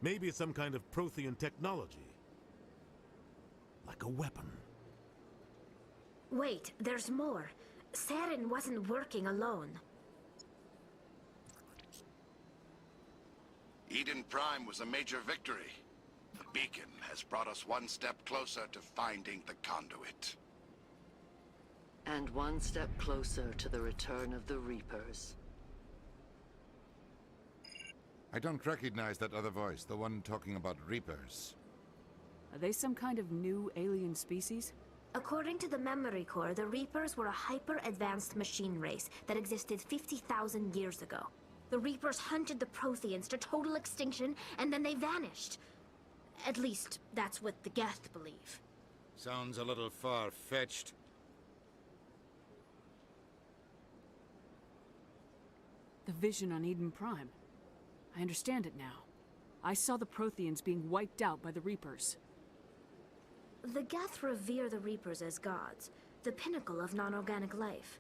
Maybe it's some kind of Prothean technology. Like a weapon. Wait, there's more. Saren wasn't working alone. Eden Prime was a major victory. The beacon has brought us one step closer to finding the conduit. And one step closer to the return of the Reapers. I don't recognize that other voice, the one talking about Reapers. Are they some kind of new alien species? According to the memory core, the Reapers were a hyper-advanced machine race that existed 50,000 years ago. The Reapers hunted the Protheans to total extinction, and then they vanished. At least, that's what the Geth believe. Sounds a little far-fetched. The vision on Eden Prime. I understand it now. I saw the Protheans being wiped out by the Reapers. The Geth revere the Reapers as gods, the pinnacle of non-organic life.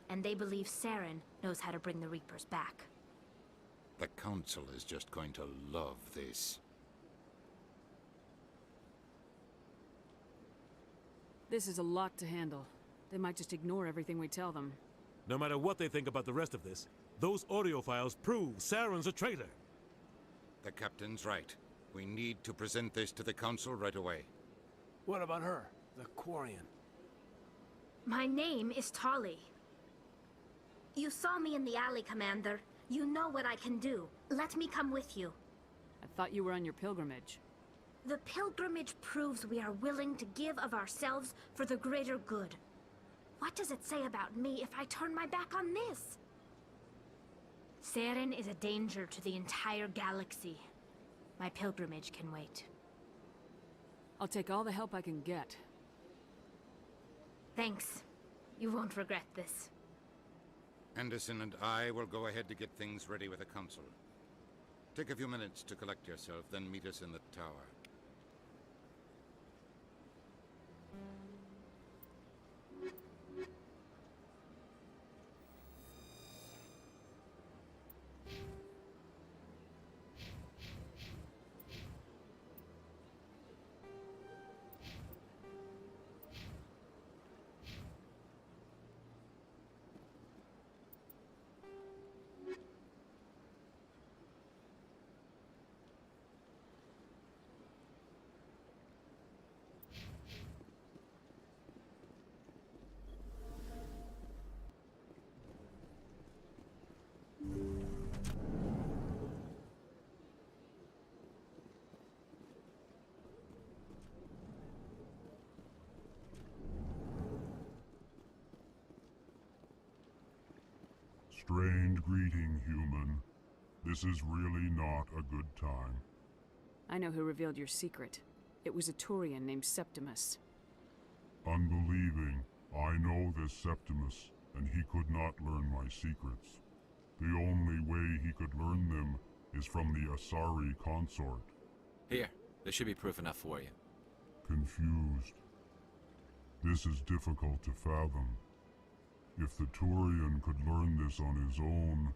And they believe Saren knows how to bring the Reapers back. The Council is just going to love this. This is a lot to handle. They might just ignore everything we tell them. No matter what they think about the rest of this, those audio files prove Saren's a traitor. The Captain's right. We need to present this to the Council right away. What about her, the Quarian? My name is Tali. You saw me in the alley, Commander. You know what I can do. Let me come with you. I thought you were on your pilgrimage. The pilgrimage proves we are willing to give of ourselves for the greater good. What does it say about me if I turn my back on this? Saren is a danger to the entire galaxy. My pilgrimage can wait. I'll take all the help I can get. Thanks. You won't regret this. Anderson and I will go ahead to get things ready with the Council. Take a few minutes to collect yourself, then meet us in the tower. Strange greeting, human. This is really not a good time. I know who revealed your secret. It was a Turian named Septimus. Unbelieving, I know this Septimus, and he could not learn my secrets. The only way he could learn them is from the Asari consort. Here, there should be proof enough for you. Confused. This is difficult to fathom. If the Turian could learn this on his own,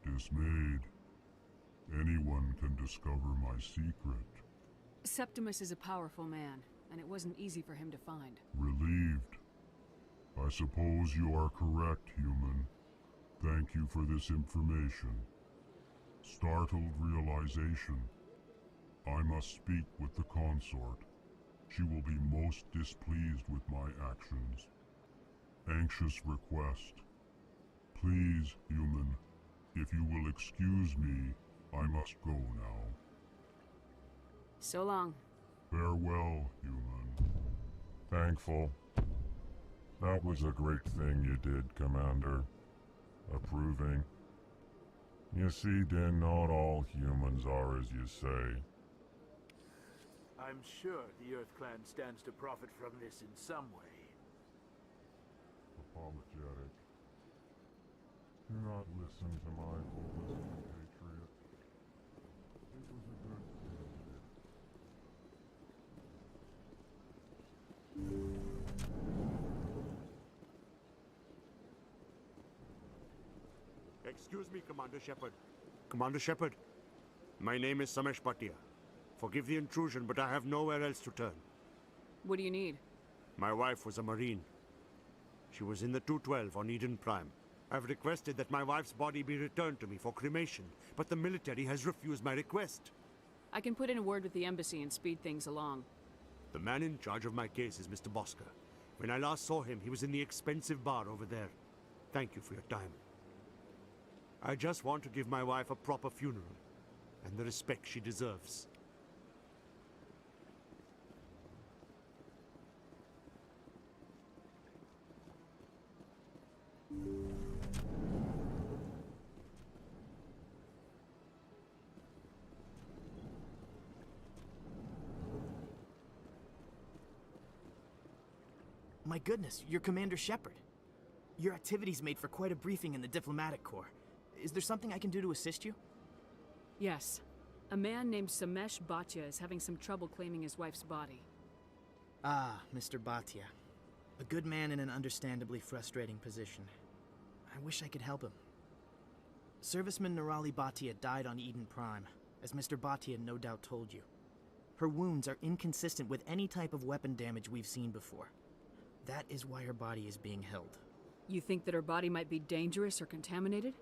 dismayed, anyone can discover my secret. Septimus is a powerful man, and it wasn't easy for him to find. Relieved. I suppose you are correct, human. Thank you for this information. Startled realization. I must speak with the consort. She will be most displeased with my actions. Anxious request. Please, human, if you will excuse me, I must go now. So long. Farewell, human. Thankful. That was a great thing you did, Commander. Approving. You see, then not all humans are as you say. I'm sure the Earth Clan stands to profit from this in some way. Apologetic. Do not listen to my oldest compatriot. It was a good thing you did. Excuse me, Commander Shepard. Commander Shepard, my name is Samesh Bhatia. Forgive the intrusion, but I have nowhere else to turn. What do you need? My wife was a Marine. She was in the 212 on Eden Prime. I've requested that my wife's body be returned to me for cremation, but the military has refused my request. I can put in a word with the embassy and speed things along. The man in charge of my case is Mr. Bosker. When I last saw him, he was in the expensive bar over there. Thank you for your time. I just want to give my wife a proper funeral, and the respect she deserves. My goodness, you're Commander Shepard. Your activities made for quite a briefing in the Diplomatic Corps. Is there something I can do to assist you? Yes. A man named Samesh Bhatia is having some trouble claiming his wife's body. Ah, Mr. Bhatia. A good man in an understandably frustrating position. I wish I could help him. Serviceman Nirali Bhatia died on Eden Prime, as Mr. Bhatia no doubt told you. Her wounds are inconsistent with any type of weapon damage we've seen before. That is why her body is being held. You think that her body might be dangerous or contaminated?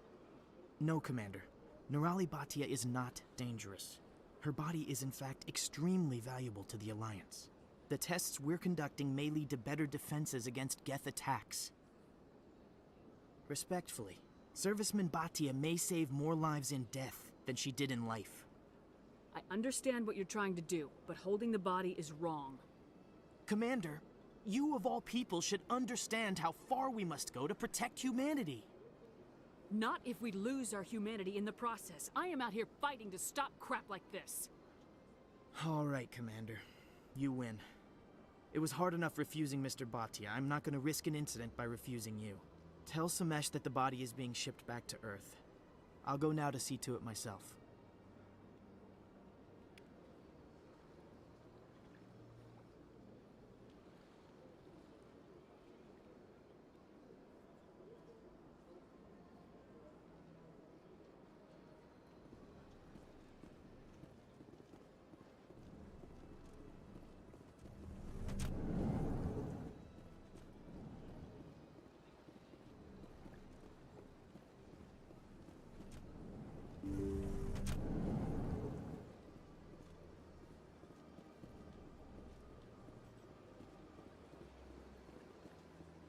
No, Commander. Nirali Bhatia is not dangerous. Her body is in fact extremely valuable to the Alliance. The tests we're conducting may lead to better defenses against Geth attacks. Respectfully, Serviceman Bhatia may save more lives in death than she did in life. I understand what you're trying to do, but holding the body is wrong. Commander, you of all people should understand how far we must go to protect humanity. Not if we lose our humanity in the process. I am out here fighting to stop crap like this. All right, Commander. You win. It was hard enough refusing Mr. Bhatia. I'm not going to risk an incident by refusing you. Tell Samesh that the body is being shipped back to Earth. I'll go now to see to it myself.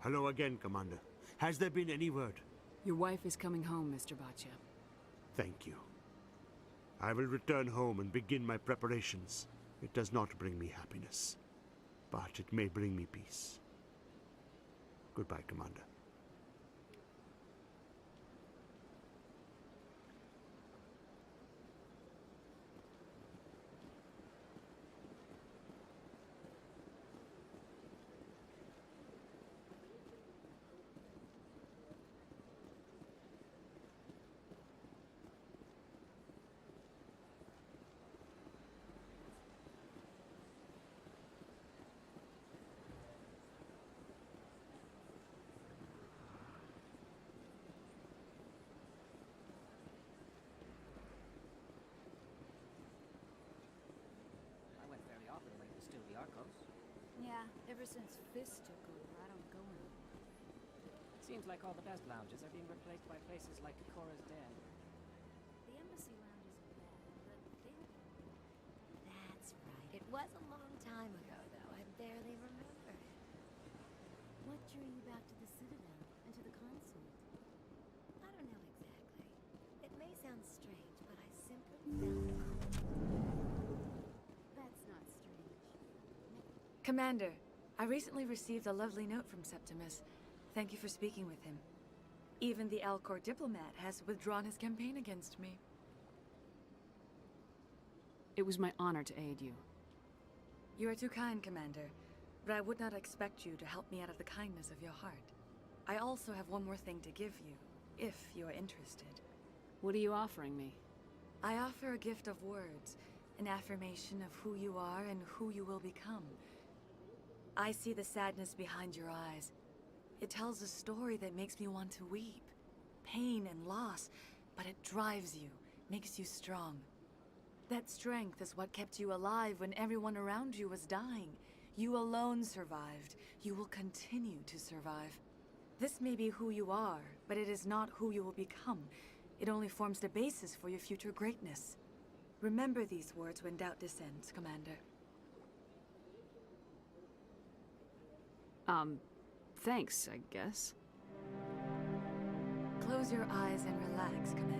Hello again, Commander. Has there been any word? Your wife is coming home, Mr. Bhatia. Thank you. I will return home and begin my preparations. It does not bring me happiness, but it may bring me peace. Goodbye, Commander. Yeah, ever since Fist took over, I don't go anymore. Seems like all the best lounges are being replaced by places like Cora's Den. The Embassy Lounge isn't bad, but they don't... That's right. It was a long time ago, though. I barely remember it. What drew you back to the Citadel and to the consort? I don't know exactly. It may sound strange, but I simply found it. That's not strange. Commander, I recently received a lovely note from Septimus. Thank you for speaking with him. Even the Alcor diplomat has withdrawn his campaign against me. It was my honor to aid you. You are too kind, Commander, but I would not expect you to help me out of the kindness of your heart. I also have one more thing to give you, if you are interested. What are you offering me? I offer a gift of words, an affirmation of who you are and who you will become. I see the sadness behind your eyes. It tells a story that makes me want to weep. Pain and loss, but it drives you, makes you strong. That strength is what kept you alive when everyone around you was dying. You alone survived. You will continue to survive. This may be who you are, but it is not who you will become. It only forms the basis for your future greatness. Remember these words when doubt descends, Commander. Thanks, I guess. Close your eyes and relax, Commander.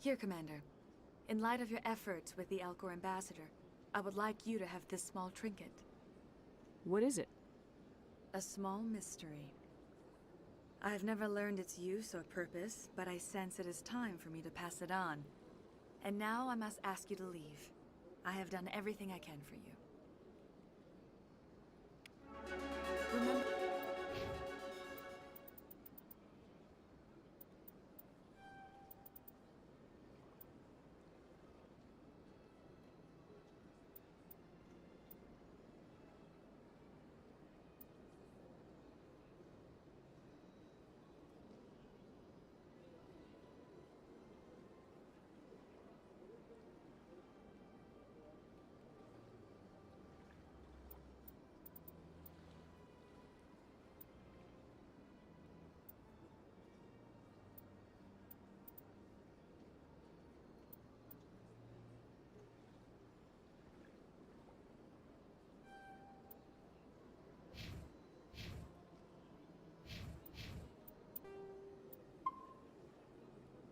Here, Commander. In light of your efforts with the Alcor ambassador, I would like you to have this small trinket. What is it? A small mystery. I have never learned its use or purpose, but I sense it is time for me to pass it on. And now I must ask you to leave. I have done everything I can for you. Remember...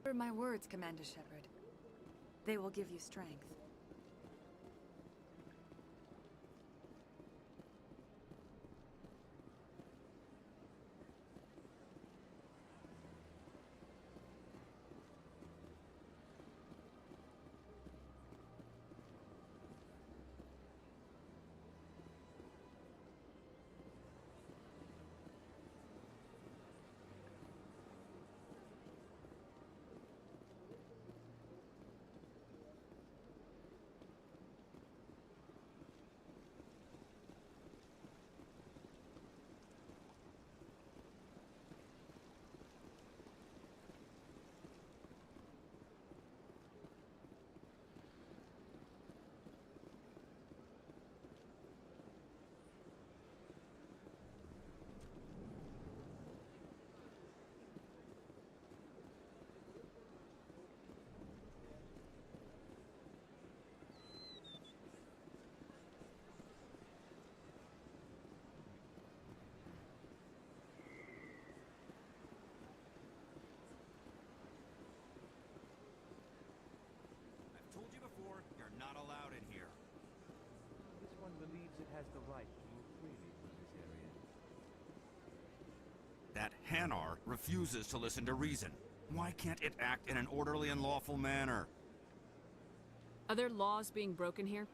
Remember my words, Commander Shepard. They will give you strength. Told you before, you're not allowed in here. This one believes it has the right to move freely through this area. That Hanar refuses to listen to reason. Why can't it act in an orderly and lawful manner? Are there laws being broken here?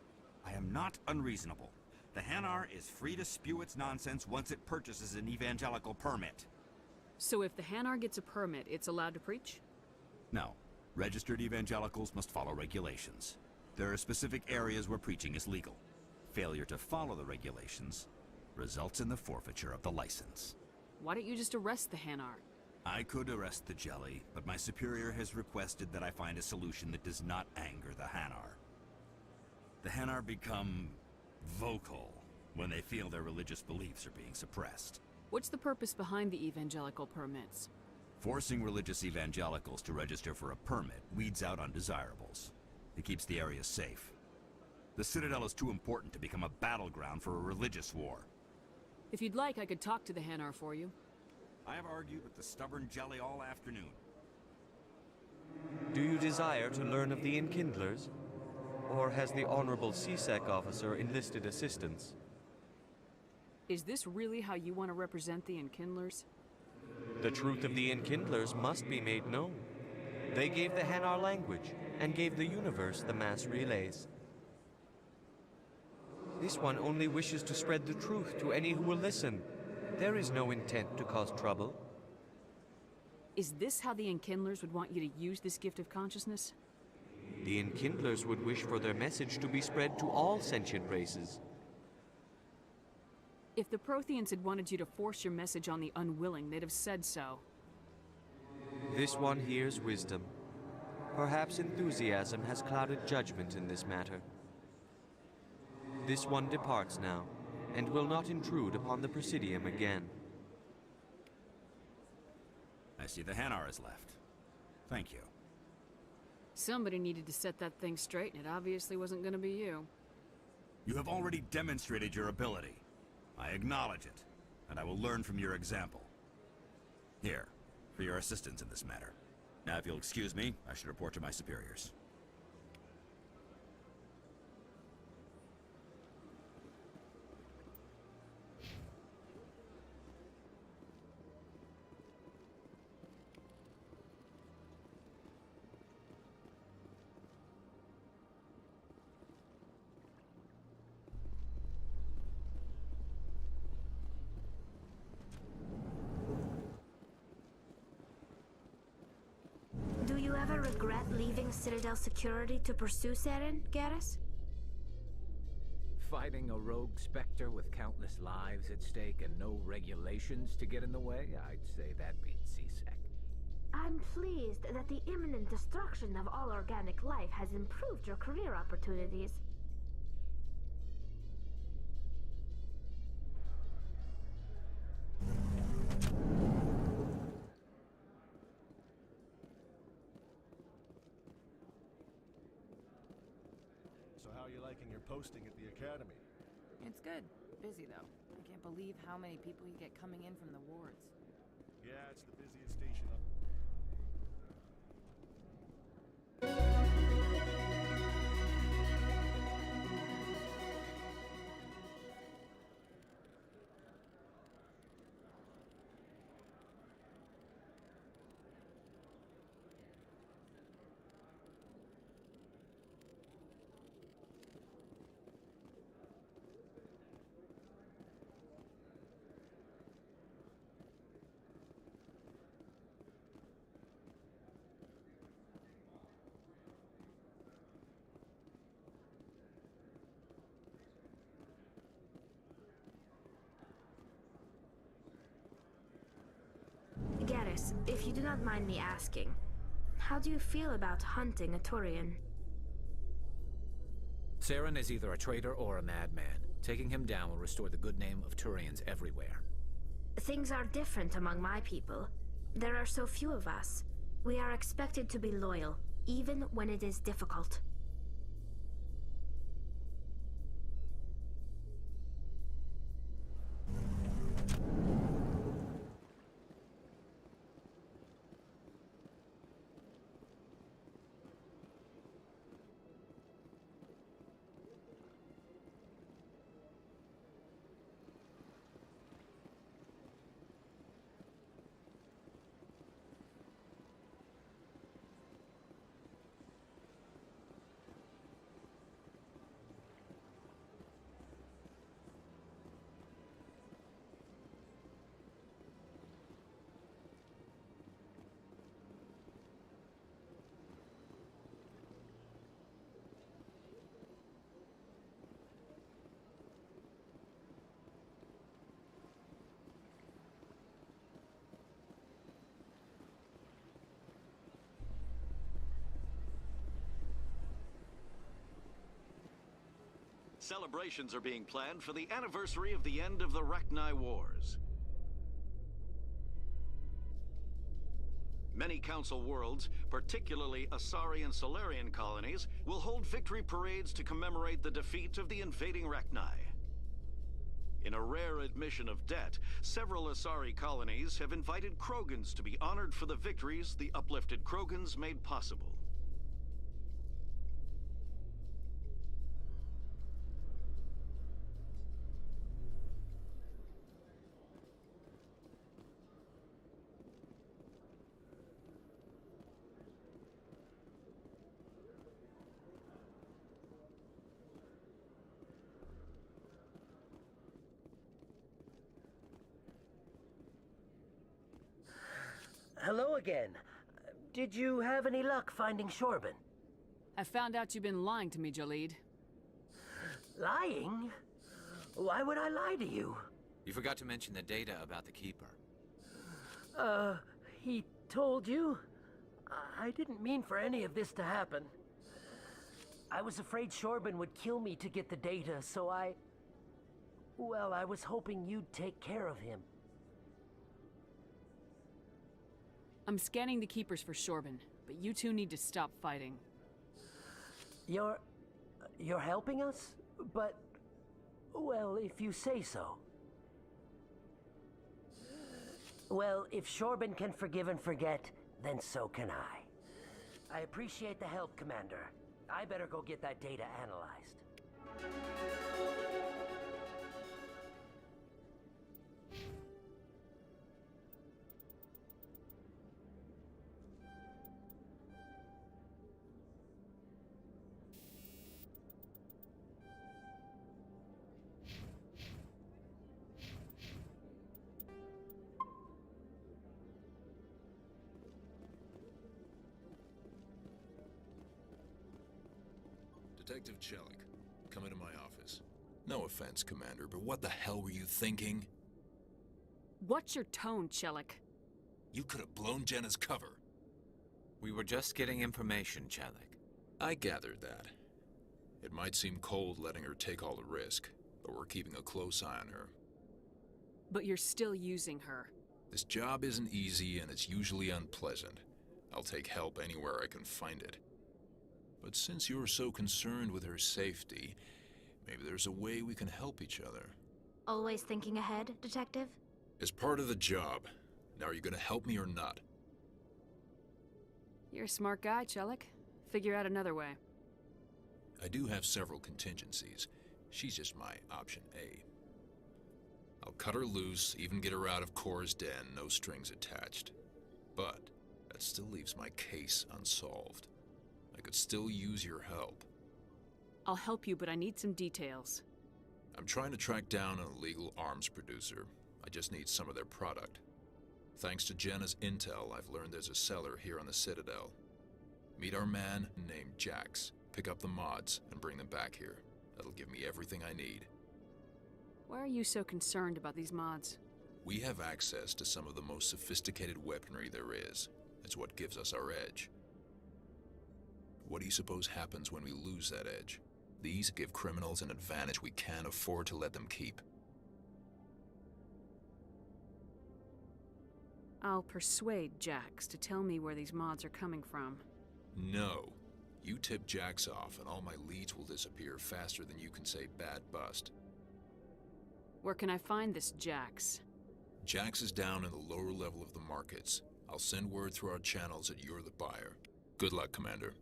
I am not unreasonable. The Hanar is free to spew its nonsense once it purchases an evangelical permit. So if the Hanar gets a permit, it's allowed to preach? No. Registered evangelicals must follow regulations. There are specific areas where preaching is legal. Failure to follow the regulations results in the forfeiture of the license. Why don't you just arrest the Hanar? I could arrest the Jelly, but my superior has requested that I find a solution that does not anger the Hanar. The Hanar become vocal when they feel their religious beliefs are being suppressed. What's the purpose behind the evangelical permits? Forcing religious evangelicals to register for a permit weeds out undesirables. It keeps the area safe. The Citadel is too important to become a battleground for a religious war. If you'd like, I could talk to the Hanar for you. I have argued with the stubborn Jelly all afternoon. Do you desire to learn of the Enkindlers? Or has the Honorable CSEC officer enlisted assistance? Is this really how you want to represent the Enkindlers? The truth of the Enkindlers must be made known. They gave the Hanar language, and gave the universe the mass relays. This one only wishes to spread the truth to any who will listen. There is no intent to cause trouble. Is this how the Enkindlers would want you to use this gift of consciousness? The Enkindlers would wish for their message to be spread to all sentient races. If the Protheans had wanted you to force your message on the unwilling, they'd have said so. This one hears wisdom. Perhaps enthusiasm has clouded judgment in this matter. This one departs now, and will not intrude upon the Presidium again. I see the Hanar is left. Thank you. Somebody needed to set that thing straight, and it obviously wasn't going to be you. You have already demonstrated your ability. I acknowledge it, and I will learn from your example. Here, for your assistance in this matter. Now, if you'll excuse me, I should report to my superiors. Do you ever regret leaving Citadel security to pursue Saren, Garrus? Fighting a rogue Spectre with countless lives at stake and no regulations to get in the way? I'd say that beats CSEC. I'm pleased that the imminent destruction of all organic life has improved your career opportunities. So how are you liking your posting at the Academy? It's good. Busy, though. I can't believe how many people you get coming in from the wards. Yeah, it's the busiest station up. Garrus, if you do not mind me asking, how do you feel about hunting a Turian? Saren is either a traitor or a madman. Taking him down will restore the good name of Turians everywhere. Things are different among my people. There are so few of us. We are expected to be loyal, even when it is difficult. Celebrations are being planned for the anniversary of the end of the Rachni Wars. Many Council worlds, particularly Asari and Solarian colonies, will hold victory parades to commemorate the defeat of the invading Rachni. In a rare admission of debt, several Asari colonies have invited Krogans to be honored for the victories the uplifted Krogans made possible. Hello again. Did you have any luck finding Shorben? I found out you've been lying to me, Jalid. Lying? Why would I lie to you? You forgot to mention the data about the Keeper. He told you? I didn't mean for any of this to happen. I was afraid Shorben would kill me to get the data, so well, I was hoping you'd take care of him. I'm scanning the Keepers for Shorben, but you two need to stop fighting. You're helping us? But, well, if you say so. Well, if Shorben can forgive and forget, then so can I. I appreciate the help, Commander. I better go get that data analyzed. Detective Chelik, come into my office. No offense, Commander, but what the hell were you thinking? What's your tone, Chelik? You could have blown Jenna's cover. We were just getting information, Chelik. I gathered that. It might seem cold letting her take all the risk, but we're keeping a close eye on her. But you're still using her. This job isn't easy and it's usually unpleasant. I'll take help anywhere I can find it. But since you're so concerned with her safety, maybe there's a way we can help each other. Always thinking ahead, Detective? As part of the job. Now, are you gonna help me or not? You're a smart guy, Chelik. Figure out another way. I do have several contingencies. She's just my option A. I'll cut her loose, even get her out of Kor's den, no strings attached. But that still leaves my case unsolved. I could still use your help. I'll help you, but I need some details. I'm trying to track down an illegal arms producer. I just need some of their product. Thanks to Jenna's intel, I've learned there's a seller here on the Citadel. Meet our man named Jax, pick up the mods, and bring them back here. That'll give me everything I need. Why are you so concerned about these mods? We have access to some of the most sophisticated weaponry there is. It's what gives us our edge. What do you suppose happens when we lose that edge? These give criminals an advantage we can't afford to let them keep. I'll persuade Jax to tell me where these mods are coming from. No. You tip Jax off and all my leads will disappear faster than you can say bad bust. Where can I find this Jax? Jax is down in the lower level of the markets. I'll send word through our channels that you're the buyer. Good luck, Commander.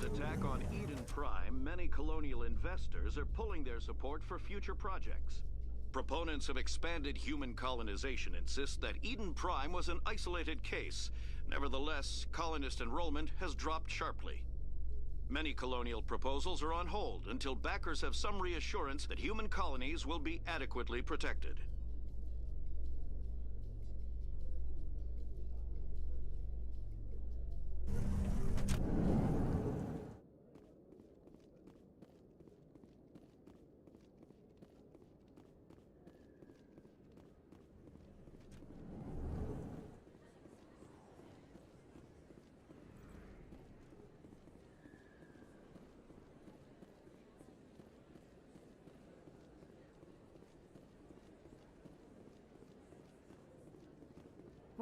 Attack on Eden Prime, many colonial investors are pulling their support for future projects. Proponents of expanded human colonization insist that Eden Prime was an isolated case. Nevertheless, colonist enrollment has dropped sharply. Many colonial proposals are on hold until backers have some reassurance that human colonies will be adequately protected.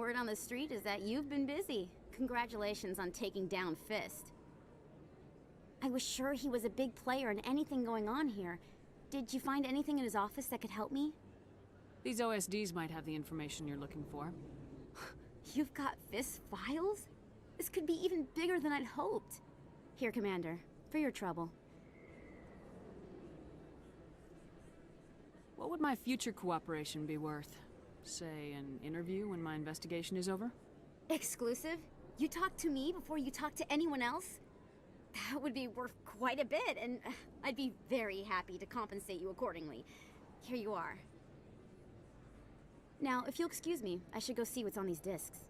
Word on the street is that you've been busy. Congratulations on taking down Fist. I was sure he was a big player in anything going on here. Did you find anything in his office that could help me? These OSDs might have the information you're looking for. You've got Fist's files? This could be even bigger than I'd hoped. Here, Commander, for your trouble. What would my future cooperation be worth? Say, an interview when my investigation is over? Exclusive? You talk to me before you talk to anyone else? That would be worth quite a bit, and I'd be very happy to compensate you accordingly. Here you are. Now, if you'll excuse me, I should go see what's on these discs.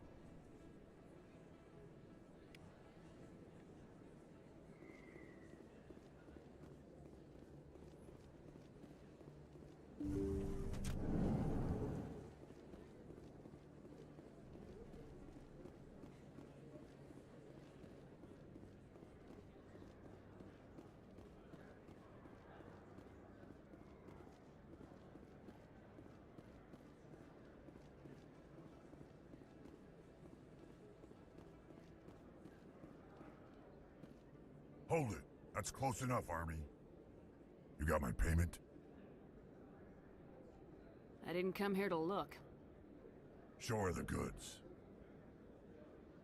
Hold it. That's close enough, Army. You got my payment? I didn't come here to look. Show her the goods.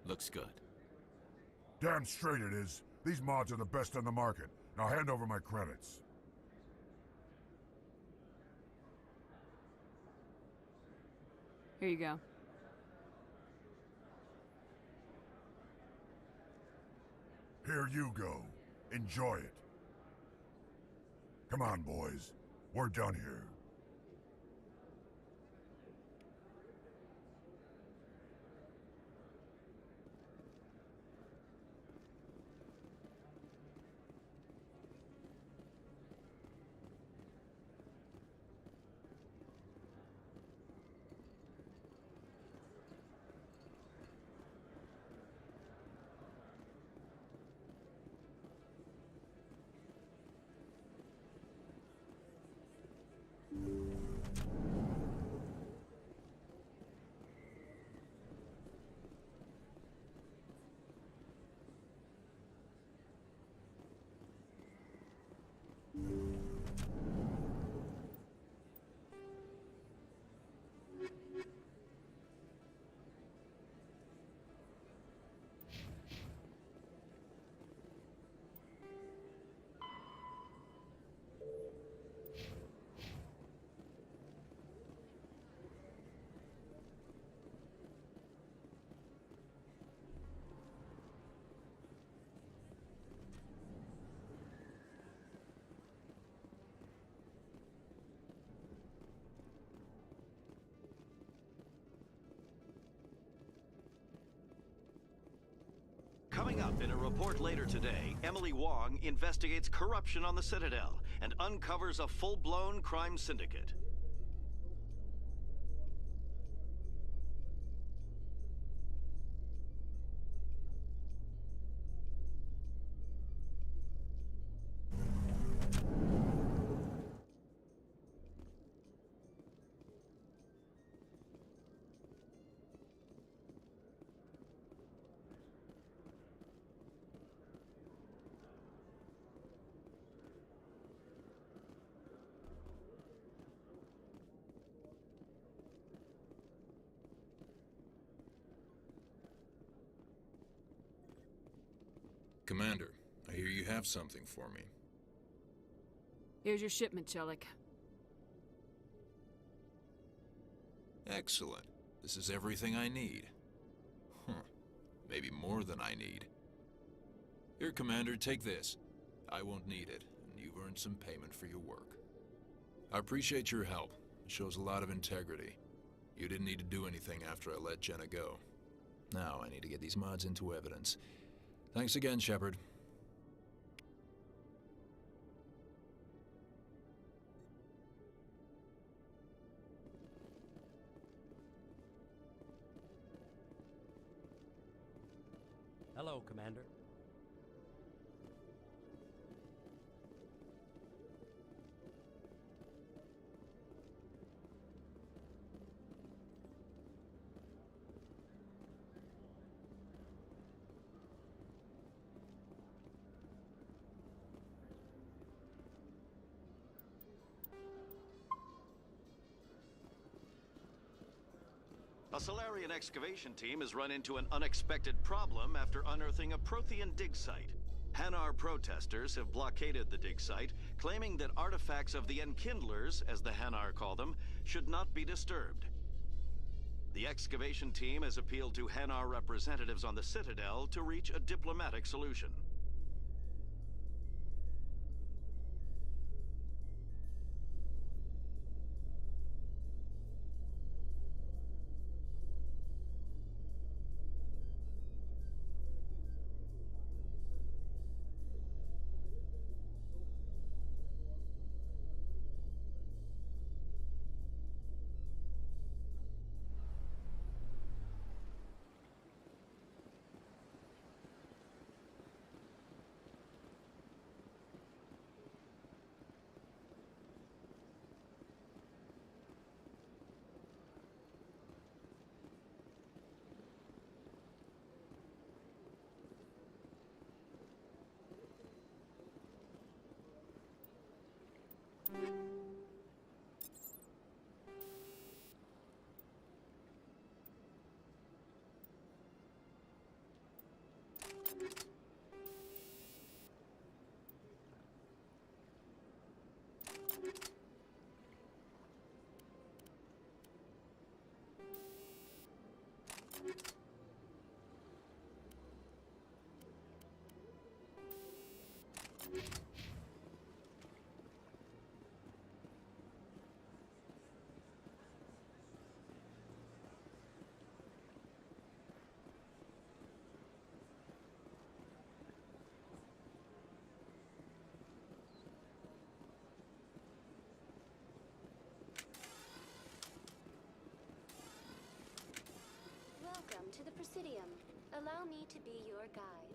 Looks good. Damn straight it is. These mods are the best on the market. Now hand over my credits. Here you go. Here you go. Enjoy it. Come on, boys. We're done here. Coming up in a report later today, Emily Wong investigates corruption on the Citadel and uncovers a full-blown crime syndicate. Commander, I hear you have something for me. Here's your shipment, Chelik. Excellent. This is everything I need. Maybe more than I need. Here, Commander, take this. I won't need it, and you've earned some payment for your work. I appreciate your help. It shows a lot of integrity. You didn't need to do anything after I let Jenna go. Now I need to get these mods into evidence. Thanks again, Shepard. Hello, Commander. A Solarian excavation team has run into an unexpected problem after unearthing a Prothean dig site. Hanar protesters have blockaded the dig site, claiming that artifacts of the Enkindlers, as the Hanar call them, should not be disturbed. The excavation team has appealed to Hanar representatives on the Citadel to reach a diplomatic solution. Welcome to the Presidium. Allow me to be your guide.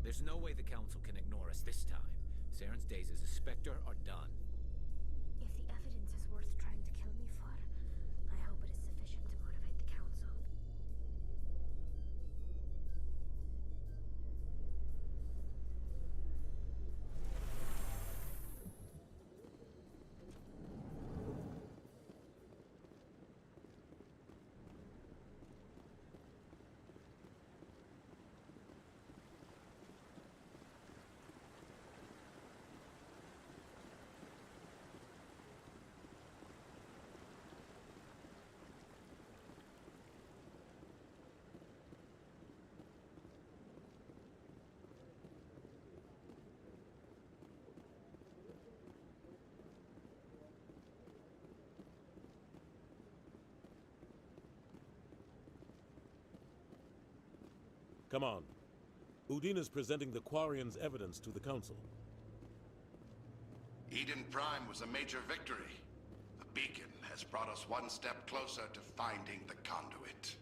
There's no way the Council can ignore us this time. Saren's days as a Spectre are done. If the evidence is worth trying to kill me for, I hope it is sufficient to motivate the Council. Come on. Udina's presenting the Quarians' evidence to the Council. Eden Prime was a major victory. The beacon has brought us one step closer to finding the conduit.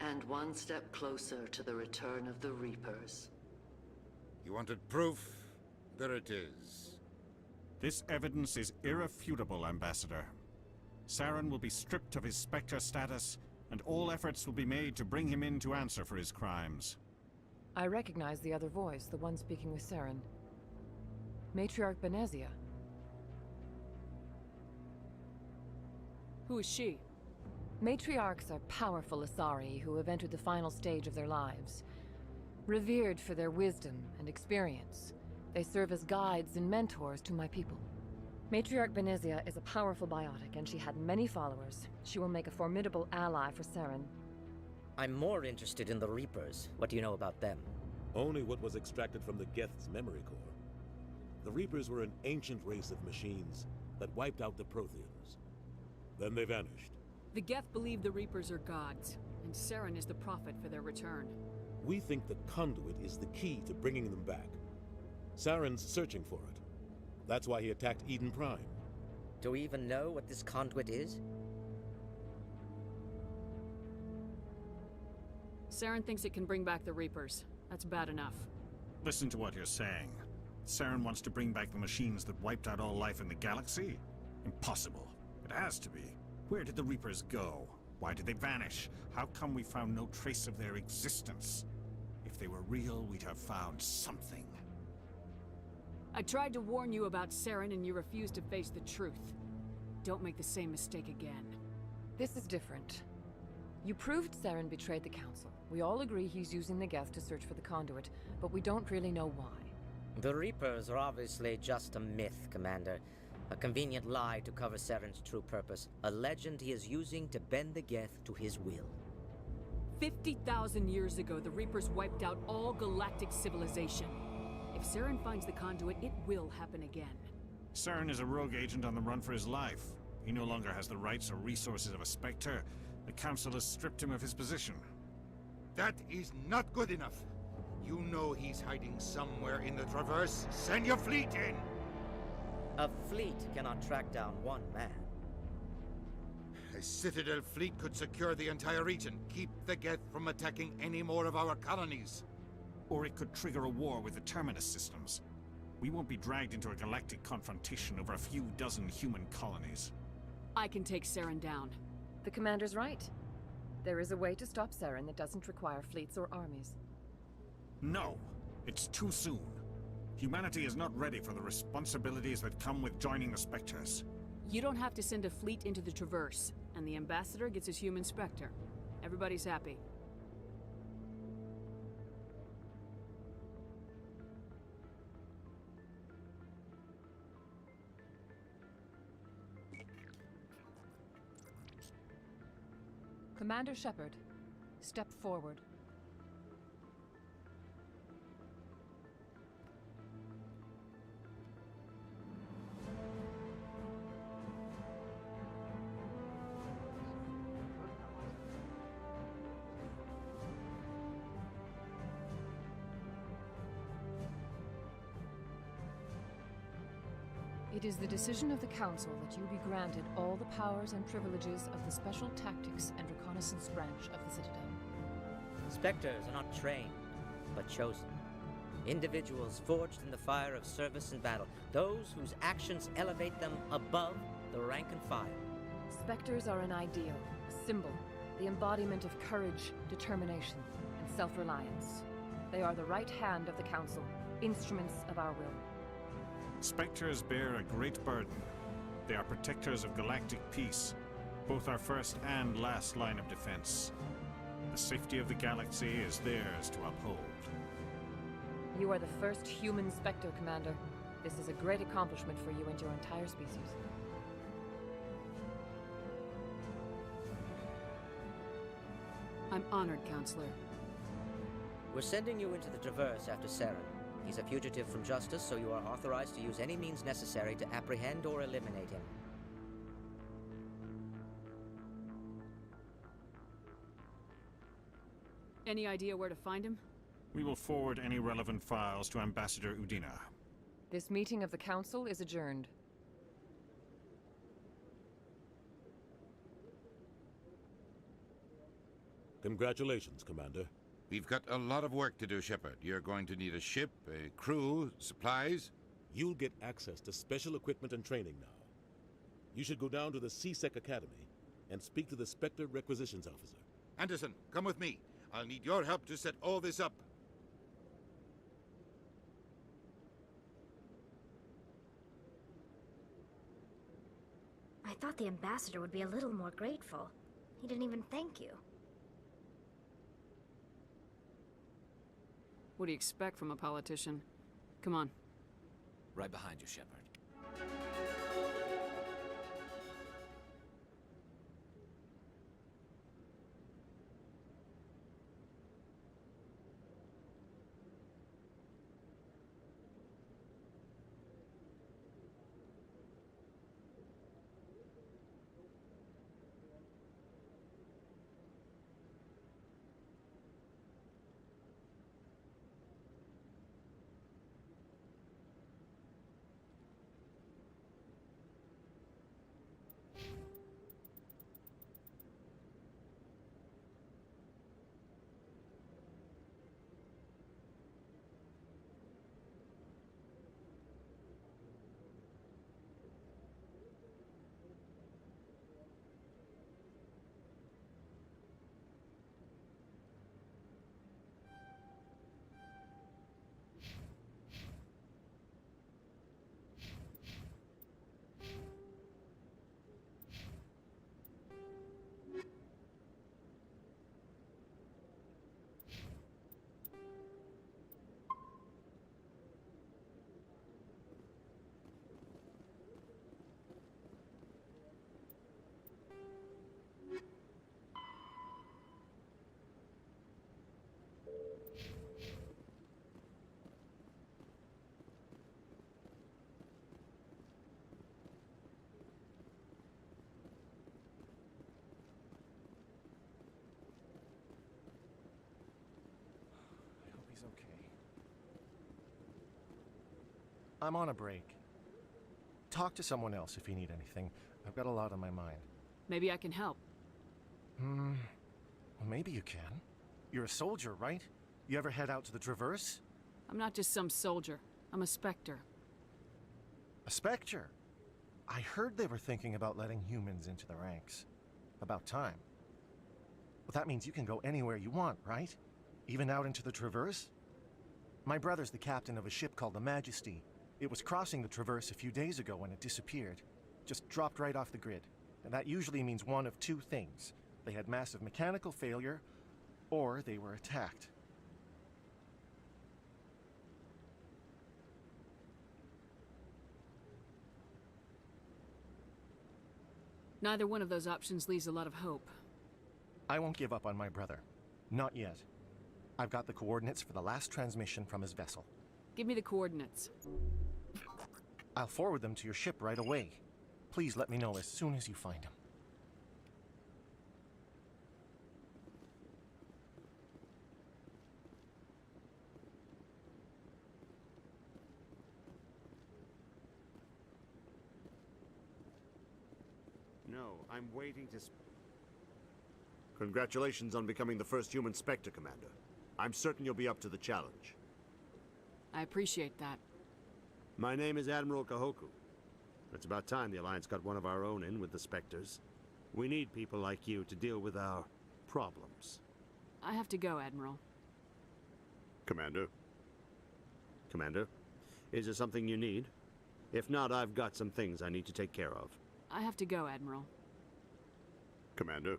And one step closer to the return of the Reapers. You wanted proof? There it is. This evidence is irrefutable, Ambassador. Saren will be stripped of his Spectre status, and all efforts will be made to bring him in to answer for his crimes. I recognize the other voice, the one speaking with Saren. Matriarch Benezia. Who is she? Matriarchs are powerful Asari who have entered the final stage of their lives. Revered for their wisdom and experience, they serve as guides and mentors to my people. Matriarch Benezia is a powerful biotic, and she had many followers. She will make a formidable ally for Saren. I'm more interested in the Reapers. What do you know about them? Only what was extracted from the Geth's memory core. The Reapers were an ancient race of machines that wiped out the Protheans. Then they vanished. The Geth believe the Reapers are gods, and Saren is the prophet for their return. We think the conduit is the key to bringing them back. Saren's searching for it. That's why he attacked Eden Prime. Do we even know what this conduit is? Saren thinks it can bring back the Reapers. That's bad enough. Listen to what you're saying. Saren wants to bring back the machines that wiped out all life in the galaxy? Impossible. It has to be. Where did the Reapers go? Why did they vanish? How come we found no trace of their existence? If they were real, we'd have found something. I tried to warn you about Saren and you refused to face the truth. Don't make the same mistake again. This is different. You proved Saren betrayed the Council. We all agree he's using the Geth to search for the conduit, but we don't really know why. The Reapers are obviously just a myth, Commander. A convenient lie to cover Saren's true purpose. A legend he is using to bend the Geth to his will. 50,000 years ago, the Reapers wiped out all galactic civilization. If Saren finds the conduit, it will happen again. Saren is a rogue agent on the run for his life. He no longer has the rights or resources of a Spectre. The Council has stripped him of his position. That is not good enough. You know he's hiding somewhere in the Traverse. Send your fleet in! A fleet cannot track down one man. A Citadel fleet could secure the entire region, keep the Geth from attacking any more of our colonies. Or it could trigger a war with the Terminus systems. We won't be dragged into a galactic confrontation over a few dozen human colonies. I can take Saren down. The Commander's right. There is a way to stop Saren that doesn't require fleets or armies. No, it's too soon. Humanity is not ready for the responsibilities that come with joining the Spectres. You don't have to send a fleet into the Traverse, and the Ambassador gets his human Spectre. Everybody's happy. Commander Shepard, step forward. It is the decision of the Council that you be granted all the powers and privileges of the Special Tactics and Reconnaissance branch of the Citadel. Spectres are not trained, but chosen. Individuals forged in the fire of service and battle. Those whose actions elevate them above the rank and file. Spectres are an ideal, a symbol, the embodiment of courage, determination, and self-reliance. They are the right hand of the Council, instruments of our will. Spectres bear a great burden. They are protectors of galactic peace, both our first and last line of defense. The safety of the galaxy is theirs to uphold. You are the first human Spectre, Commander. This is a great accomplishment for you and your entire species. I'm honored, Counselor. We're sending you into the Traverse after Saren. He's a fugitive from justice, so you are authorized to use any means necessary to apprehend or eliminate him. Any idea where to find him? We will forward any relevant files to Ambassador Udina. This meeting of the Council is adjourned. Congratulations, Commander. We've got a lot of work to do, Shepard. You're going to need a ship, a crew, supplies. You'll get access to special equipment and training now. You should go down to the C-Sec Academy and speak to the Spectre Requisitions Officer. Anderson, come with me. I'll need your help to set all this up. I thought the Ambassador would be a little more grateful. He didn't even thank you. What do you expect from a politician? Come on. Right behind you, Shepard. I'm on a break. Talk to someone else if you need anything. I've got a lot on my mind. Maybe I can help. Well, maybe you can. You're a soldier, right? You ever head out to the Traverse? I'm not just some soldier. I'm a Spectre. A Spectre? I heard they were thinking about letting humans into the ranks. About time. Well, that means you can go anywhere you want, right? Even out into the Traverse? My brother's the captain of a ship called the Majesty. It was crossing the Traverse a few days ago when it disappeared. Just dropped right off the grid. And that usually means one of two things. They had massive mechanical failure, or they were attacked. Neither one of those options leaves a lot of hope. I won't give up on my brother. Not yet. I've got the coordinates for the last transmission from his vessel. Give me the coordinates. I'll forward them to your ship right away. Please let me know as soon as you find them. No, I'm waiting to... Congratulations on becoming the first human Spectre, Commander. I'm certain you'll be up to the challenge. I appreciate that. My name is Admiral Kahoku. It's about time the Alliance got one of our own in with the Spectres. We need people like you to deal with our problems. I have to go, Admiral. Commander? Commander? Is there something you need? If not, I've got some things I need to take care of. I have to go, Admiral. Commander?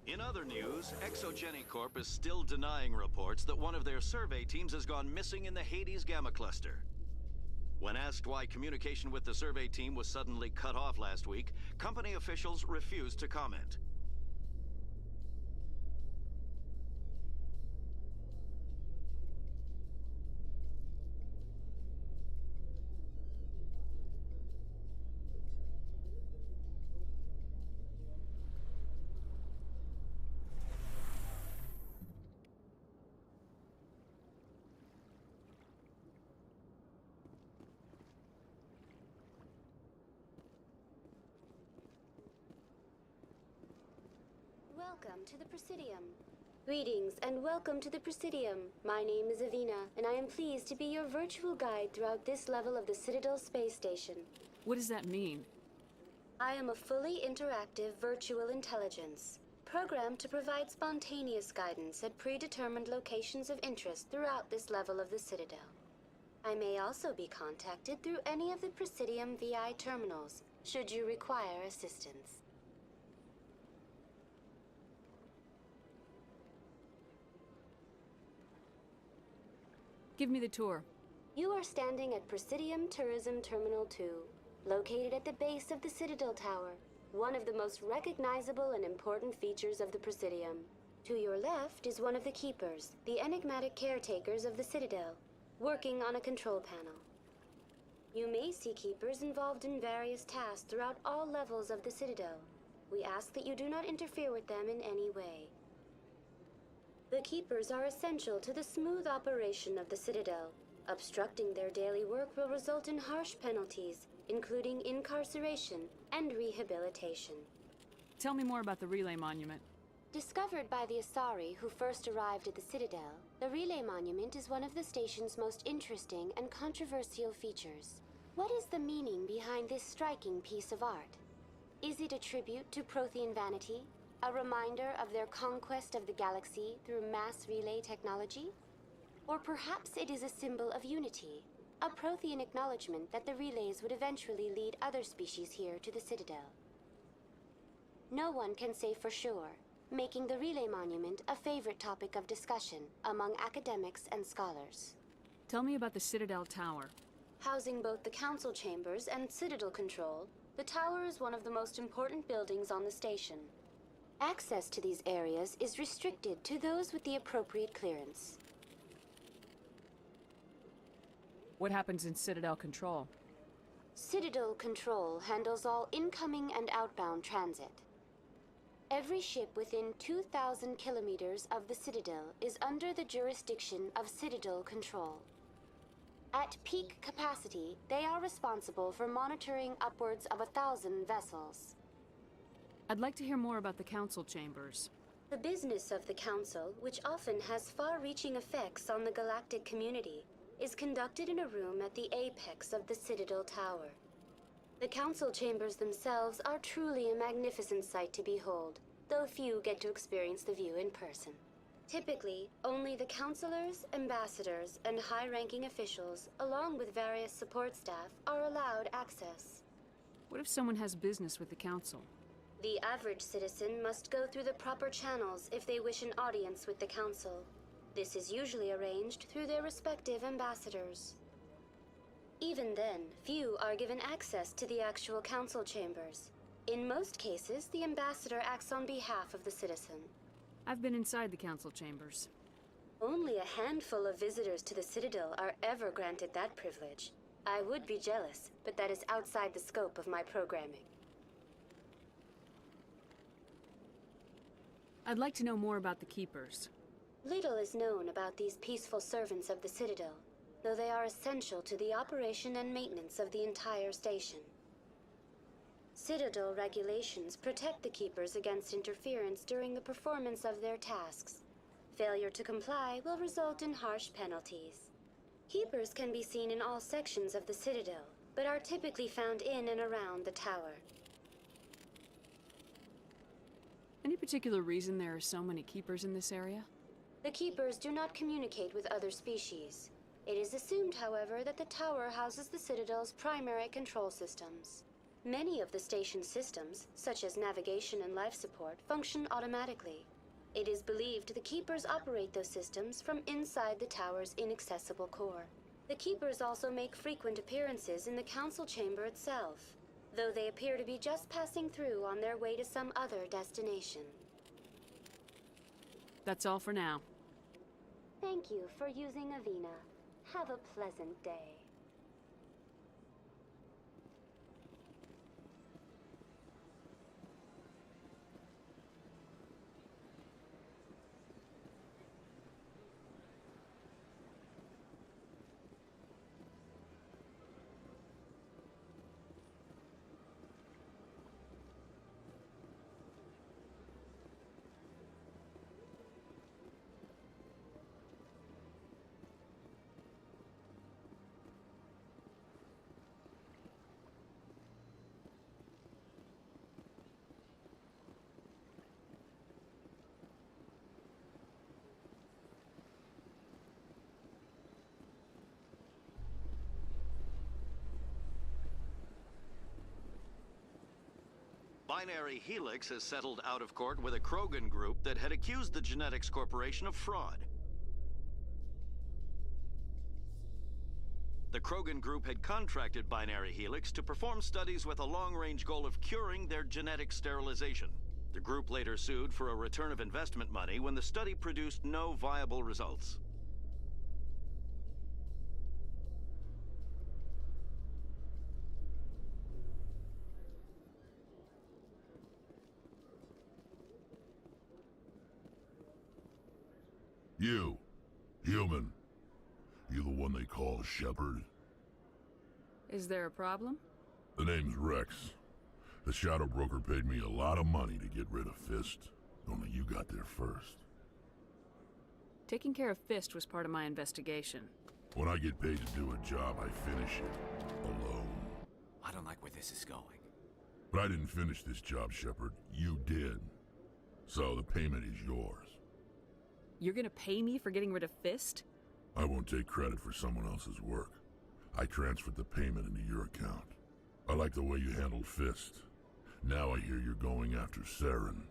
In other news, Exogeny Corp is still denying reports that one of their survey teams has gone missing in the Hades Gamma Cluster. When asked why communication with the survey team was suddenly cut off last week, company officials refused to comment. Welcome to the Presidium. Greetings and welcome to the Presidium. My name is Avina, and I am pleased to be your virtual guide throughout this level of the Citadel space station. What does that mean? I am a fully interactive virtual intelligence, programmed to provide spontaneous guidance at predetermined locations of interest throughout this level of the Citadel. I may also be contacted through any of the Presidium VI terminals, should you require assistance. Give me the tour. You are standing at Presidium Tourism Terminal 2, located at the base of the Citadel Tower, one of the most recognizable and important features of the Presidium. To your left is one of the Keepers, the enigmatic caretakers of the Citadel, working on a control panel. You may see Keepers involved in various tasks throughout all levels of the Citadel. We ask that you do not interfere with them in any way. The Keepers are essential to the smooth operation of the Citadel. Obstructing their daily work will result in harsh penalties, including incarceration and rehabilitation. Tell me more about the Relay Monument. Discovered by the Asari who first arrived at the Citadel, the Relay Monument is one of the station's most interesting and controversial features. What is the meaning behind this striking piece of art? Is it a tribute to Prothean vanity? A reminder of their conquest of the galaxy through mass relay technology? Or perhaps it is a symbol of unity, a Prothean acknowledgement that the relays would eventually lead other species here to the Citadel. No one can say for sure, making the Relay Monument a favorite topic of discussion among academics and scholars. Tell me about the Citadel Tower. Housing both the council chambers and Citadel Control, the tower is one of the most important buildings on the station. Access to these areas is restricted to those with the appropriate clearance. What happens in Citadel Control? Citadel Control handles all incoming and outbound transit. Every ship within 2,000 kilometers of the Citadel is under the jurisdiction of Citadel Control. At peak capacity, they are responsible for monitoring upwards of 1,000 vessels. I'd like to hear more about the council chambers. The business of the Council, which often has far-reaching effects on the galactic community, is conducted in a room at the apex of the Citadel Tower. The council chambers themselves are truly a magnificent sight to behold, though few get to experience the view in person. Typically, only the councilors, ambassadors, and high-ranking officials, along with various support staff, are allowed access. What if someone has business with the council? The average citizen must go through the proper channels if they wish an audience with the council. This is usually arranged through their respective ambassadors. Even then, few are given access to the actual council chambers. In most cases, the ambassador acts on behalf of the citizen. I've been inside the council chambers. Only a handful of visitors to the Citadel are ever granted that privilege. I would be jealous, but that is outside the scope of my programming. I'd like to know more about the Keepers. Little is known about these peaceful servants of the Citadel, though they are essential to the operation and maintenance of the entire station. Citadel regulations protect the Keepers against interference during the performance of their tasks. Failure to comply will result in harsh penalties. Keepers can be seen in all sections of the Citadel, but are typically found in and around the tower. Any particular reason there are so many Keepers in this area? The Keepers do not communicate with other species. It is assumed, however, that the tower houses the Citadel's primary control systems. Many of the station's systems, such as navigation and life support, function automatically. It is believed the Keepers operate those systems from inside the tower's inaccessible core. The Keepers also make frequent appearances in the council chamber itself, though they appear to be just passing through on their way to some other destination. That's all for now. Thank you for using Avina. Have a pleasant day. Binary Helix has settled out of court with a Krogan group that had accused the Genetics Corporation of fraud. The Krogan group had contracted Binary Helix to perform studies with a long-range goal of curing their genetic sterilization. The group later sued for a return of investment money when the study produced no viable results. You, human. You the one they call Shepard? Is there a problem? The name's Rex. The Shadow Broker paid me a lot of money to get rid of Fist. Only you got there first. Taking care of Fist was part of my investigation. When I get paid to do a job, I finish it. Alone. I don't like where this is going. But I didn't finish this job, Shepard. You did. So the payment is yours. You're gonna pay me for getting rid of Fist? I won't take credit for someone else's work. I transferred the payment into your account. I like the way you handled Fist. Now I hear you're going after Saren.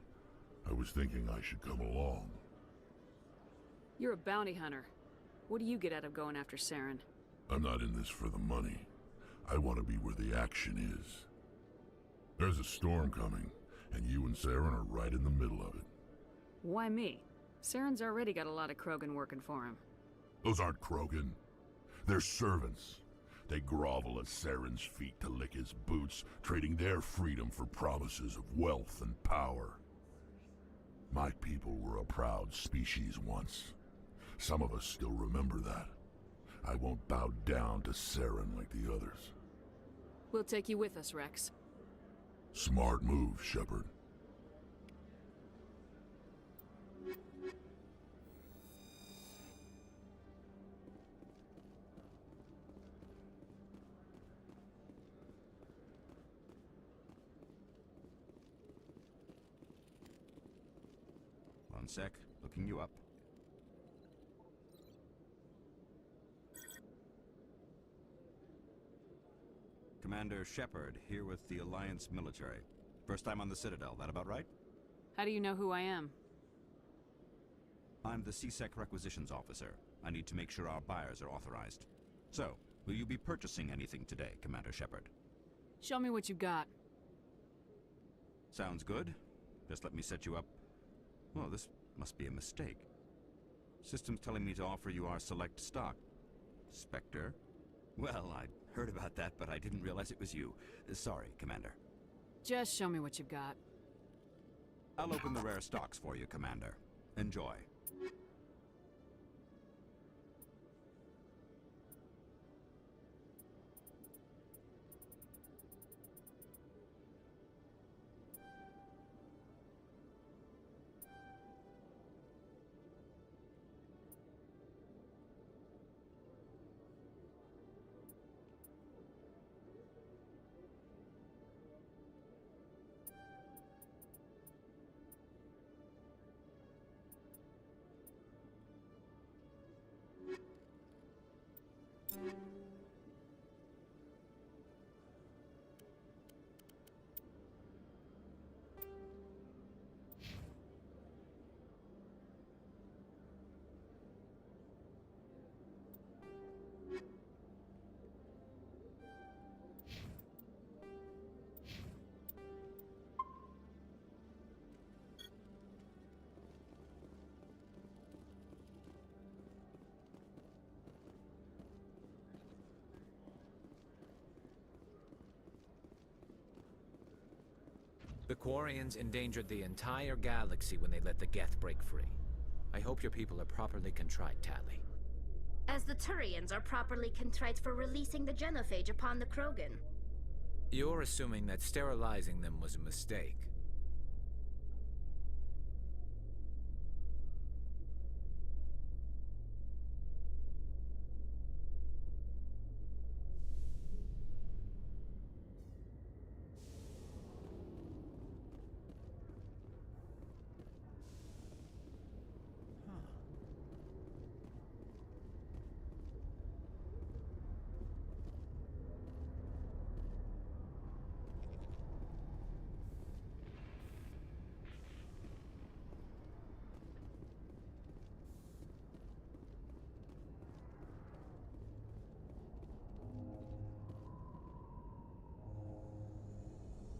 I was thinking I should come along. You're a bounty hunter. What do you get out of going after Saren? I'm not in this for the money. I want to be where the action is. There's a storm coming, and you and Saren are right in the middle of it. Why me? Saren's already got a lot of Krogan working for him. Those aren't Krogan. They're servants. They grovel at Saren's feet to lick his boots, trading their freedom for promises of wealth and power. My people were a proud species once. Some of us still remember that. I won't bow down to Saren like the others. We'll take you with us, Rex. Smart move, Shepard. One sec, looking you up. Commander Shepard, here with the Alliance military. First time on the Citadel, that about right? How do you know who I am? I'm the CSEC Requisitions Officer. I need to make sure our buyers are authorized. So, will you be purchasing anything today, Commander Shepard? Show me what you got. Sounds good. Just let me set you up. Well, this must be a mistake. System's telling me to offer you our select stock. Spectre? Well, I'd heard about that, but I didn't realize it was you. Sorry, Commander. Just show me what you've got. I'll open the rare stocks for you, Commander. Enjoy. The Quarians endangered the entire galaxy when they let the Geth break free. I hope your people are properly contrite, Tali. As the Turians are properly contrite for releasing the genophage upon the Krogan. You're assuming that sterilizing them was a mistake.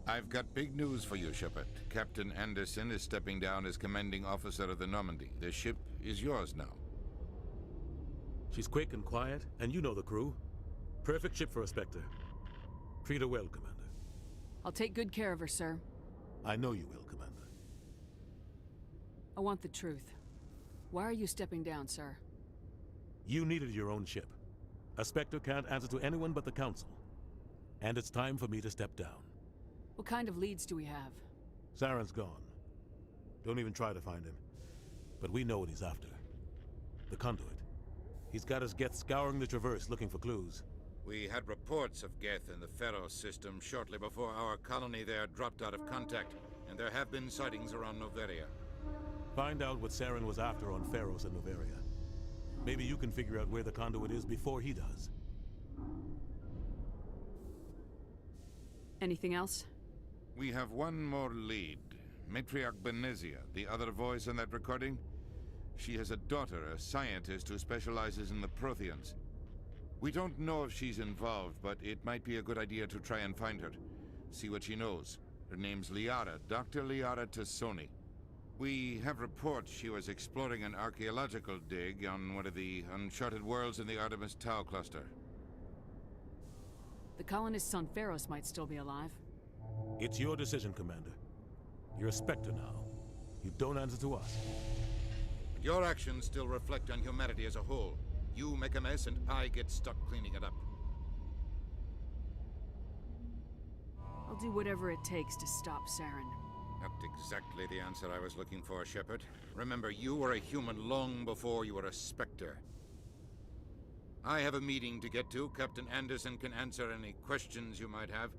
I've got big news for you, Shepard. Captain Anderson is stepping down as commanding officer of the Normandy. The ship is yours now. She's quick and quiet, and you know the crew. Perfect ship for a Spectre. Treat her well, Commander. I'll take good care of her, sir. I know you will, Commander. I want the truth. Why are you stepping down, sir? You needed your own ship. A Spectre can't answer to anyone but the Council. And it's time for me to step down. What kind of leads do we have? Saren's gone. Don't even try to find him. But we know what he's after. The Conduit. He's got his Geth scouring the Traverse looking for clues. We had reports of Geth in the Pharaoh system shortly before our colony there dropped out of contact, and there have been sightings around Noveria. Find out what Saren was after on Pharos and Noveria. Maybe you can figure out where the Conduit is before he does. Anything else? We have one more lead. Matriarch Benezia, the other voice in that recording? She has a daughter, a scientist who specializes in the Protheans. We don't know if she's involved, but it might be a good idea to try and find her. See what she knows. Her name's Liara, Dr. Liara Tassoni. We have reports she was exploring an archaeological dig on one of the uncharted worlds in the Artemis Tau cluster. The colonists on Pharos might still be alive. It's your decision, Commander. You're a Spectre now. You don't answer to us. But your actions still reflect on humanity as a whole. You make a mess and I get stuck cleaning it up. I'll do whatever it takes to stop Saren. Not exactly the answer I was looking for, Shepard. Remember, you were a human long before you were a Spectre. I have a meeting to get to. Captain Anderson can answer any questions you might have.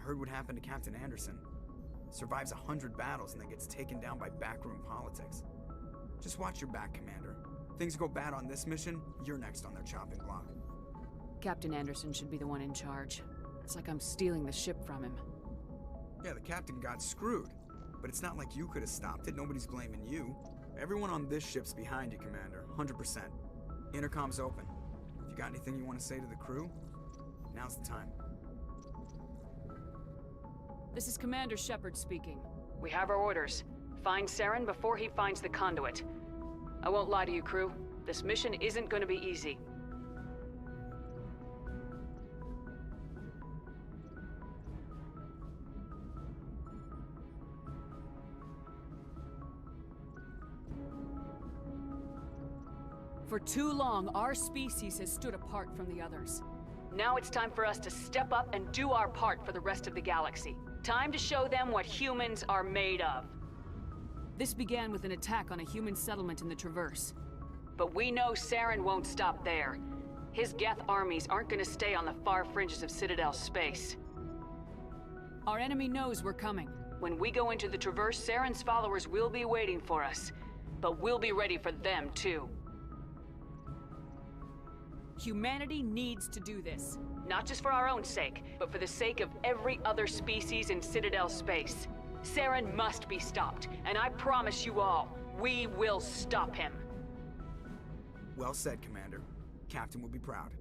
Heard what happened to Captain Anderson. Survives 100 battles and then gets taken down by backroom politics. Just watch your back, Commander. Things go bad on this mission, you're next on their chopping block. Captain Anderson should be the one in charge. It's like I'm stealing the ship from him. Yeah, the captain got screwed. But it's not like you could have stopped it. Nobody's blaming you. Everyone on this ship's behind you, Commander. 100%. Intercom's open. If you got anything you want to say to the crew, now's the time. This is Commander Shepard speaking. We have our orders. Find Saren before he finds the conduit. I won't lie to you, crew. This mission isn't going to be easy. For too long, our species has stood apart from the others. Now it's time for us to step up and do our part for the rest of the galaxy. Time to show them what humans are made of. This began with an attack on a human settlement in the Traverse. But we know Saren won't stop there. His Geth armies aren't gonna stay on the far fringes of Citadel space. Our enemy knows we're coming. When we go into the Traverse, Saren's followers will be waiting for us. But we'll be ready for them, too. Humanity needs to do this. Not just for our own sake, but for the sake of every other species in Citadel space. Saren must be stopped, and I promise you all, we will stop him. Well said, Commander. Captain will be proud.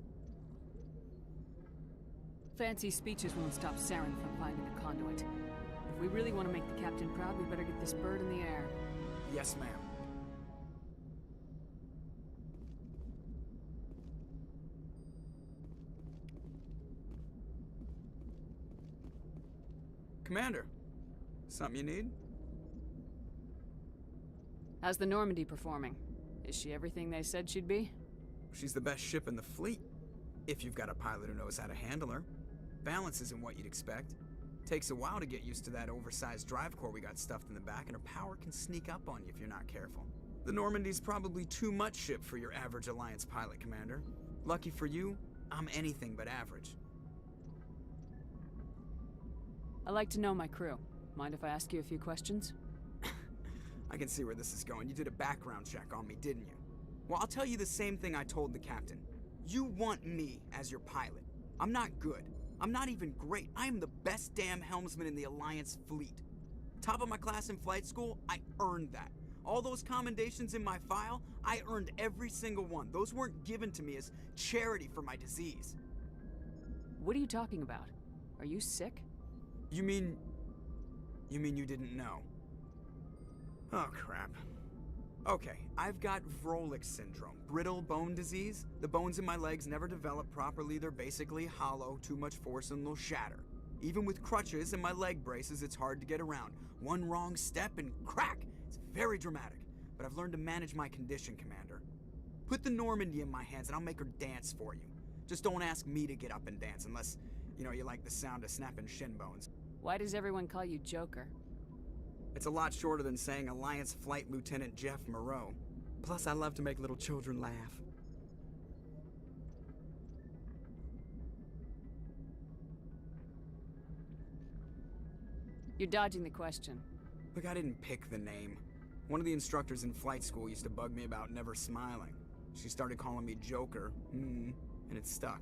Fancy speeches won't stop Saren from finding the conduit. If we really want to make the captain proud, we better get this bird in the air. Yes, ma'am. Commander, something you need? How's the Normandy performing? Is she everything they said she'd be? She's the best ship in the fleet. If you've got a pilot who knows how to handle her. Balance isn't what you'd expect. Takes a while to get used to that oversized drive core we got stuffed in the back, and her power can sneak up on you if you're not careful. The Normandy's probably too much ship for your average Alliance pilot, Commander. Lucky for you, I'm anything but average. I like to know my crew. Mind if I ask you a few questions? I can see where this is going. You did a background check on me, didn't you? Well, I'll tell you the same thing I told the captain. You want me as your pilot. I'm not good. I'm not even great. I am the best damn helmsman in the Alliance fleet. Top of my class in flight school, I earned that. All those commendations in my file, I earned every single one. Those weren't given to me as charity for my disease. What are you talking about? Are you sick? You mean you didn't know? Oh, crap. Okay, I've got Vrolik syndrome, brittle bone disease. The bones in my legs never develop properly. They're basically hollow, too much force and they'll shatter. Even with crutches and my leg braces, it's hard to get around. One wrong step and crack! It's very dramatic, but I've learned to manage my condition, Commander. Put the Normandy in my hands and I'll make her dance for you. Just don't ask me to get up and dance unless, you like the sound of snapping shin bones. Why does everyone call you Joker? It's a lot shorter than saying Alliance Flight Lieutenant Jeff Moreau. Plus, I love to make little children laugh. You're dodging the question. Look, I didn't pick the name. One of the instructors in flight school used to bug me about never smiling. She started calling me Joker, and it stuck.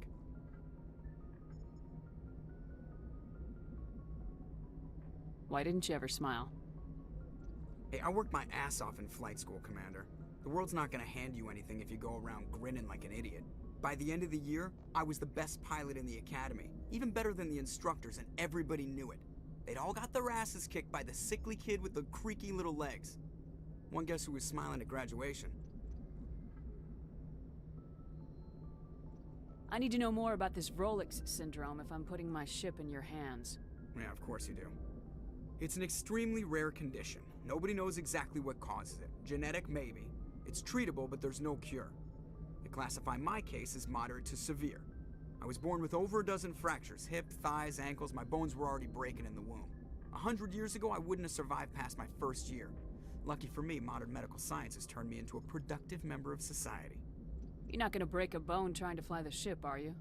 Why didn't you ever smile? Hey, I worked my ass off in flight school, Commander. The world's not gonna hand you anything if you go around grinning like an idiot. By the end of the year, I was the best pilot in the academy, even better than the instructors, and everybody knew it. They'd all got their asses kicked by the sickly kid with the creaky little legs. One guess who was smiling at graduation? I need to know more about this Vrolik syndrome if I'm putting my ship in your hands. Yeah, of course you do. It's an extremely rare condition. Nobody knows exactly what causes it. Genetic, maybe. It's treatable, but there's no cure. They classify my case as moderate to severe. I was born with over a dozen fractures, hip, thighs, ankles. My bones were already breaking in the womb. 100 years ago, I wouldn't have survived past my first year. Lucky for me, modern medical science has turned me into a productive member of society. You're not gonna break a bone trying to fly the ship, are you?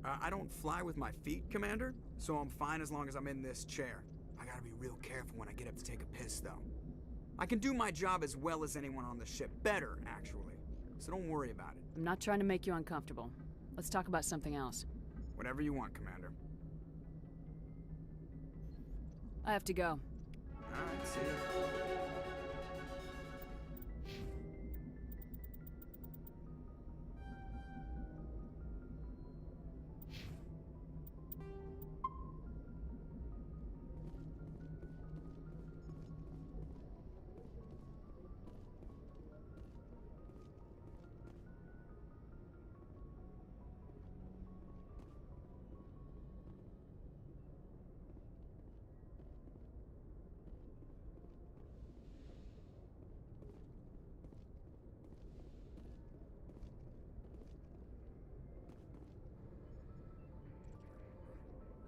I don't fly with my feet, Commander, so I'm fine as long as I'm in this chair. I gotta be real careful when I get up to take a piss, though. I can do my job as well as anyone on the ship. Better, actually. So don't worry about it. I'm not trying to make you uncomfortable. Let's talk about something else. Whatever you want, Commander. I have to go. Alright, see ya.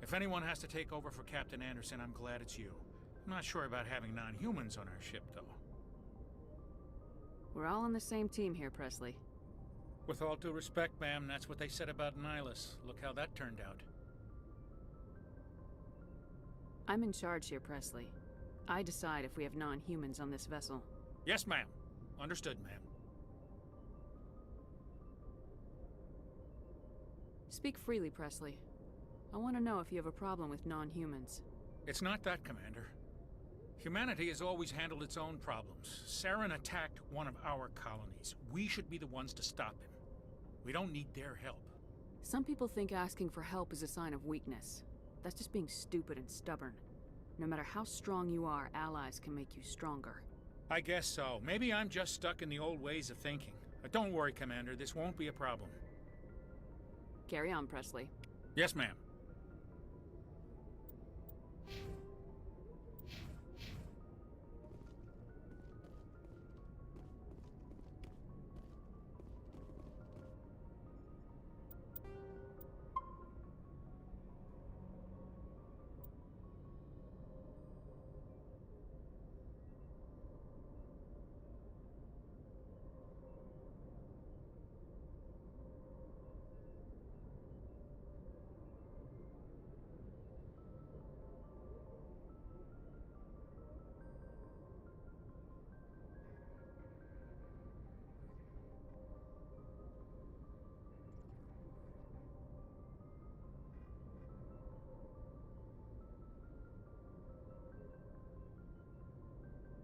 If anyone has to take over for Captain Anderson, I'm glad it's you. I'm not sure about having non-humans on our ship, though. We're all on the same team here, Presley. With all due respect, ma'am, that's what they said about Nihilus. Look how that turned out. I'm in charge here, Presley. I decide if we have non-humans on this vessel. Yes, ma'am. Understood, ma'am. Speak freely, Presley. I want to know if you have a problem with non-humans. It's not that, Commander. Humanity has always handled its own problems. Saren attacked one of our colonies. We should be the ones to stop him. We don't need their help. Some people think asking for help is a sign of weakness. That's just being stupid and stubborn. No matter how strong you are, allies can make you stronger. I guess so. Maybe I'm just stuck in the old ways of thinking. But don't worry, Commander. This won't be a problem. Carry on, Presley. Yes, ma'am.